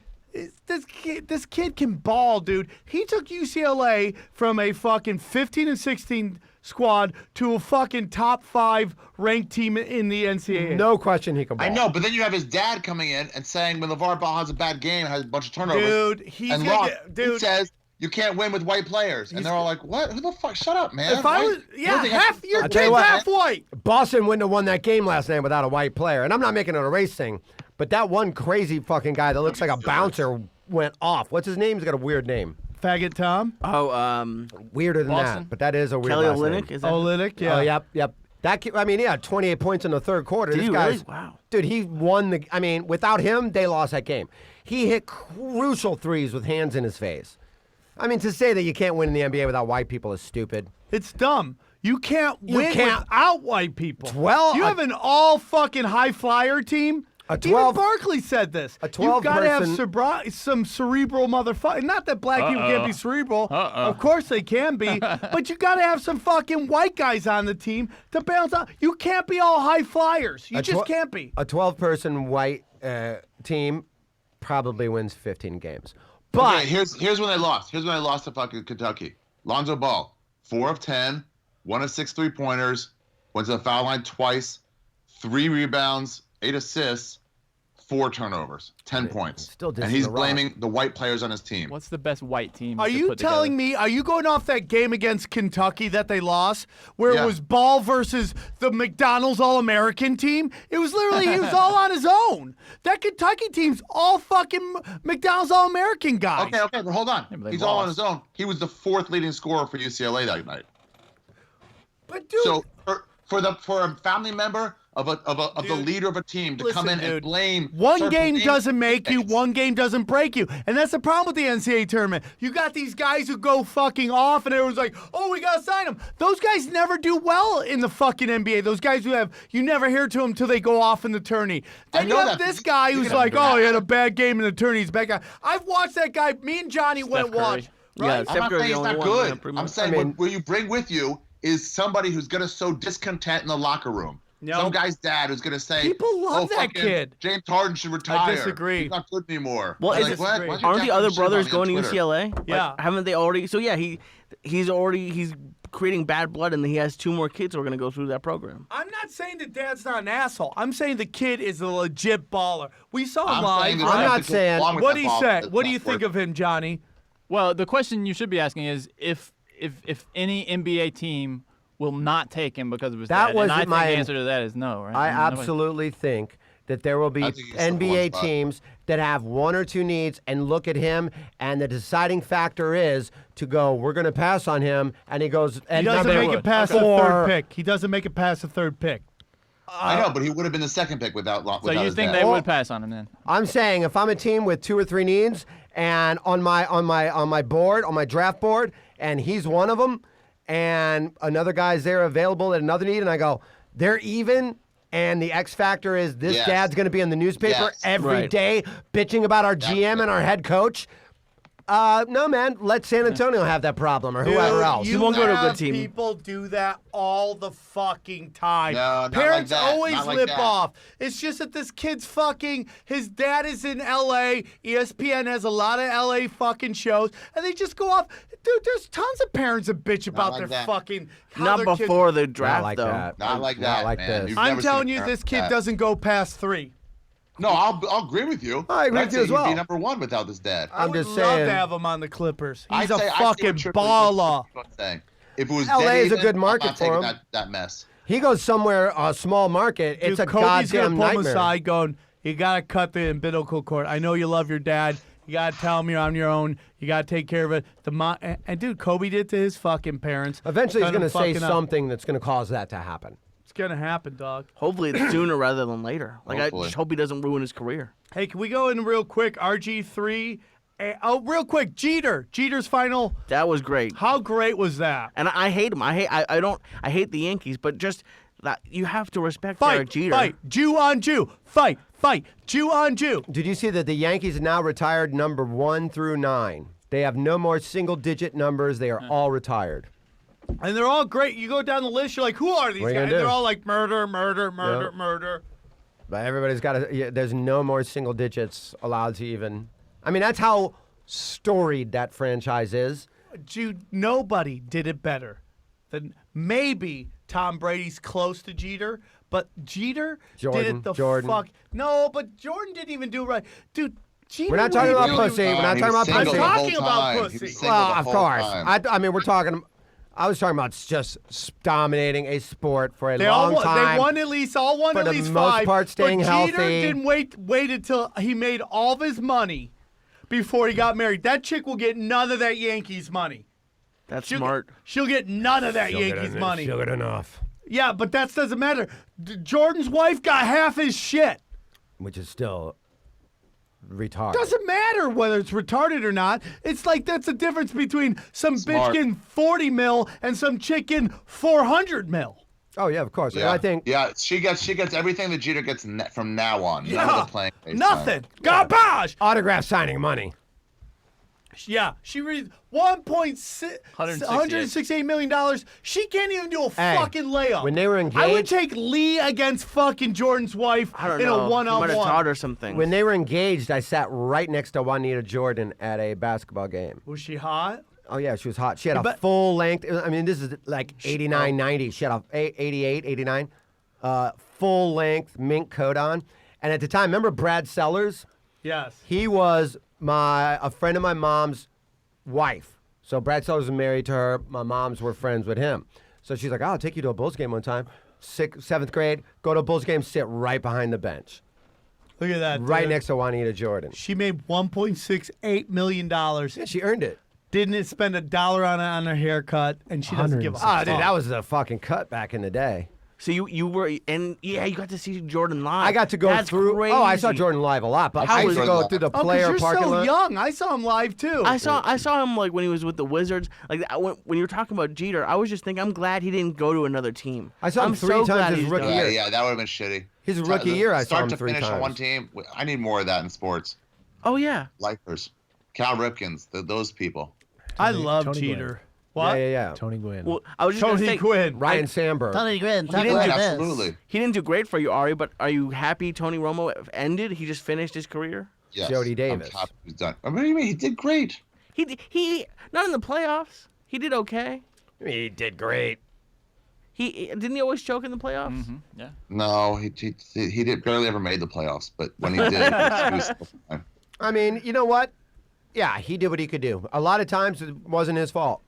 can ball, dude. He took UCLA from a fucking 15 and 16 squad to a fucking top 5 ranked team in the NCAA. No question he can ball. I know, but then you have his dad coming in and saying when LeVar Ball has a bad game, has a bunch of turnovers. Dude, he's and gonna Ross, get, he dude. says you can't win with white players, and they're all like, "What? Who the fuck? Shut up, man!" If I White- was, you yeah, don't think I half should- your I'll tell you kid's what, half white. Boston wouldn't have won that game last night without a white player. And I'm not making it a race thing, but that one crazy fucking guy that looks like a bouncer went off. What's his name? He's got a weird name. Faggot Tom. Oh, Weirder than Boston? that, but that is a weird Kelly last Olynyk? name. Is that? Olynyk, yeah. Oh, yep. That kid, I mean, he had 28 points in the third quarter. Did this he guy's, really? Wow. Dude, he won the. I mean, without him, they lost that game. He hit crucial threes with hands in his face. I mean, to say that you can't win in the NBA without white people is stupid. It's dumb. You can't win can't- without white people. You a- have an all fucking high flyer team. A Even 12 Barkley said this. a 12 You've got to have person- some cerebral motherfucker. Not that black people can't be cerebral. Of course they can be. But you got to have some fucking white guys on the team to balance out. You can't be all high flyers. You just can't be. A 12-person white team probably wins 15 games. But Okay, here's when they lost. Here's when they lost to fucking Kentucky. Lonzo Ball, 4 of 10, 1 of 6 3-pointers, went to the foul line twice, 3 rebounds, 8 assists, 4 turnovers, 10 points. still dissing and he's the Rock. blaming the white players on his team. What's the best white team? Are could you put telling together? me, are you going off that game against Kentucky that they lost, where Yeah. it was Ball versus the McDonald's All-American team? It was literally, he was all on his own. That Kentucky team's all fucking McDonald's All-American guys. Okay, but hold on. but they He's all on lost. his own. He was the 4th leading scorer for UCLA that night. But dude, So for a family member of the leader of a team to come in listen, dude. and blame one certain game things- doesn't make you, one game doesn't break you. And that's the problem with the NCAA tournament. You got these guys who go fucking off and everyone's like, oh, we got to sign them. Those guys never do well in the fucking NBA. Those guys who have, you never hear to them until they go off in the tourney. I Then you know have that, this but guy you're who's gonna like, do oh, that. he had a bad game in the tourney. He's a bad guy. I've watched that guy. Me and Johnny went and Curry. watched. Yeah, Right? I'm Steph not Curry's saying the he's only not one, yeah, good. pretty I'm much. saying I mean- what you bring with you is somebody who's going to sow discontent in the locker room. No. Some guy's dad who's going to say, People love oh, that fucking kid." James Harden should retire. disagree. He's not good anymore. Well, I'm is like, it- what? Why don't you Aren't the jack other some shit on brothers me going on to Twitter? UCLA? Like, Yeah. haven't they already? So yeah, he's creating bad blood, and he has 2 more kids who are going to go through that program. I'm not saying that dad's not an asshole. I'm saying the kid is a legit baller. We saw him I'm live. saying right? that I'm you not have to go saying- along with What that do you ball. say? That's What do not you think working. of him, Johnny? Well, the question you should be asking is if any NBA team will not take him because of his That dad. wasn't And I think my- the answer to that is no, right? I mean, nobody- absolutely think that there will be I think he's the NBA one spot. teams that have 1 or 2 needs and look at him, and the deciding factor is to go, we're going to pass on him, and he goes, He and doesn't number make one. it past the Or- third pick. He doesn't make it past the third pick. I know, but he would have been the 2nd pick without So you his think dad. they would pass on him then? I'm saying if I'm a team with 2 or 3 needs, and on my board, on my draft board, and he's one of them, and another guy's there available at another need, and I go, they're even, and the X factor is this Yes. dad's going to be in the newspaper Yes. every Right. day bitching about our GM and our head coach. No, man, let San Antonio have that problem or whoever Dude, else. You won't go to a good have team. People do that all the fucking time. No, not Parents like that. always Not like lip that. off. It's just that this kid's fucking. His dad is in L.A. ESPN has a lot of L.A. fucking shows, and they just go off. Dude, there's tons of parents that bitch about like their that. fucking. how Not their kids- before the Not draft, like though. that. Not like Not that, like man. this. You've I'm never seen telling a you, parent this kid like that. doesn't go past 3. No, I'll agree with you. I agree I'd with you say as well. He'd be number one without this dad. I I'm would just love saying- to have him on the Clippers. He's I'd a say- I'd say fucking what Tripoli baller. was saying. If it was LA is a David, good I'm market not for taking him. That mess. He goes somewhere, a small market. It's a Dude, Kobe's goddamn gonna pull him nightmare. aside, going, "You gotta cut the umbilical cord. I know you love your dad. You gotta tell him you're on your own. You gotta take care of it." And dude, Kobe did to his fucking parents. Eventually, he's Cut him going to say fucking up. something that's going to cause that to happen. It's gonna happen, dog. Hopefully it's sooner rather than later. Like I Hopefully. just hope he doesn't ruin his career. Hey, can we go in real quick? RG3. Real quick, Jeter's final. That was great. How great was that? And I hate him. I hate the Yankees, but just that you have to respect Derek Fight, Jeter. fight, Jew on Jew. Fight, Jew on Jew. Did you see that the Yankees now retired number 1 through 9? They have no more single-digit numbers. They are all retired. And they're all great. You go down the list, you're like, who are these What are you guys? gonna do? They're all like murder, murder, murder, Yep. murder. But everybody's got to. Yeah, there's no more single digits allowed to even. I mean, that's how storied that franchise is. Dude, nobody did it better than maybe Tom Brady's close to Jeter, but Jeter did it the Jordan. fuck. No, but Jordan didn't even do it right. Dude, Jeter. We're not talking really about did- pussy. We're not He talking was about single pussy. the I'm whole talking about time. He pussy. was single Well, the of whole course. time. I mean, we're talking. I was talking about just dominating a sport for a They all long won, time. They won at least For at the least most five. part, staying but Jeter healthy. didn't wait until he made all of his money before he got married. That chick will get none of that Yankees money. That's She'll smart. She'll get none of that She'll get Yankees en- money. she'll get enough, Yeah, but that doesn't matter. Jordan's wife got half his shit. which is still retarded. Doesn't matter whether it's retarded or not. It's like that's the difference between some bitch Smart. getting 40 mil and some chick getting 400 mil. Oh yeah, of course. And Yeah, I think she gets everything that Jeter gets from now on. None Yeah, of the playing space nothing. time. Garbage. autograph signing money. Yeah, she reads 1.6 $168 million. She can't even do a Hey, fucking layup. when they were I would engaged- take Lee against fucking Jordan's wife I don't in know. a He might have one-on-one. taught her something. When they were engaged, I sat right next to Juanita Jordan at a basketball game. Was she hot? Oh yeah, she was hot. She had a But- full length. I mean, this is like 89, 90. She had a 88, 89, full length mink coat on. And at the time, remember Brad Sellers? Yes. He was a friend of my mom's wife. So Brad Sellers was married to her. My moms were friends with him. So she's like, "Oh, I'll take you to a Bulls game one time." 7th grade, go to a Bulls game, sit right behind the bench, Look at that. right dude. next to Juanita Jordan. She made $1.68 million. Yeah, she earned it. Didn't spend $1 on her haircut, and she doesn't give a Oh, fuck. dude, that was a fucking cut back in the day. So you were you got to see Jordan live. I got to go That's through. Crazy. Oh, I saw Jordan live a lot, but How I used to was go that? through the Oh, 'cause player you're parking so lot. young. I saw him live too. I saw him like when he was with the Wizards. Like when you were talking about Jeter, I was just thinking I'm glad he didn't go to another team. I saw him I'm 3 so times glad his he's rookie done. year. Yeah, that would have been shitty. His rookie year, I saw Start him to 3 finish on times. one team. I need more of that in sports. Oh yeah. Lifers, Cal Ripkins, those people. I love Tony Jeter. Yeah, What? yeah, yeah. Tony Gwynn. Well, I was just gonna Tony say, Quinn. Ryan Sandberg. Tony Gwynn, talk didn't about do- this. Absolutely. he didn't do great for you, Ari. But are you happy Tony Romo ended? He just finished his career. Yes. Jody I'm Davis. happy he's done. I mean, he did great. He not in the playoffs. He did okay. He did great. He didn't he always choke in the playoffs. Yeah. No, he did barely ever made the playoffs, but when he did, he was still fine. I mean, you know what? Yeah, he did what he could do. A lot of times it wasn't his fault.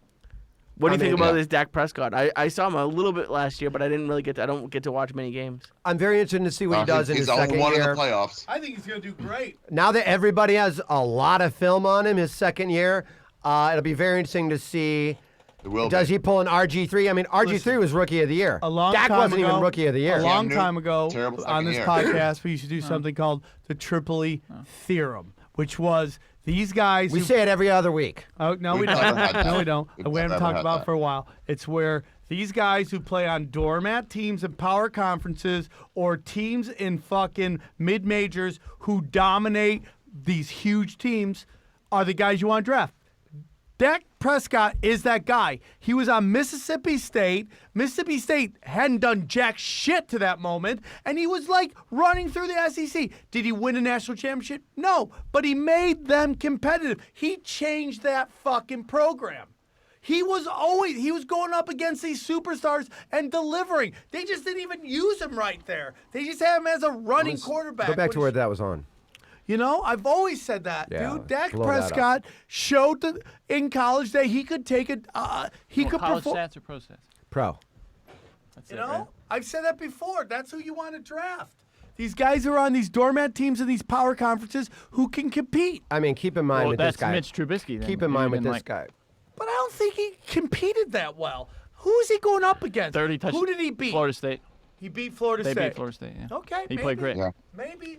What do you I think mean, about yeah. this Dak Prescott? I saw him a little bit last year, but I didn't really I don't get to watch many games. I'm very interested to see what he does in he's his the second only one year. in the playoffs. I think he's gonna do great. Now that everybody has a lot of film on him, his second year, it'll be very interesting to see. It will Does be. he pull an RG3? I mean, RG3 was Rookie of the Year. A long Dak time wasn't ago, even Rookie of the Year. A long Cam time Newton, ago terrible on second this year. podcast, we used to do something called the Tripoli Theorem, which was these guys. We who, say it every other week. Oh no, we We've don't. never had that. No, we don't. We've We haven't never talked had about that. it for a while. It's where these guys who play on doormat teams in power conferences or teams in fucking mid majors who dominate these huge teams are the guys you want to draft. Dak Prescott is that guy. He was on Mississippi State. Mississippi State hadn't done jack shit to that moment, and he was like running through the SEC. Did he win a national championship? No, but he made them competitive. He changed that fucking program. He was going up against these superstars and delivering. They just didn't even use him right there. They just had him as a running quarterback. Go back to where that was on. You know, I've always said that, Yeah, dude. Dak blow that up. Prescott showed in college that he could take it. He could college perform. stats or pro stats? Pro. That's You it, know, right? I've said that before. That's who you want to draft. These guys are on these doormat teams in these power conferences who can compete. I mean, keep in mind Well, with that's this guy. Mitch Trubisky. Then, Keep in who mind you've with been this like guy. But I don't think he competed that well. Who is he going up against? 30 touchdowns. Who did he beat? Florida State. He beat Florida They State. beat Florida State. Yeah. Okay, He played great. Yeah. Maybe.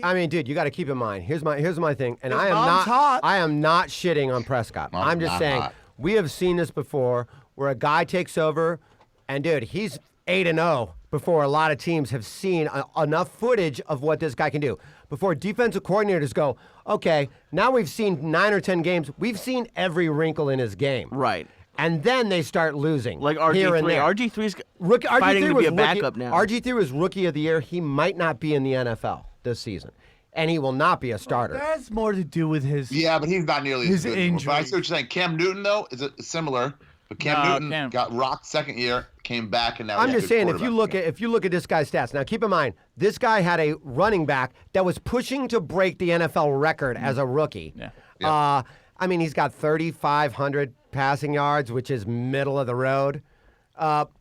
I mean, dude, you got to keep in mind. Here's my thing, and His I am mom's not. hot. I am not shitting on Prescott. Mom's I'm just not saying hot. we have seen this before, where a guy takes over, and dude, he's 8-0 before a lot of teams have seen enough footage of what this guy can do. Before defensive coordinators go, okay, now we've seen 9 or 10 games. We've seen every wrinkle in his game. Right. And then they start losing. Like here and RG3. there. RG3's Rookie, fighting RG3 to was be a backup rookie, now. RG3 was rookie of the year. He might not be in the NFL this season, and he will not be a starter. That has more to do with his. Yeah, but he's not nearly His as good. But I injury. see what you're saying. Cam Newton, though, is similar. But Cam No, Newton Cam- got rocked second year, came back, and now I'm he's a just good saying, if you look at this guy's stats, now keep in mind, this guy had a running back that was pushing to break the NFL record as a rookie. Yeah. I mean, he's got 3,500 passing yards, which is middle of the road.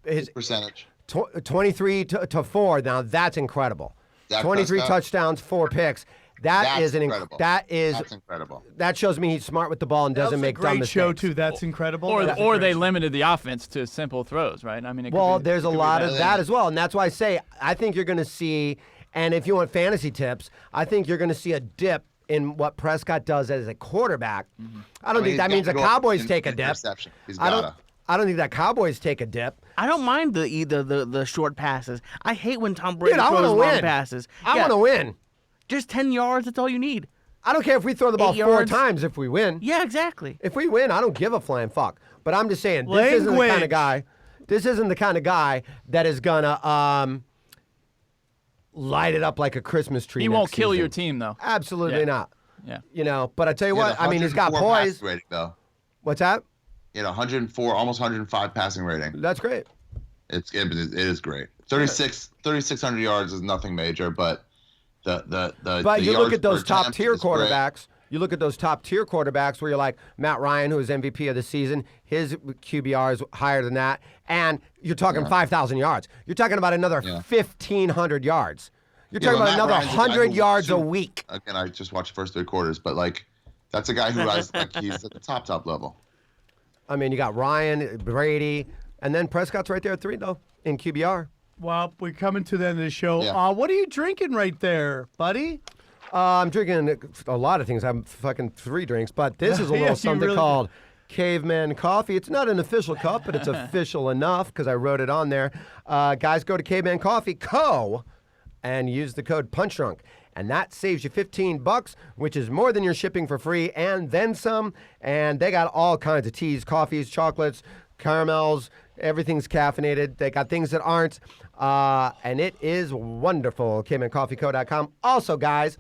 His percentage. 23 to 4. Now that's incredible. Dak 23 Prescott? touchdowns, 4 picks. That's incredible. That's incredible. that shows me he's smart with the ball and That was doesn't a make dumb great show mistakes. too. That's incredible. Or That's a or great they show. limited the offense to simple throws, right? I mean, it could Well, be- there's it a could be lot that. of that as well, and that's why I say I think you're going to see. And if you want fantasy tips, I think you're going to see a dip in what Prescott does as a quarterback. I don't think that means the Cowboys take a dip. Interception. He's I gotta. don't think that Cowboys take a dip. I don't mind the short passes. I hate when Tom Brady Dude, I throws wanna long win. passes. I want to win. Just 10 yards, that's all you need. I don't care if we throw the ball 8 4 yards. times if we win. Yeah, exactly. If we win, I don't give a flying fuck. But I'm just saying, this isn't the kind Language. of guy. This isn't the kind of guy that is gonna light it up like a Christmas tree. He next won't kill season. your team, though. Absolutely Yeah. not. Yeah. You know, but I tell you He had what, I mean, he's got 104 poise. passing rating, though. What's that? He had 104, almost 105 passing rating. That's great. It is great. 3,600 yards is nothing major, but But the you look yards at those per top attempt tier is great. quarterbacks. You look at those top tier quarterbacks where you're like Matt Ryan, who was MVP of the season, his QBR is higher than that, and you're talking 5,000 yards. You're talking about another 1,500 yards. You're talking but about Matt another Ryan's a guy 100 who yards a shoot- week. Again, I just watched the first 3 quarters, but like that's a guy who has like he's at the top level. I mean, you got Ryan, Brady, and then Prescott's right there at 3 though in QBR. Well, we're coming to the end of the show. Yeah. What are you drinking right there, buddy? I'm drinking a lot of things. I'm fucking 3 drinks, but this is a Yeah, little you something really called Caveman Coffee. It's not an official cup, but it's official enough because I wrote it on there. Guys, go to Caveman Coffee Co. and use the code PUNCHDRUNK. And that saves you $15, which is more than your shipping for free and then some. And they got all kinds of teas, coffees, chocolates, caramels. Everything's caffeinated. They got things that aren't. And it is wonderful. CavemanCoffeeCo.com. Also, guys,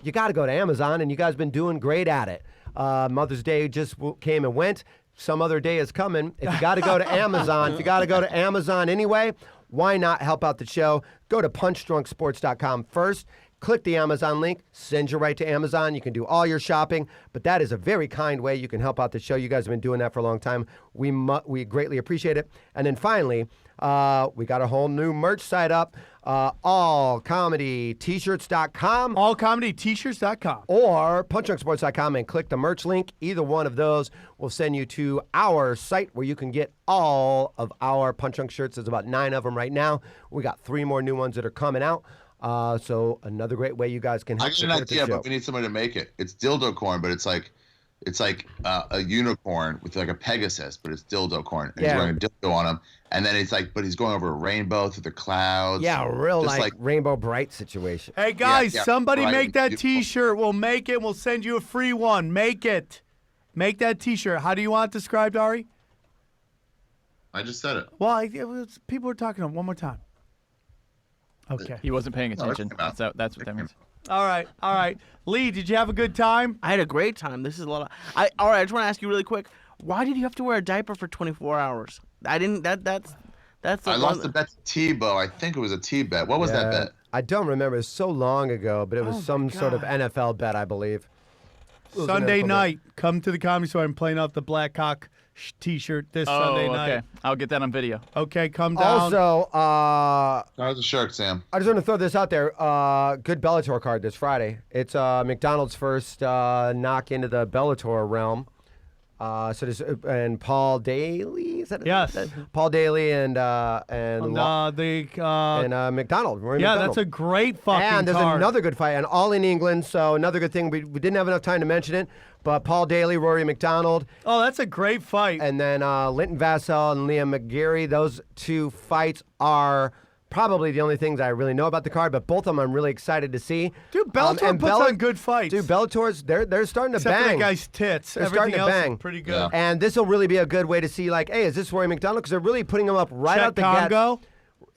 you got to go to Amazon, and you guys have been doing great at it. Mother's Day just came and went. Some other day is coming. If you got to go to Amazon, if you got to go to Amazon anyway, why not help out the show? Go to punchdrunksports.com first. Click the Amazon link, send you right to Amazon. You can do all your shopping, but that is a very kind way you can help out the show. You guys have been doing that for a long time. We greatly appreciate it. And then finally, we got a whole new merch site up, allcomedyt-shirts.com Allcomedyt-shirts.com. or punchdrunksports.com and click the merch link. Either one of those will send you to our site where you can get all of our Punch Drunk shirts. There's about 9 of them right now. We got 3 more new ones that are coming out. So another great way you guys can I help got an support the idea, show. but we need somebody to make it. It's dildo corn, but it's like a unicorn with like a Pegasus, but it's dildo corn. And Yeah. he's wearing a dildo on him, and then it's like, but he's going over a rainbow through the clouds. Yeah, a real Just like Rainbow Bright situation. Hey, guys, yeah, somebody right, make that beautiful. T-shirt. We'll make it. We'll send you a free one. Make it. Make that T-shirt. How do you want it described, Ari? I just said it. Well, people are talking one more time. Okay. He wasn't paying No, it attention. came out. That's what that It means. All right. Lee, did you have a good time? I had a great time. This is a lot of. All right. I just want to ask you really quick. Why did you have to wear a diaper for 24 hours? I didn't. That's. I lost the bet to Thibault. I think it was a T bet. What was that bet? I don't remember. It was so long ago, but it was some sort of NFL bet, I believe. Sunday night, come to the Comedy Store. I'm playing out the Blackhawk T-shirt this Sunday night. Okay. I'll get that on video. Okay, come down. Also, That was a shark, Sam. I just want to throw this out there. Good Bellator card this Friday. It's McDonald's first knock into the Bellator realm. So there's and Paul Daly, is that? Yes. Paul Daly and McDonald. Rory Yeah, McDonald. that's a great fucking And there's card. another good fight, and all in England. So another good thing. We didn't have enough time to mention it, but Paul Daly, Rory McDonald, Oh, that's a great fight. and then Linton Vassell and Liam McGarry. Those two fights are probably the only things I really know about the card, but both of them I'm really excited to see. Dude, Bellator and puts on good fights. Dude, Bellator's they're starting to Except for bang. that guy's tits. They're Everything starting to else bang. is pretty good. Yeah. And this will really be a good way to see, like, hey, is this Rory McDonald? Because they're really putting him up right Chet out the Congo, gate.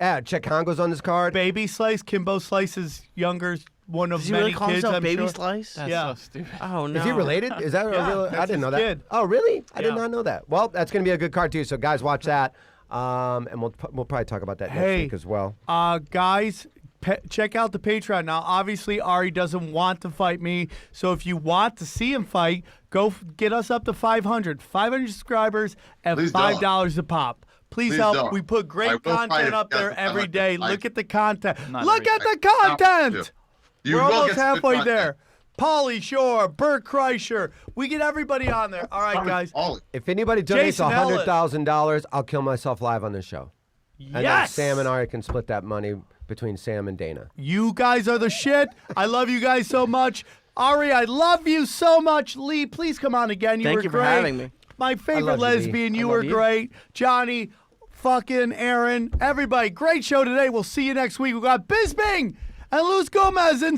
Yeah, Chet Congo's on this card. Baby Slice, Kimbo Slice's younger, one of Does he many really call kids, himself I'm Baby sure. Slice? That's Yeah. so stupid. Oh no. Is he related? Is that Yeah, a real? I that's didn't know his that. kid. Oh, really? I did Yeah. not know that. Well, that's going to be a good card too. So guys, watch that. And we'll probably talk about that next Hey. week as well. Guys, check out the Patreon. Now, obviously, Ari doesn't want to fight me, so if you want to see him fight, go get us up to 500. 500 subscribers at Please $5 a pop. Please help. don't. We put I great will fight content if up you there guys- every I- day. I- Look at the content. Not Look at every- the content. You We're will almost get some halfway good there. content. Pauly Shore, Bert Kreischer. We get everybody on there. All right, guys. Ollie. If anybody donates Jason Ellis. $100,000, I'll kill myself live on this show. And then Yes. Sam and Ari can split that money between Sam and Dana. You guys are the shit. I love you guys so much. Ari, I love you so much. Lee, please come on again. You Thank were you for great. having me. My favorite love you, Lee. lesbian. I You love were you. great. Johnny, fucking Aaron, everybody. Great show today. We'll see you next week. We got Bisbing and Luz Gomez in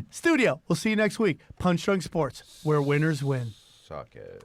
studio. We'll see you next week. Punch Drunk Sports, where winners win. Suck it.